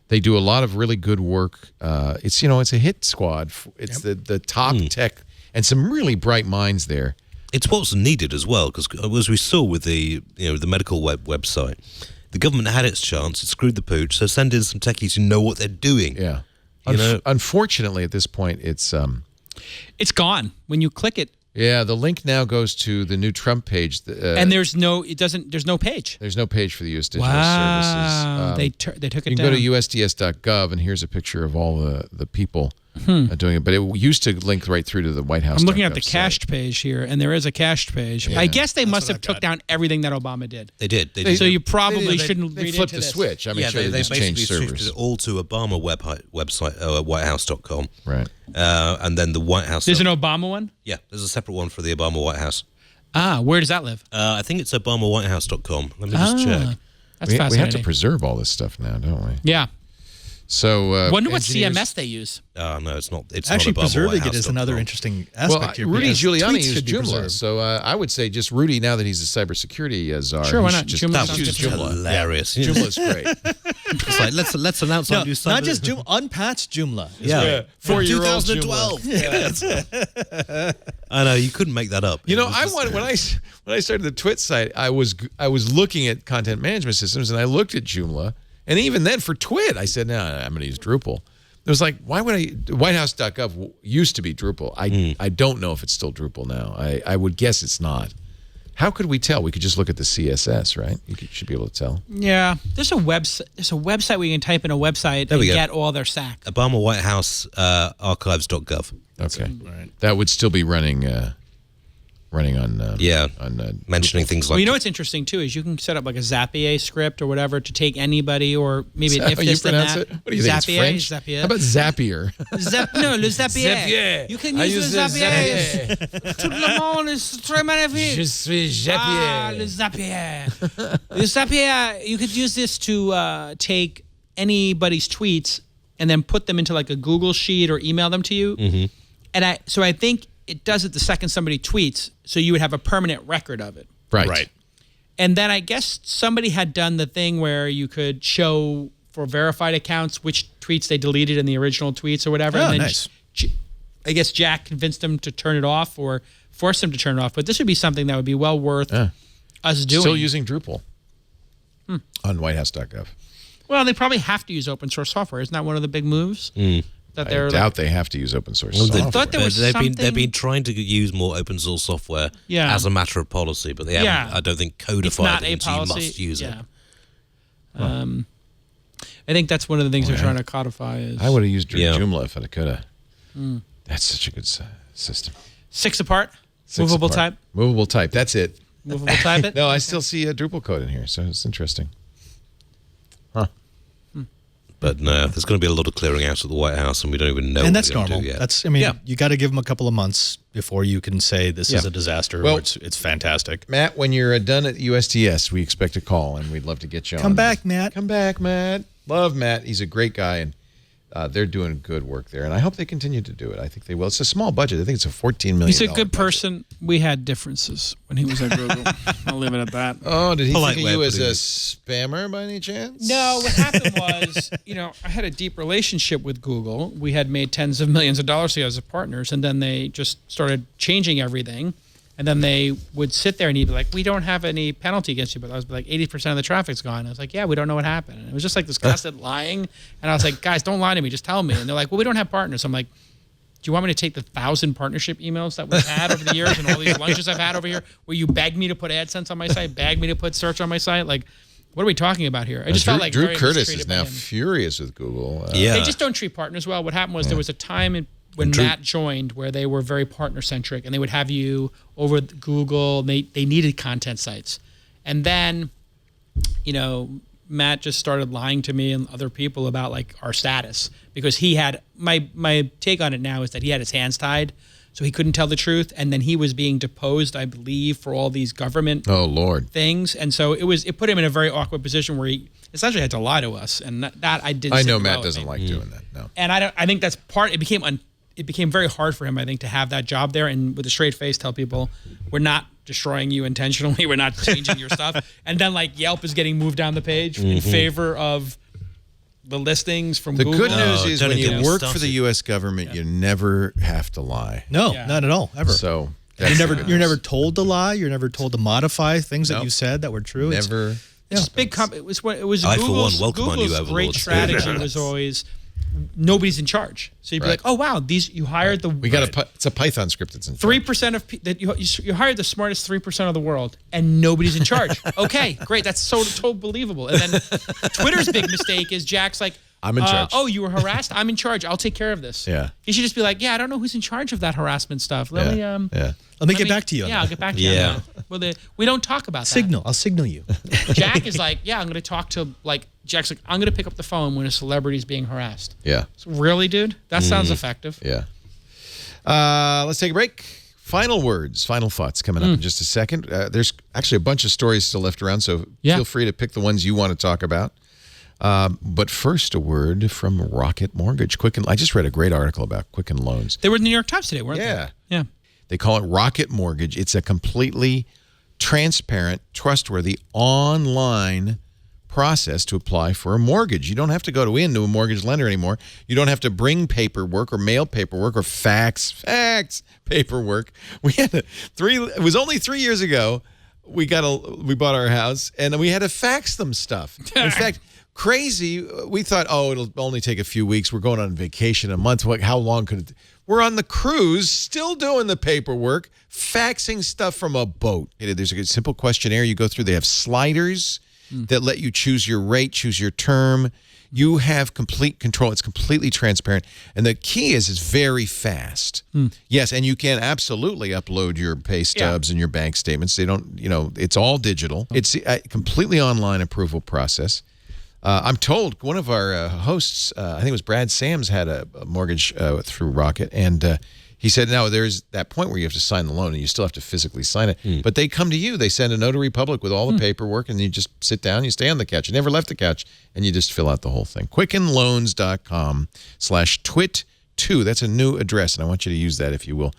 they do a lot of really good work. It's a hit squad. It's the top tech and some really bright minds there. It's what's needed as well, because as we saw with the medical website, the government had its chance. It screwed the pooch. So send in some techies who know what they're doing. Yeah. Unfortunately, at this point, it's gone when you click it. Yeah, the link now goes to the new Trump page, and there's no page. There's no page for the U.S. Digital Services. They took it down. You can go to USDS.gov, and here's a picture of all the people doing it. But it used to link right through to the White House. I'm looking at the cached page here, and there is a cached page. Yeah. I guess they must have took down everything that Obama did. They did. So you probably shouldn't they read flipped into the this. switch. I mean, they just basically changed shifted servers. it all to Obama website, whitehouse.com. Right. And then the White House. There's an Obama one? Yeah, there's a separate one for the Obama White House. Where does that live? I think it's ObamaWhitehouse.com. Let me just check. That's we fascinating. have to preserve all this stuff now, don't we? Yeah. So wonder what CMS they use. No, it's not. It's Actually, not preserving it is another interesting aspect here. Rudy because Giuliani tweets used should be Joomla, preserved. so I would say just Rudy, now that he's a cybersecurity czar. Sure, why he not? should Joomla just sounds use good. Joomla. Hilarious. Joomla's great. It's like let's announce No, our new not just Joomla, unpatched Joomla. Yeah. 4-year-old 2012. I know you couldn't make that up. You know, when I started the Twit site, I was looking at content management systems, and I looked at Joomla, and even then for Twit, I said, no, I'm going to use Drupal. It was like, why would I? Whitehouse.gov used to be Drupal. I don't know if it's still Drupal now. I would guess it's not. How could we tell? We could just look at the CSS, right? Should be able to tell. Yeah, there's a website where you can type in a website and get all their SAC. Obama White House archives.gov. Okay, that would still be running on mentioning things like. Well, you know what's interesting too is you can set up like a Zapier script or whatever to take anybody or maybe an if this then that. What do you think? Zapier, It's French? Zapier. How about Zapier? No, le Zapier. Zapier. You can I use le use the Zapier. Tout le monde est très magnifique. Je suis Zapier. Ah, le Zapier. Le Zapier. You could use this to take anybody's tweets and then put them into like a Google sheet or email them to you. Mm-hmm. And I think it does it the second somebody tweets, so you would have a permanent record of it. Right. And then I guess somebody had done the thing where you could show for verified accounts which tweets they deleted in the original tweets or whatever. Oh, and then nice. I guess Jack convinced them to turn it off or force them to turn it off. But this would be something that would be well worth us doing. Still using Drupal on whitehouse.gov. Well, they probably have to use open source software. Isn't that one of the big moves? That I doubt they have to use open source software. I thought there was they've been trying to use more open source software as a matter of policy, but they haven't. I don't think codified it into you must use it. I think that's one of the things they're trying to codify. Is I would have used Joomla if I could have. That's such a good system. 6 apart, movable type. Movable type. That's it. Movable type it. No, I still see a Drupal code in here, so it's interesting. Huh. But no, there's going to be a lot of clearing out at the White House, and we don't even know. And what that's we're gonna normal. do yet. That's, you got to give them a couple of months before you can say this is a disaster or it's fantastic. Matt, when you're done at USDS, we expect a call, and we'd love to get you on. Come back, Matt. Come back, Matt. Love Matt. He's a great guy, and they're doing good work there, and I hope they continue to do it. I think they will. It's a small budget. I think it's a $14 million. He's a good person. We had differences when he was at Google. I'll leave it at that. Oh, did he think of you as a spammer by any chance? No, what happened was, I had a deep relationship with Google. We had made tens of millions of dollars together as partners, and then they just started changing everything. And then they would sit there and he'd be like, we don't have any penalty against you. But I was like, 80% of the traffic's gone. I was like, yeah, we don't know what happened. And it was just like this constant lying. And I was like, guys, don't lie to me. Just tell me. And they're like, well, we don't have partners. I'm like, do you want me to take the 1,000 partnership emails that we've had over the years and all these lunches I've had over here where you beg me to put AdSense on my site, beg me to put search on my site? Like, what are we talking about here? I just felt like Drew Curtis is now furious with Google. They just don't treat partners well. What happened was there was a time when Matt joined where they were very partner-centric and they would have you over Google. They needed content sites. And then, Matt just started lying to me and other people about like our status because he had, my take on it now is that he had his hands tied so he couldn't tell the truth. And then he was being deposed, I believe, for all these government things. And so it put him in a very awkward position where he essentially had to lie to us. And that I didn't. I know Matt doesn't like doing that. No. And I think that's part. It became very hard for him, I think, to have that job there and with a straight face tell people, we're not destroying you intentionally. We're not changing your stuff. And then like Yelp is getting moved down the page in favor of the listings from Google. The good news is when you work for the U.S. government, you never have to lie. No, not at all, ever. So you're never told to lie. You're never told to modify things that you said that were true. Never. Just big company. It was I, Google's, for one, welcome Google's on you, Overlords. great strategy was always nobody's in charge. So you'd be like, oh wow, you hired the it's a Python script that's in 3% of that you hired the smartest 3% of the world and nobody's in charge. Okay, great, that's so believable. And then Twitter's big mistake is Jack's like, I'm in charge. Oh, you were harassed? I'm in charge. I'll take care of this. Yeah. He should just be like, yeah, I don't know who's in charge of that harassment stuff. Let me get back to you. I'll get back to you. Yeah. Well, we don't talk about that. I'll signal you. Jack is like, yeah, I'm going to talk to Jack's like, I'm going to pick up the phone when a celebrity is being harassed. Yeah. So, really, dude? That sounds effective. Yeah. Let's take a break. Final words, final thoughts coming up in just a second. There's actually a bunch of stories still left around, so feel free to pick the ones you want to talk about. But first, a word from Rocket Mortgage. I just read a great article about Quicken Loans. They were in the New York Times today, weren't they? Yeah. They call it Rocket Mortgage. It's a completely transparent, trustworthy online process to apply for a mortgage. You don't have to go into a mortgage lender anymore. You don't have to bring paperwork or mail paperwork or fax paperwork. We had it was only 3 years ago we bought our house and we had to fax them stuff. In fact, crazy, we thought, it'll only take a few weeks. We're going on vacation a month. How long could it? We're on the cruise, still doing the paperwork, faxing stuff from a boat. There's a simple questionnaire you go through. They have sliders that let you choose your rate, choose your term. You have complete control. It's completely transparent. And the key is it's very fast. Yes, and you can absolutely upload your pay stubs and your bank statements. They don't, it's all digital. It's a completely online approval process. I'm told one of our hosts, I think it was Brad Sams, had a mortgage through Rocket, and he said, no, there's that point where you have to sign the loan, and you still have to physically sign it. But they come to you. They send a notary public with all the paperwork, and you just sit down, you stay on the couch. You never left the couch, and you just fill out the whole thing. QuickenLoans.com/twit2. That's a new address, and I want you to use that if you will.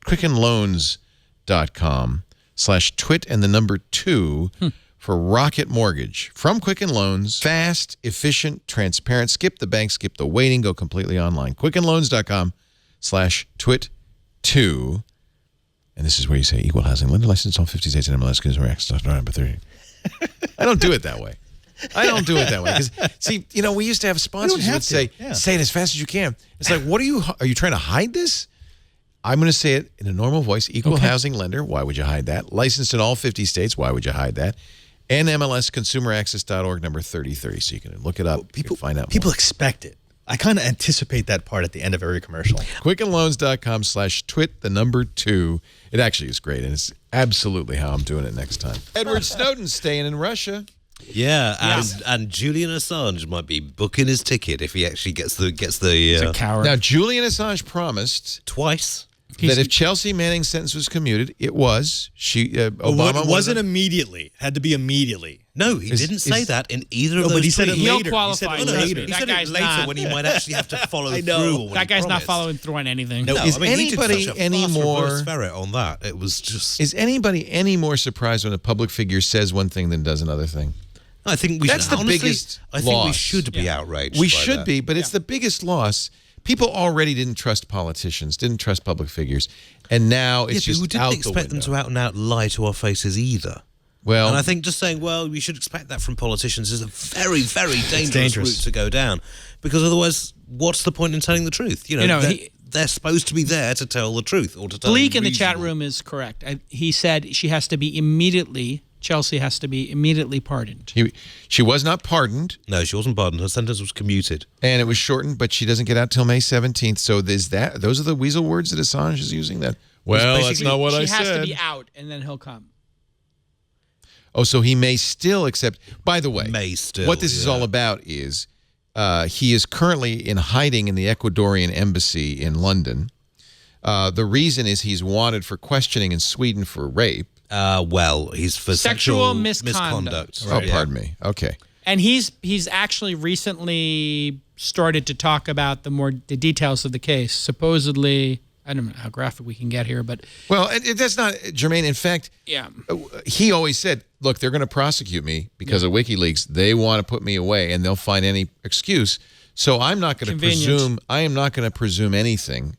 QuickenLoans.com/twit and the number 2 for Rocket Mortgage. From Quicken Loans, fast, efficient, transparent. Skip the bank, skip the waiting, go completely online. QuickenLoans.com/twit2. And this is where you say equal housing lender license all 50 states and MLS consumer access number 30. I don't do it that way. Because see, we used to have sponsors who would say it as fast as you can. It's like, are you trying to hide this? I'm going to say it in a normal voice. Equal housing lender. Why would you hide that? Licensed in all 50 states. Why would you hide that? And MLSconsumeraccess.org number 3030. So you can look it up. People find out. People expect it. I kind of anticipate that part at the end of every commercial. QuickenLoans.com/twit the number 2. It actually is great, and it's absolutely how I'm doing it next time. Edward Snowden's staying in Russia. Yeah, and Julian Assange might be booking his ticket if he actually gets the. He's a coward. Now, Julian Assange promised twice that if Chelsea Manning's sentence was commuted, it was. Obama it wasn't immediately. It had to be immediately. No, he didn't say that in either of those. But he said it He'll later. qualify. He said it later when he might actually have to follow through. That guy's not following through on anything. No, is anybody he did such a any more reverse ferret on that? It was just. Is anybody any more surprised when a public figure says one thing than does another thing? I think we That's should, the honestly, biggest I think we loss. should be outraged. We by should that. be, but it's the biggest loss. People already didn't trust politicians, didn't trust public figures, and now it's just we didn't out the expect them window. to out and out lie to our faces either. Well, and I think just saying, well, we should expect that from politicians is a very, very dangerous route to go down, because otherwise, what's the point in telling the truth? They're supposed to be there to tell the truth or to tell. Bleak in the chat room is correct. He said Chelsea has to be immediately pardoned. She was not pardoned. No, she wasn't pardoned. Her sentence was commuted. And it was shortened, but she doesn't get out till May 17th. So those are the weasel words that Assange is using? That, well, that's not what I said. She has to be out, and then he'll come. Oh, so he may still accept. By the way, what this is all yeah. about is he is currently in hiding in the Ecuadorian embassy in London. The reason is he's wanted for questioning in Sweden for rape. Well, he's for sexual misconduct. Right. Oh, pardon me. Okay. And he's actually recently started to talk about the details of the case. Supposedly, I don't know how graphic we can get here, but well, that's not germane. In fact, he always said, "Look, they're going to prosecute me because of WikiLeaks. They want to put me away, and they'll find any excuse." So I'm not going to presume. I am not going to presume anything,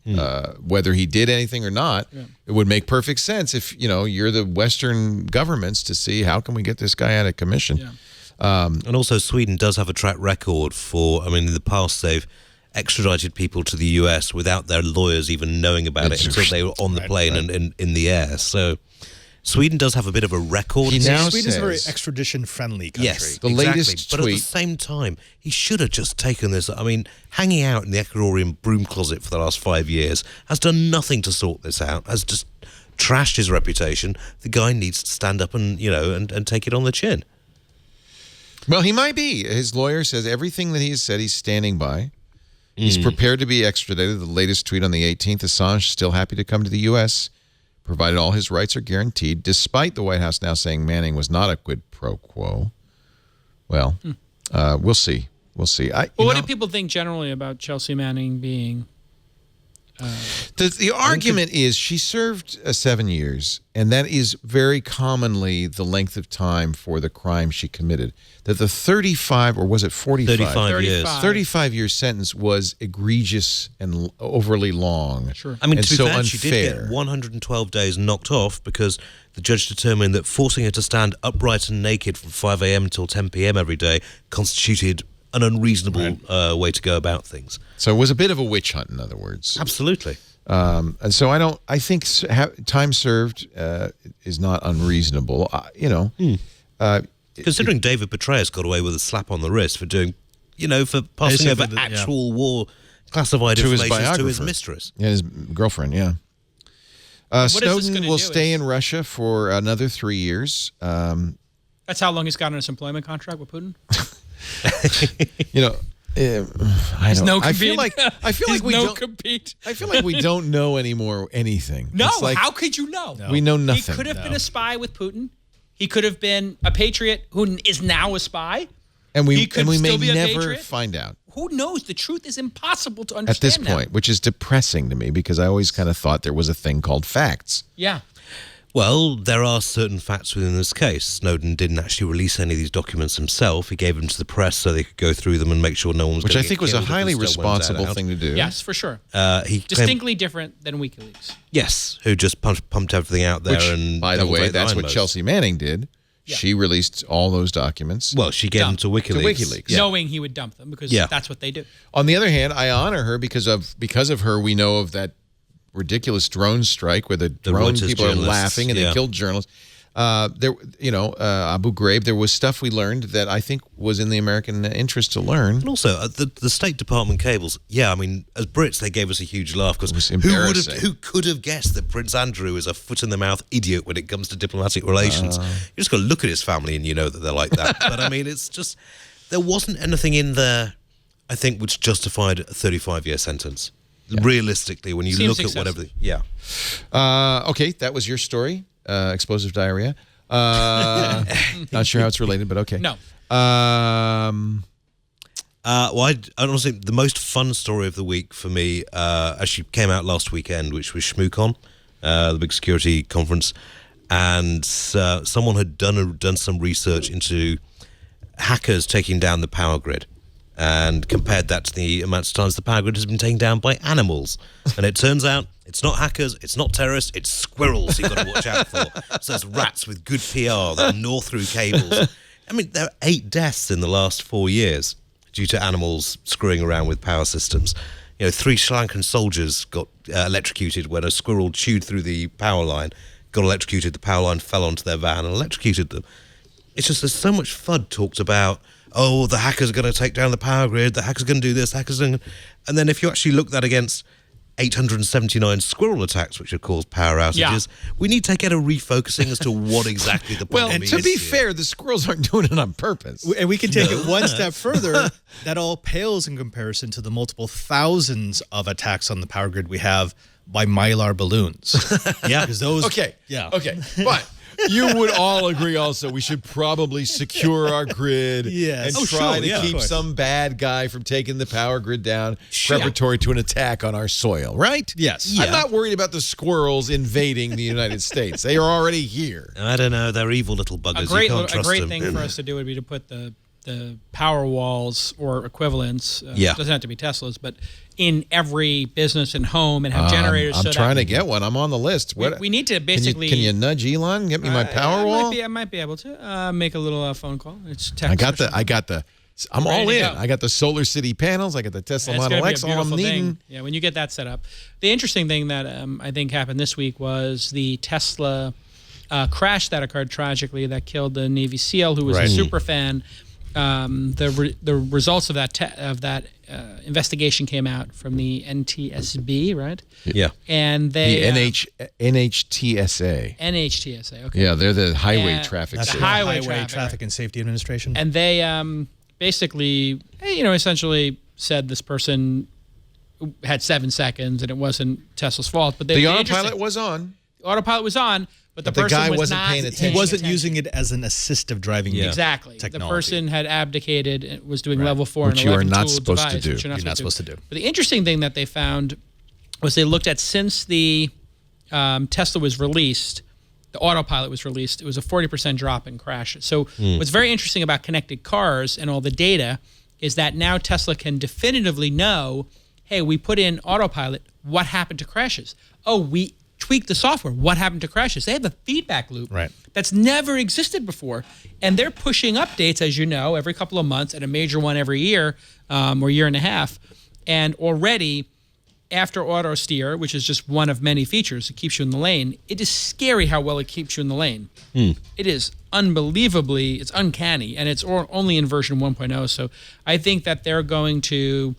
whether he did anything or not. Yeah. It would make perfect sense if you're the Western governments to see how can we get this guy out of commission. Yeah. And also, Sweden does have a track record for. I mean, in the past they've extradited people to the US without their lawyers even knowing about it until they were on the plane and in the air. So Sweden does have a bit of a record. Sweden is a very extradition-friendly country. Yes, the latest but tweet. At the same time, he should have just taken this. I mean, hanging out in the Ecuadorian broom closet for the last 5 years has done nothing to sort this out, has just trashed his reputation. The guy needs to stand up and, and take it on the chin. Well, he might be. His lawyer says everything that he has said he's standing by. He's prepared to be extradited. The latest tweet on the 18th, Assange still happy to come to the U.S., provided all his rights are guaranteed, despite the White House now saying Manning was not a quid pro quo. Well, we'll see. We'll see. What do people think generally about Chelsea Manning being The argument is she served 7 years, and that is very commonly the length of time for the crime she committed. That the 35, or was it 45? 35 years. 35-year sentence was egregious and overly long. Sure. I mean, and to be so fair, she did get 112 days knocked off because the judge determined that forcing her to stand upright and naked from 5 a.m. until 10 p.m. every day constituted an unreasonable way to go about things. So it was a bit of a witch hunt, in other words. Absolutely. And so I think time served is not unreasonable. Considering David Petraeus got away with a slap on the wrist for doing, for passing over actual war classified information to his mistress. Yeah, his girlfriend, yeah. Snowden will stay in Russia for another 3 years. That's how long he's got on his employment contract with Putin? I feel like we don't compete. I feel like we don't know anymore anything. No, like, how could you know? We know nothing. He could have been a spy with Putin. He could have been a patriot who is now a spy. And we may be a never patriot. find out. Who knows? The truth is impossible to understand at this point, which is depressing to me because I always kind of thought there was a thing called facts. Yeah. Well, there are certain facts within this case. Snowden didn't actually release any of these documents himself. He gave them to the press so they could go through them and make sure no one was Which going I to think was a highly responsible thing to do. Yes, for sure. He distinctly different than WikiLeaks. Yes, who just pumped everything out there. Which, and by the way, double-faked that's what Iron Chelsea Manning did. Yeah. She released all those documents. Well, she gave them to WikiLeaks. Yeah. Knowing he would dump them because that's what they do. On the other hand, I honor her because of her, we know of that ridiculous drone strike where the drone Reuters people are journalists, laughing and they killed journalists. Abu Ghraib, there was stuff we learned that I think was in the American interest to learn. And also, the State Department cables, I mean, as Brits, they gave us a huge laugh because who could have guessed that Prince Andrew is a foot-in-the-mouth idiot when it comes to diplomatic relations? You just got to look at his family and you know that they're like that. But, I mean, it's just, there wasn't anything in there, I think, which justified a 35-year sentence. Yeah. Realistically, when you look at whatever... Okay, that was your story. Explosive diarrhea. Not sure how it's related, but okay. No. I honestly, the most fun story of the week for me actually came out last weekend, which was ShmooCon, the big security conference, and someone had done some research into hackers taking down the power grid. And compared that to the amount of times the power grid has been taken down by animals. And it turns out it's not hackers, it's not terrorists, it's squirrels you've got to watch out for. So it's rats with good PR that gnaw through cables. I mean, there are 8 deaths in the last 4 years due to animals screwing around with power systems. 3 Sri Lankan soldiers got electrocuted when a squirrel chewed through the power line, got electrocuted, the power line fell onto their van and electrocuted them. It's just there's so much FUD talked about, the hackers are going to take down the power grid, the hackers are going to do this, the hackers are going to... And then if you actually look that against 879 squirrel attacks which have caused power outages, we need to get a refocusing as to what exactly the problem is. Well, to be fair, the squirrels aren't doing it on purpose. And we can take it one step further. That all pales in comparison to the multiple thousands of attacks on the power grid we have by Mylar balloons. Because those... Okay, but... You would all agree also we should probably secure our grid and try to keep some bad guy from taking the power grid down preparatory to an attack on our soil, right? Yes. I'm not worried about the squirrels invading the United States. They are already here. I don't know. They're evil little buggers. You can't trust them. A great thing for us to do would be to put the Powerwalls or equivalents, doesn't have to be Teslas, but in every business and home and have generators. I'm trying to get one. I'm on the list. We need to basically... Can you nudge Elon? Get me my Powerwall? I might be able to make a little phone call. It's text. I'm all in. I got the Solar City panels. I got the Tesla Model X. All I'm needing. Yeah, when you get that set up. The interesting thing that I think happened this week was the Tesla crash that occurred tragically that killed the Navy SEAL who was a super fan. The results of that investigation came out from the NTSB, right? Yeah. And they NHTSA. NHTSA. Okay. Yeah, they're the Highway Traffic That's Safety. the Highway Traffic and Safety Administration. And they basically, essentially said this person had 7 seconds and it wasn't Tesla's fault. But the autopilot was on. The autopilot was on. But the person guy wasn't paying attention. He wasn't using it as an assistive driving Exactly. technology. The person had abdicated and was doing level 4 which and 11 you are not tool supposed device, to do. which you're not supposed to do. do. But the interesting thing that they found was they looked at since the Tesla was released, the autopilot was released, it was a 40% drop in crashes. So what's very interesting about connected cars and all the data is that now Tesla can definitively know, hey, we put in autopilot, what happened to crashes? Oh, we tweaked the software, what happened to crashes? They have a feedback loop that's never existed before. And they're pushing updates, as you know, every couple of months and a major one every year or year and a half. And already, after auto steer, which is just one of many features that keeps you in the lane, it is scary how well it keeps you in the lane. It is unbelievably, it's uncanny, and it's only in version 1.0. So I think that they're going to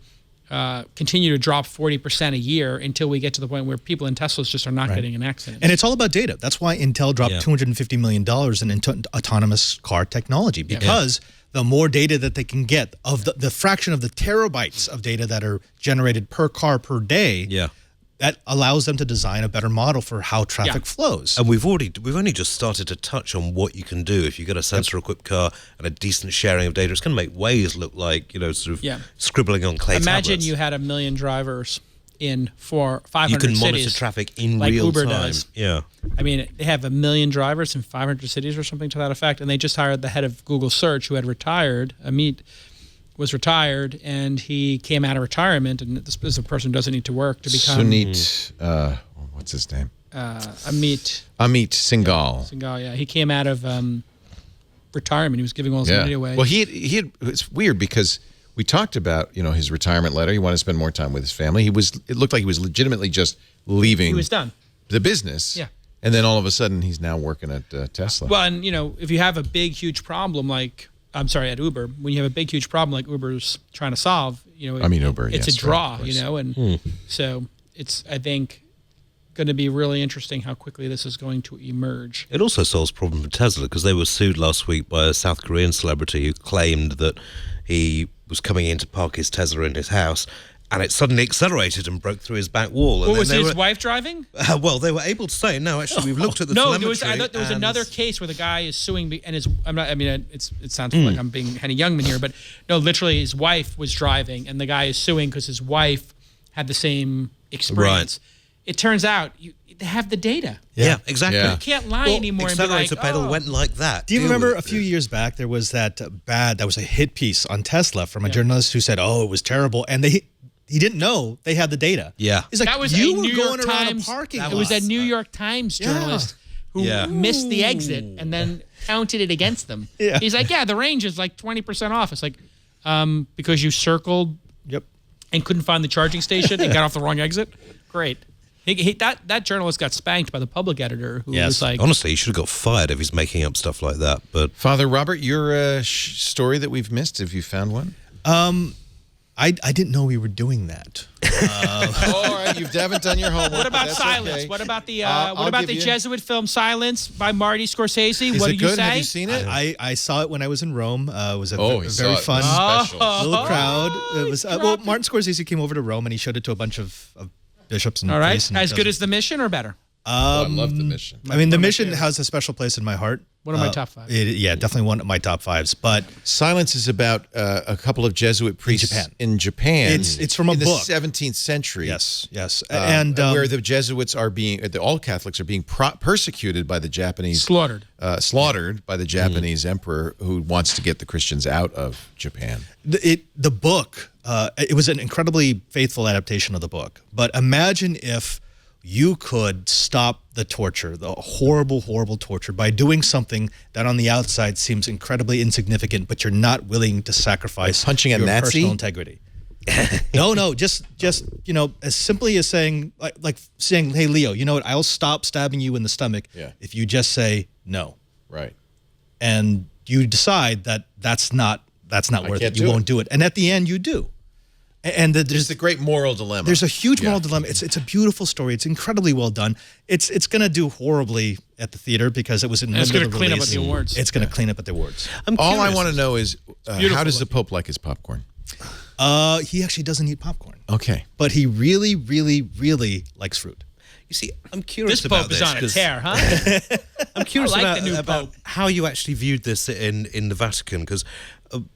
continue to drop 40% a year until we get to the point where people in Teslas just are not getting in accidents. And it's all about data. That's why Intel dropped $250 million in autonomous car technology, because the more data that they can get of the fraction of the terabytes of data that are generated per car per day, that allows them to design a better model for how traffic flows. And we've only just started to touch on what you can do if you get a sensor-equipped car and a decent sharing of data. It's going to make Waze look like, you know, sort of scribbling on clay Imagine tablets. you had 1 million drivers in 500 cities. You can monitor traffic in like real Uber time. Does. Yeah. I mean, they have 1 million drivers in 500 cities or something to that effect, and they just hired the head of Google Search, who had retired. Amit was retired, and he came out of retirement, and this is a person who doesn't need to work to become... Sunit, what's his name? Amit Singhal. Singhal, yeah. He came out of retirement. He was giving all his money away. Well, it's weird because we talked about, you know, his retirement letter. He wanted to spend more time with his family. It looked like he was legitimately just leaving. He was done. The business. Yeah. And then all of a sudden he's now working at Tesla. Well, and, you know, if you have a big, huge problem like... I'm sorry, at Uber, when you have a big, huge problem like Uber's trying to solve, you know, Uber, it's yes, a draw, right, you know, and so it's, I think, going to be really interesting how quickly this is going to emerge. It also solves problem for Tesla because they were sued last week by a South Korean celebrity who claimed that he was coming in to park his Tesla in his house, and it suddenly accelerated and broke through his back wall. And Well, was his wife driving? Well, they were able to say, no, actually, we've looked at the telemetry. I thought there was another case where the guy is suing, and his, I'm not, I mean, it sounds like I'm being Henny Youngman here, but no, literally his wife was driving, and the guy is suing because his wife had the same experience. It turns out they have the data. Yeah, exactly. You can't lie anymore. Accelerator and be like, pedal went like that. Do you remember a few years back, there was that was a hit piece on Tesla from a journalist who said, oh, it was terrible, and he didn't know they had the data. Yeah. He's like, that was you a were New going York around Times, a parking lot. It was a New York Times journalist who missed the exit and then counted it against them. Yeah. He's like, yeah, the range is like 20% off. It's like, because you circled and couldn't find the charging station and got off the wrong exit? Great. That journalist got spanked by the public editor who was like... Honestly, he should have got fired if he's making up stuff like that. But Father Robert, your story that we've missed, have you found one? I didn't know we were doing that. All right, you haven't done your homework. What about that's Silence? okay. What about the I'll give you- Jesuit film Silence by Marty Scorsese? Is what it did you good? say? Have you seen it? I saw it when I was in Rome. It was a he saw very it. fun Special. little crowd. It was well, Martin Scorsese came over to Rome and he showed it to a bunch of bishops and All right, priests. And as good as The Mission or better? I love The Mission. I mean, The Mission has a special place in my heart. One of my top five. Definitely one of my top fives. But Silence is about a couple of Jesuit priests in Japan. It's from a in book. the 17th century. Yes. And where the Jesuits are being, all Catholics are being persecuted by the Japanese, slaughtered by the Japanese emperor who wants to get the Christians out of Japan. The book, it was an incredibly faithful adaptation of the book. But imagine if you could stop the torture, the horrible, horrible torture, by doing something that on the outside seems incredibly insignificant, but you're not willing to sacrifice punching a your Nazi? personal integrity. No, just you know, as simply as saying, like saying, hey, Leo, you know what? I'll stop stabbing you in the stomach if you just say no. Right. And you decide that that's not worth it. You won't do it. And at the end, you do. And there's the great moral dilemma. There's a huge moral dilemma. It's a beautiful story. It's incredibly well done. It's going to do horribly at the theater because it was in the It's middle going of to the clean up release. at the awards. It's going to clean up at the awards. All I want to know is how does the Pope like his popcorn? He actually doesn't eat popcorn. Okay. But he really, really, really likes fruit. You see, I'm curious This about Pope this. is on a tear, huh? I'm curious I like the new about Pope. how you actually viewed this in the Vatican, because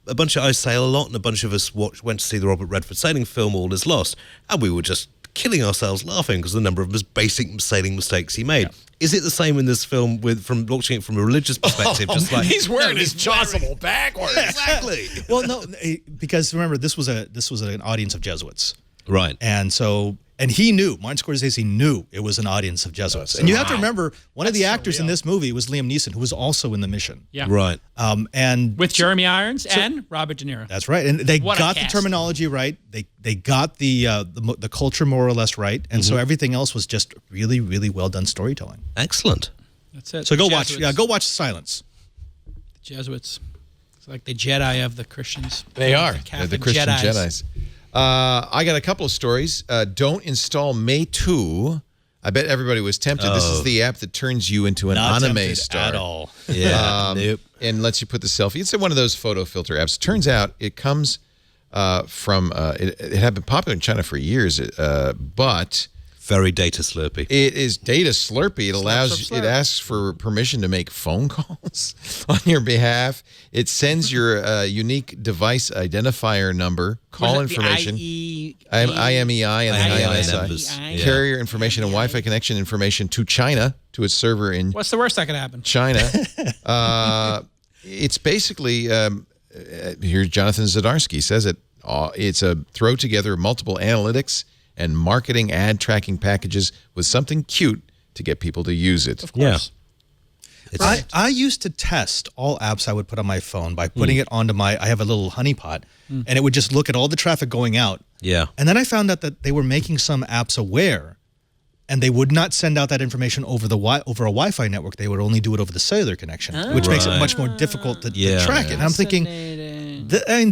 a bunch of I sail a lot, and a bunch of us went to see the Robert Redford sailing film, All Is Lost, and we were just killing ourselves laughing because the number of basic sailing mistakes he made. Is it the same in this film from watching it from a religious perspective? Just like he's wearing his chasuble backwards. Exactly. Well, no, because remember this was an audience of Jesuits, right? And he knew, Martin Scorsese knew it was an audience of Jesuits. And you have to remember, one of the actors in this movie was Liam Neeson, who was also in The Mission. Yeah. Right. And with Jeremy Irons and Robert De Niro. That's right. And they got the terminology right. They got the culture more or less right. And so everything else was just really, really well done storytelling. Excellent. That's it. So go watch Silence. The Jesuits. It's like the Jedi of the Christians. They are. They're the Christian Jedis. I got a couple of stories. Don't install May 2. I bet everybody was tempted. This is the app that turns you into an anime star. At all. Yeah. Nope. And lets you put the selfie. It's one of those photo filter apps. Turns out it comes from, it had been popular in China for years, but very data slurpy. It is data slurpy. It asks for permission to make phone calls on your behalf. It sends your unique device identifier number, call information, IMEI and the IMSI, carrier information and Wi-Fi connection information to China, to its server in What's the worst that could happen? China. It's basically, here's Jonathan Zdarsky says it, it's a throw together of multiple analytics and marketing ad tracking packages with something cute to get people to use it. Of course. Yeah. I used to test all apps I would put on my phone by putting it onto I have a little honeypot, and it would just look at all the traffic going out. Yeah. And then I found out that they were making some apps aware, and they would not send out that information over over a Wi-Fi network. They would only do it over the cellular connection, which makes it much more difficult to track it. And I'm thinking,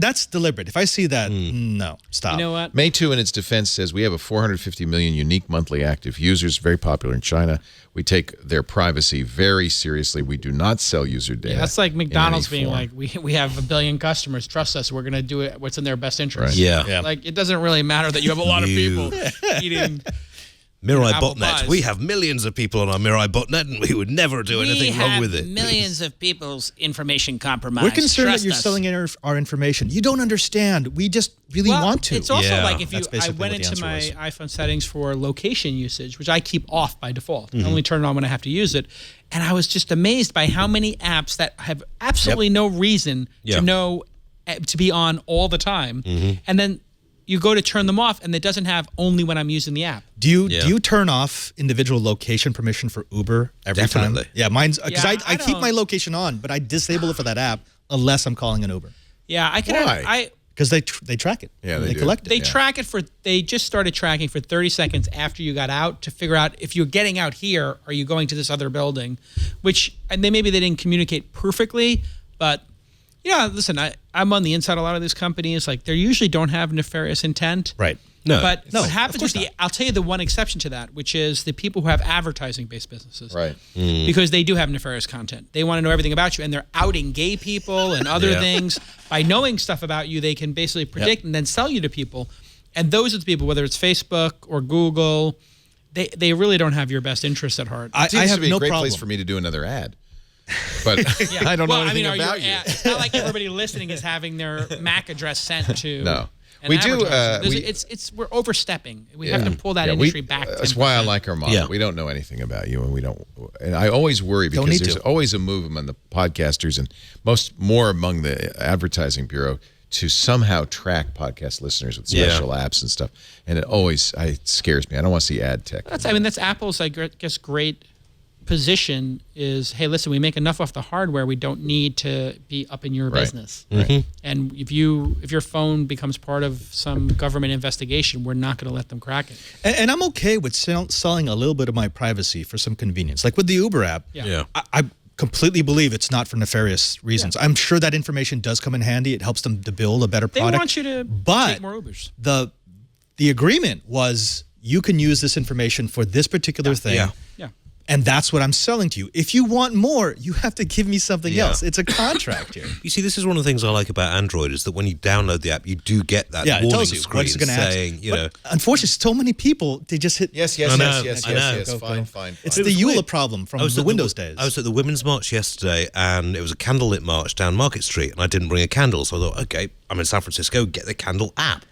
that's deliberate. If I see that, no, stop. You know what? May 2, in its defense, says we have a 450 million unique monthly active users, very popular in China. We take their privacy very seriously. We do not sell user data. Yeah, that's like McDonald's being like, we have 1 billion customers. Trust us. We're going to do it. What's in their best interest. Right. Yeah. Like, it doesn't really matter that you have a lot of people eating Mirai apple botnet. pies. We have millions of people on our Mirai botnet, and we would never do anything wrong with it. Millions of people's information compromised. We're concerned Trust that you're us. selling our information. You don't understand. We just really want to. It's also like if That's I basically went what the into my answer iPhone settings for location usage, which I keep off by default. I only turn it on when I have to use it. And I was just amazed by how many apps that have absolutely no reason to know to be on all the time. And then you go to turn them off, and it doesn't have only when I'm using the app. Do you turn off individual location permission for Uber every time? Yeah, mine's because I keep my location on, but I disable it for that app unless I'm calling an Uber. Yeah, I can. Why? Because they track it. Yeah, they do. collect it. They track it they just started tracking for 30 seconds after you got out to figure out if you're getting out here, are you going to this other building? And maybe they didn't communicate perfectly, but yeah, listen, I'm on the inside of a lot of these companies. Like, they usually don't have nefarious intent. Right. No. But what happens is I'll tell you the one exception to that, which is the people who have advertising-based businesses. Right. Because they do have nefarious content. They want to know everything about you, and they're outing gay people and other things. By knowing stuff about you, they can basically predict and then sell you to people. And those are the people, whether it's Facebook or Google, they really don't have your best interests at heart. It seems to be a great place for me to do another ad. But I don't know anything about you. It's not like everybody listening is having their MAC address sent to. No. an We do, advertiser. We're overstepping. We have to pull that industry back. That's why I like our model. Yeah. We don't know anything about you, and I always worry because there's always a move among the podcasters and more among the advertising bureau to somehow track podcast listeners with special apps and stuff, and it scares me. I don't want to see ad tech. That's Apple's, I guess, great position is, hey, listen, we make enough off the hardware, we don't need to be up in your business. And if your phone becomes part of some government investigation, we're not going to let them crack it. And I'm okay with selling a little bit of my privacy for some convenience. Like with the Uber app, I completely believe it's not for nefarious reasons. I'm sure that information does come in handy. It helps them to build a better product. They want you to take more Ubers. The agreement was you can use this information for this particular thing. Yeah. And that's what I'm selling to you. If you want more, you have to give me something else. It's a contract here. You see, this is one of the things I like about Android is that when you download the app, you do get that warning it tells you screen what it's going to saying, unfortunately, so many people, they just hit Yes. Fine. It's the EULA problem from the Windows days. I was at the Women's March yesterday, and it was a candlelit march down Market Street, and I didn't bring a candle, so I thought, okay, I'm in San Francisco, get the Candle app.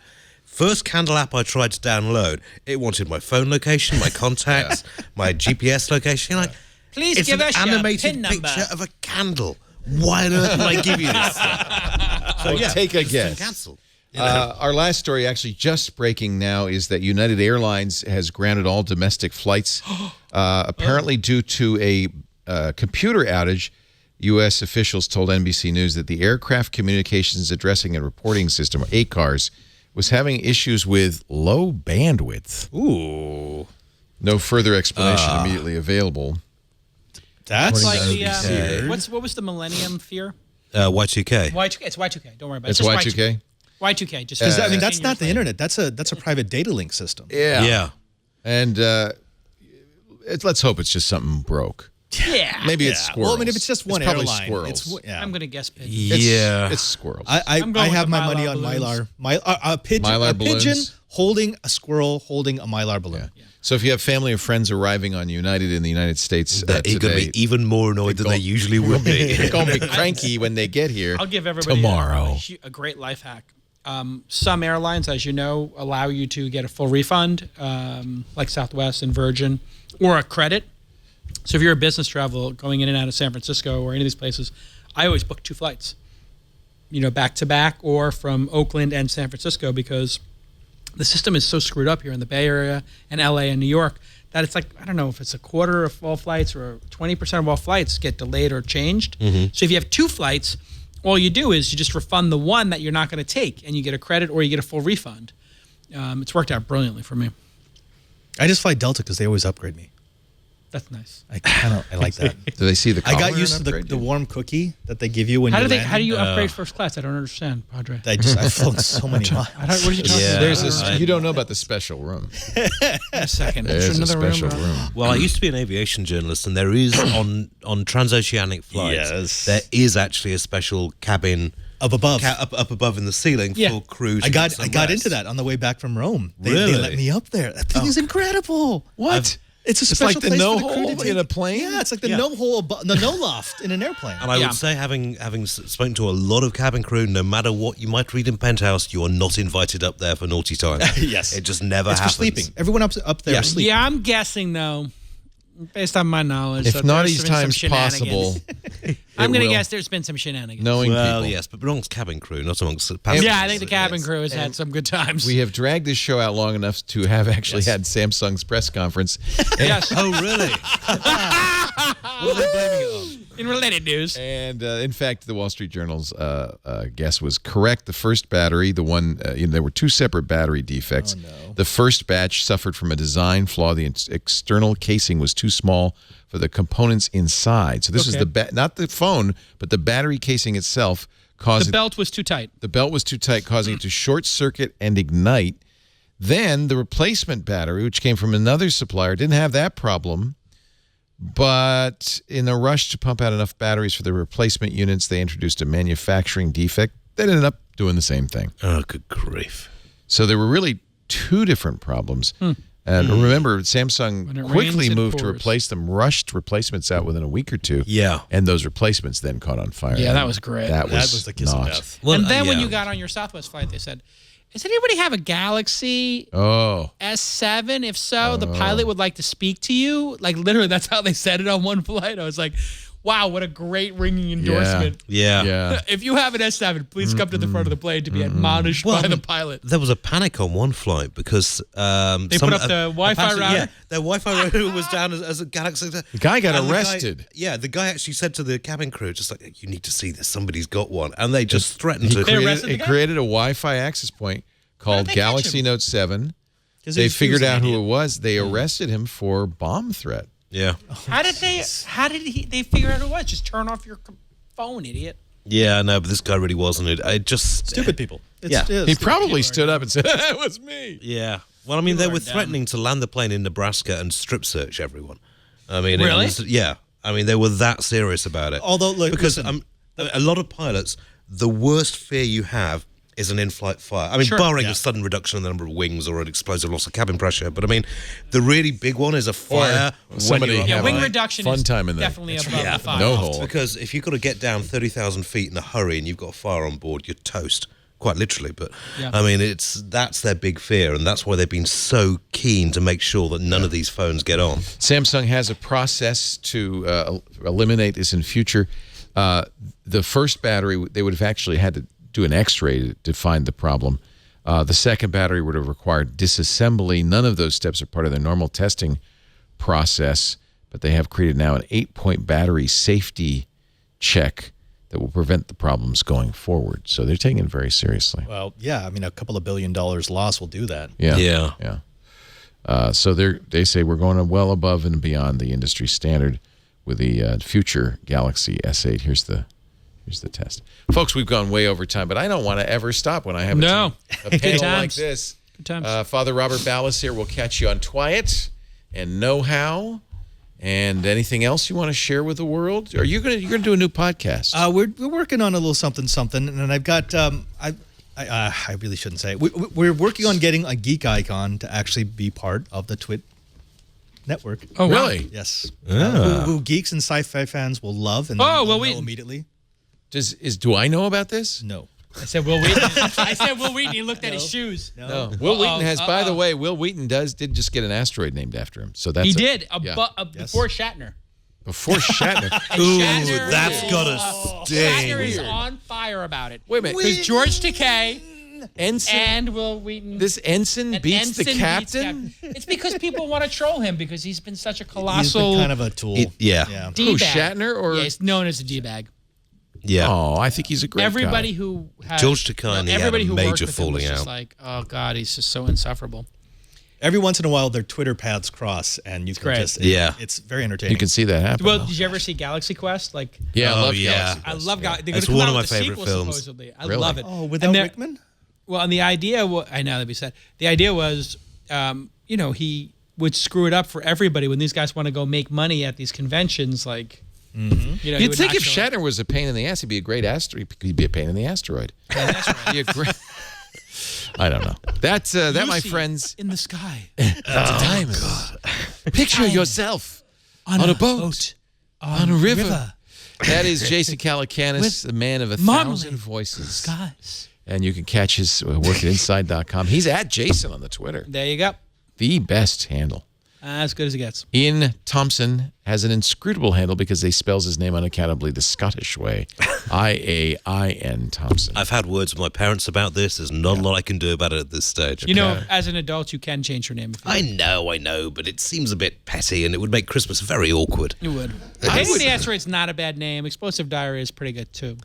First candle app I tried to download, it wanted my phone location, my contacts, my GPS location. You're like, Please it's give an us your animated PIN number. picture of a candle. Why on earth would I give you this? So Well, take a it's been guess. cancelled. Our last story, actually just breaking now, is that United Airlines has grounded all domestic flights, apparently due to a computer outage. U.S. officials told NBC News that the Aircraft Communications Addressing and Reporting System, or ACARS, was having issues with low bandwidth. Ooh. No further explanation immediately available. That's Like Okay. what was the Millennium Fear? Y2K. Y2K. It's Y2K. Don't worry about it. It's just Y2K? Y2K. Just I mean, that's 15 not years the later. internet. That's a private data link system. Yeah. And let's hope it's just something broke. Yeah. Maybe it's Squirrels. Well, I mean, if it's just one probably airline, Squirrels. I'm gonna guess pigeon. It's Squirrels. I'm going I have with my the money Mylar on balloons. Mylar. A pigeon, Mylar a pigeon balloons. holding a squirrel holding a Mylar balloon. So if you have family or friends arriving on United in the United States They're going to today, be even more annoyed than they usually would be. they're going to be cranky when they get here. I'll give everybody tomorrow. a great life hack. Some airlines, as you know, allow you to get a full refund, like Southwest and Virgin, or a credit. So if you're a business travel going in and out of San Francisco or any of these places, I always book 2 flights, back to back or from Oakland and San Francisco, because the system is so screwed up here in the Bay Area and LA and New York that it's like, I don't know if it's a quarter of all flights or 20% of all flights get delayed or changed. So if you have 2 flights, all you do is you just refund the one that you're not going to take, and you get a credit or you get a full refund. It's worked out brilliantly for me. I just fly Delta because they always upgrade me. That's nice. I like that. Do they see the I collar got used and to upgrade the you? warm cookie that they give you when How you do land. How do you upgrade first class? I don't understand, Padre. I've flown so many miles. What are you talking about? There's this, you don't know about the special room. A second. There's a another special room. room. Well, I used to be an aviation journalist, and there is on transoceanic flights, Yes. there is actually a special cabin Up above. up above in the ceiling for crew. to I get some got rest. into that on the way back from Rome. They Really? let me up there. That thing is incredible. What? It's a It's special like the place no for the crew to hole take- in a plane? Yeah, it's like the no hole, the no loft in an airplane. And I would say, having spoken to a lot of cabin crew, no matter what you might read in Penthouse, you are not invited up there for naughty time. Yes. It just never It's happens. for sleeping. Everyone up there Yeah. is sleeping. Yeah, I'm guessing though, based on my knowledge, If that naughty's there's been some time's shenanigans. possible, I'm going to will. guess there's been some shenanigans. knowing Well, people. yes, but amongst cabin crew, not amongst passengers. Yeah, I think the cabin crew has had some good times. We have dragged this show out long enough to have actually had Samsung's press conference. Yes. Oh, really? What are they blaming it on? In related news. And in fact, the Wall Street Journal's guess was correct. The first battery, the one, there were 2 separate battery defects. Oh, no. The first batch suffered from a design flaw. The external casing was too small for the components inside. So this is not the phone, but the battery casing itself caused The belt was too tight. The belt was too tight, causing it to short circuit and ignite. Then the replacement battery, which came from another supplier, didn't have that problem. But in a rush to pump out enough batteries for the replacement units, they introduced a manufacturing defect that ended up doing the same thing. Oh, good grief. So there were really 2 different problems. And remember, Samsung When it quickly rains, it moved to pours. replace them, rushed replacements out within a week or 2. Yeah. And those replacements then caught on fire. Yeah, that was great. That That was the kiss of not. death. Well, and then when yeah. you got on your Southwest flight, they said, does anybody have a Galaxy Oh. S7? If so, the pilot would like to speak to you. Like, literally, that's how they said it on one flight. I was like, wow, what a great ringing endorsement. Yeah. Yeah. If you have an S7, please come to the front of the plane to be admonished by the pilot. There was a panic on one flight because They put up the Wi-Fi router? Yeah, their Wi-Fi router was down as a Galaxy. The guy got arrested. The guy actually said to the cabin crew, just like, you need to see this. Somebody's got one. And they just threatened He to. arrested the created, guy? created a Wi-Fi access point called they catch Galaxy him? Note 7. 'Cause They he figured was an out who idiot. it was. They arrested him for bomb threat. Yeah. How did they figure out who it was? Just turn off your phone, idiot. Yeah, no, but this guy really wasn't. It just. Stupid people. Yeah. He probably stood up and said, that was me. Yeah. Well, I mean, they People were are dumb. threatening to land the plane in Nebraska and strip search everyone. I mean, Really? Yeah. I mean, they were that serious about it. Although, look, because listen. a lot of pilots, the worst fear you have is an in-flight fire. I mean, Sure. barring Yeah. a sudden reduction in the number of wings or an explosive loss of cabin pressure. But I mean, the really big one is a fire. when somebody you're Yeah, have wing a reduction fun is time in there. definitely above the fire. No hole. Because if you've got to get down 30,000 feet in a hurry and you've got a fire on board, you're toast. quite literally, but Yeah. I mean, that's their big fear, and that's why they've been so keen to make sure that none of these phones get on. Samsung has a process to eliminate this in future. The first battery, they would have actually had to do an X-ray to find the problem. The second battery would have required disassembly. None of those steps are part of their normal testing process, but they have created now an 8-point battery safety check that will prevent the problems going forward. So they're taking it very seriously. Well, yeah, I mean, a couple of $1 billion loss will do that. Yeah. So they say we're going well above and beyond the industry standard with the future Galaxy S8. Here's the test. Folks, we've gone way over time, but I don't want to ever stop when I have a panel like this. Good times. Father Robert Ballecer will catch you on Twiet and Know-How. And anything else you want to share with the world? Are you you're gonna do a new podcast? We're working on a little something, and I've got I really shouldn't say it. We're working on getting a geek icon to actually be part of the Twit network. Oh, really? Yes. Who geeks and sci-fi fans will love and know immediately. Do I know about this? No. I said Will Wheaton. I said Will Wheaton. He looked at his shoes. No. Will Wheaton has. By the way, Will Wheaton did just get an asteroid named after him. So that's he did yes. before Shatner. Before Shatner. Ooh, Shatner that's gotta sting. Shatner is on fire about it. Wait a minute. Because George Takei Ensign and Will Wheaton. This ensign beats the captain? It's because people want to troll him because he's been such a He's colossal. been kind of a tool. Yeah. D-bag. Who, Shatner or? Yeah, he's known as a D-bag. Yeah. Oh, I think he's a great Everybody guy. who has, George Takei and he had a who major worked with him falling was just out. like, oh God, he's just so insufferable. Every once in a while, their Twitter paths cross, and you can great. just it's very entertaining. You can see that happen. Well, did you ever see Galaxy Quest? Like, yeah, I love yeah. Galaxy I Quest. love Galaxy. It's one of my favorite films. Supposedly. I Really? love it. Oh, without Rickman? Well, and the idea, I know that'd be said. The idea was, he would screw it up for everybody when these guys want to go make money at these conventions, like. Mm-hmm. He You'd would think not if show up. Shatner was a pain in the ass, he'd be a great asteroid. He'd be a pain in the asteroid. Yeah, that's right. Be a great. I don't know. That's that, my Lucy friends. in the sky. Diamonds. Picture yourself on a boat, on a river. That is Jason Calacanis, the man of 1,000 voices. Skies. And you can catch his work at inside.com. He's at Jason on the Twitter. There you go. The best handle. As good as it gets. Iain Thompson has an inscrutable handle because he spells his name unaccountably the Scottish way. Iain Thompson. I've had words with my parents about this. There's not a lot I can do about it at this stage. You know, as an adult, you can change your name. If you I know, but it seems a bit petty, and it would make Christmas very awkward. You would. Pain in the Asteroid's not a bad name. Explosive Diary is pretty good, too.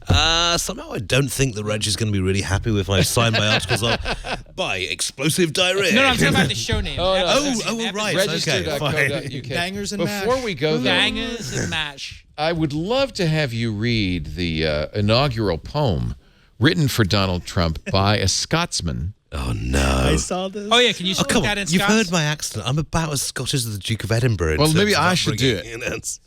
Somehow I don't think the Reg is going to be really happy if I sign my articles on by Explosive Diary. No, I'm talking about the show name. Right. Register.co.uk. Bangers and Before mash. we go, though, Bangers and mash. I would love to have you read the inaugural poem written for Donald Trump by a Scotsman. Oh, no. I saw this. Oh, yeah. Can you speak Come that on. in You've Scots? heard my accent. I'm about as Scottish as the Duke of Edinburgh. in Well, terms maybe of I should do upbringing. it.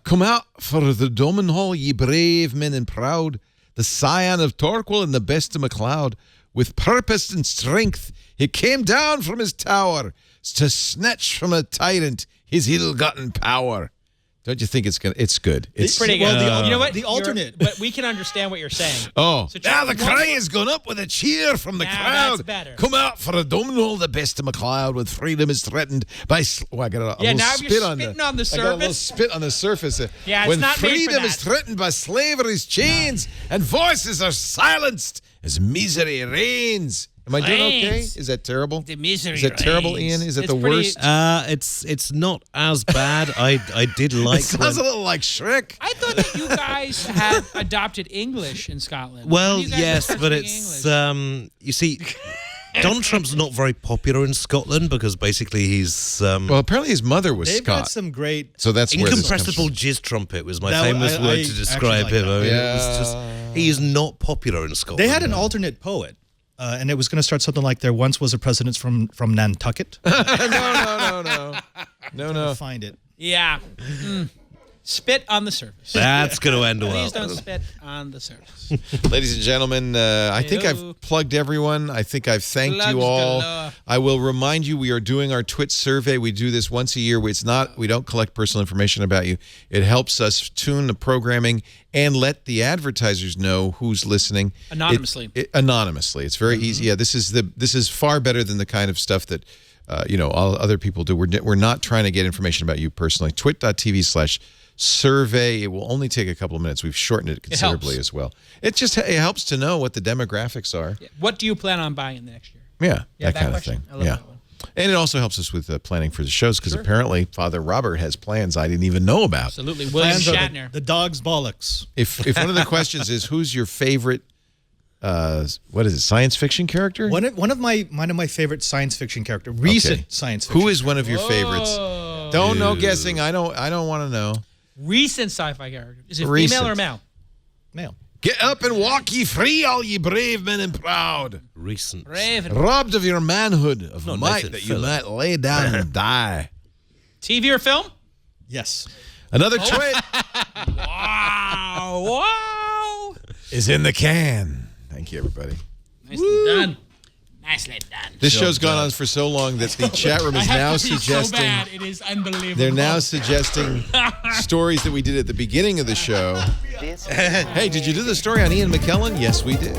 Come out for the Dominhall, ye brave men and proud, the scion of Torquil and the best of MacLeod. With purpose and strength, he came down from his tower to snatch from a tyrant his ill-gotten power. Don't you think it's good? It's good. It's Pretty good. You know what? The alternate. But we can understand what you're saying. Oh, So now try the one cry more- has gone up with a cheer from the Now crowd. that's better. Come out for a Dominhall, the best of MacLeod, when freedom is threatened by... I got a Yeah, little now spit you're on spitting on the I got a little surface. spit on the surface. Yeah, it's when not made for freedom is that. threatened by slavery's chains and voices are silenced as misery reigns. Am I doing okay? Reigns. Is that terrible? The misery Is that terrible, reigns. Ian? Is that It's the pretty- worst? It's not as bad. I did like... It sounds a little like Shrek. I thought that you guys had adopted English in Scotland. Well, You guys yes, don't but speak it's English. you see, Donald Trump's not very popular in Scotland because basically he's Well, apparently his mother was They've got Scot. some great. So that's where this comes incompressible from. jizz trumpet was my That- famous I word to actually describe like him. that. I mean, Yeah. it was just he is not popular in Scotland. They had an alternate poet, and it was going to start something like "There once was a president from Nantucket." No. Find it. Yeah. Spit on the surface. That's going to end well. Please don't spit on the surface. Ladies and gentlemen, I think I've plugged everyone. I think I've thanked you all. I will remind you, we are doing our Twit survey. We do this once a year. We don't collect personal information about you. It helps us tune the programming and let the advertisers know who's listening Anonymously. Anonymously. It's very easy. Yeah, this is far better than the kind of stuff that all other people do. We're not trying to get information about you personally. Twit.tv/survey. It will only take a couple of minutes. We've shortened it considerably as well. It helps to know what the demographics are. Yeah. What do you plan on buying in the next year? Yeah, that kind of thing. I love that one. And it also helps us with planning for the shows because apparently Father Robert has plans I didn't even know about. Absolutely. William Shatner. The dog's bollocks. If one of the questions is who's your favorite what is it, science fiction character? One of my favorite science fiction character, recent science fiction. Who is one of your favorites? Don't no guessing. I don't want to know. Recent sci-fi character. Is it female or male? Male. Get up and walk ye free, all ye brave men and proud. Recent. Brave. Robbed of your manhood, of Not might Nathan that Phillip. you might lay down and die. TV or film? Yes. Another twit Wow. is in the can. Thank you, everybody. Nicely done. Nicely done. This show's gone on for so long that the chat room is now suggesting. So bad. It is unbelievable. They're now suggesting stories that we did at the beginning of the show. Hey, did you do the story on Ian McKellen? Yes, we did.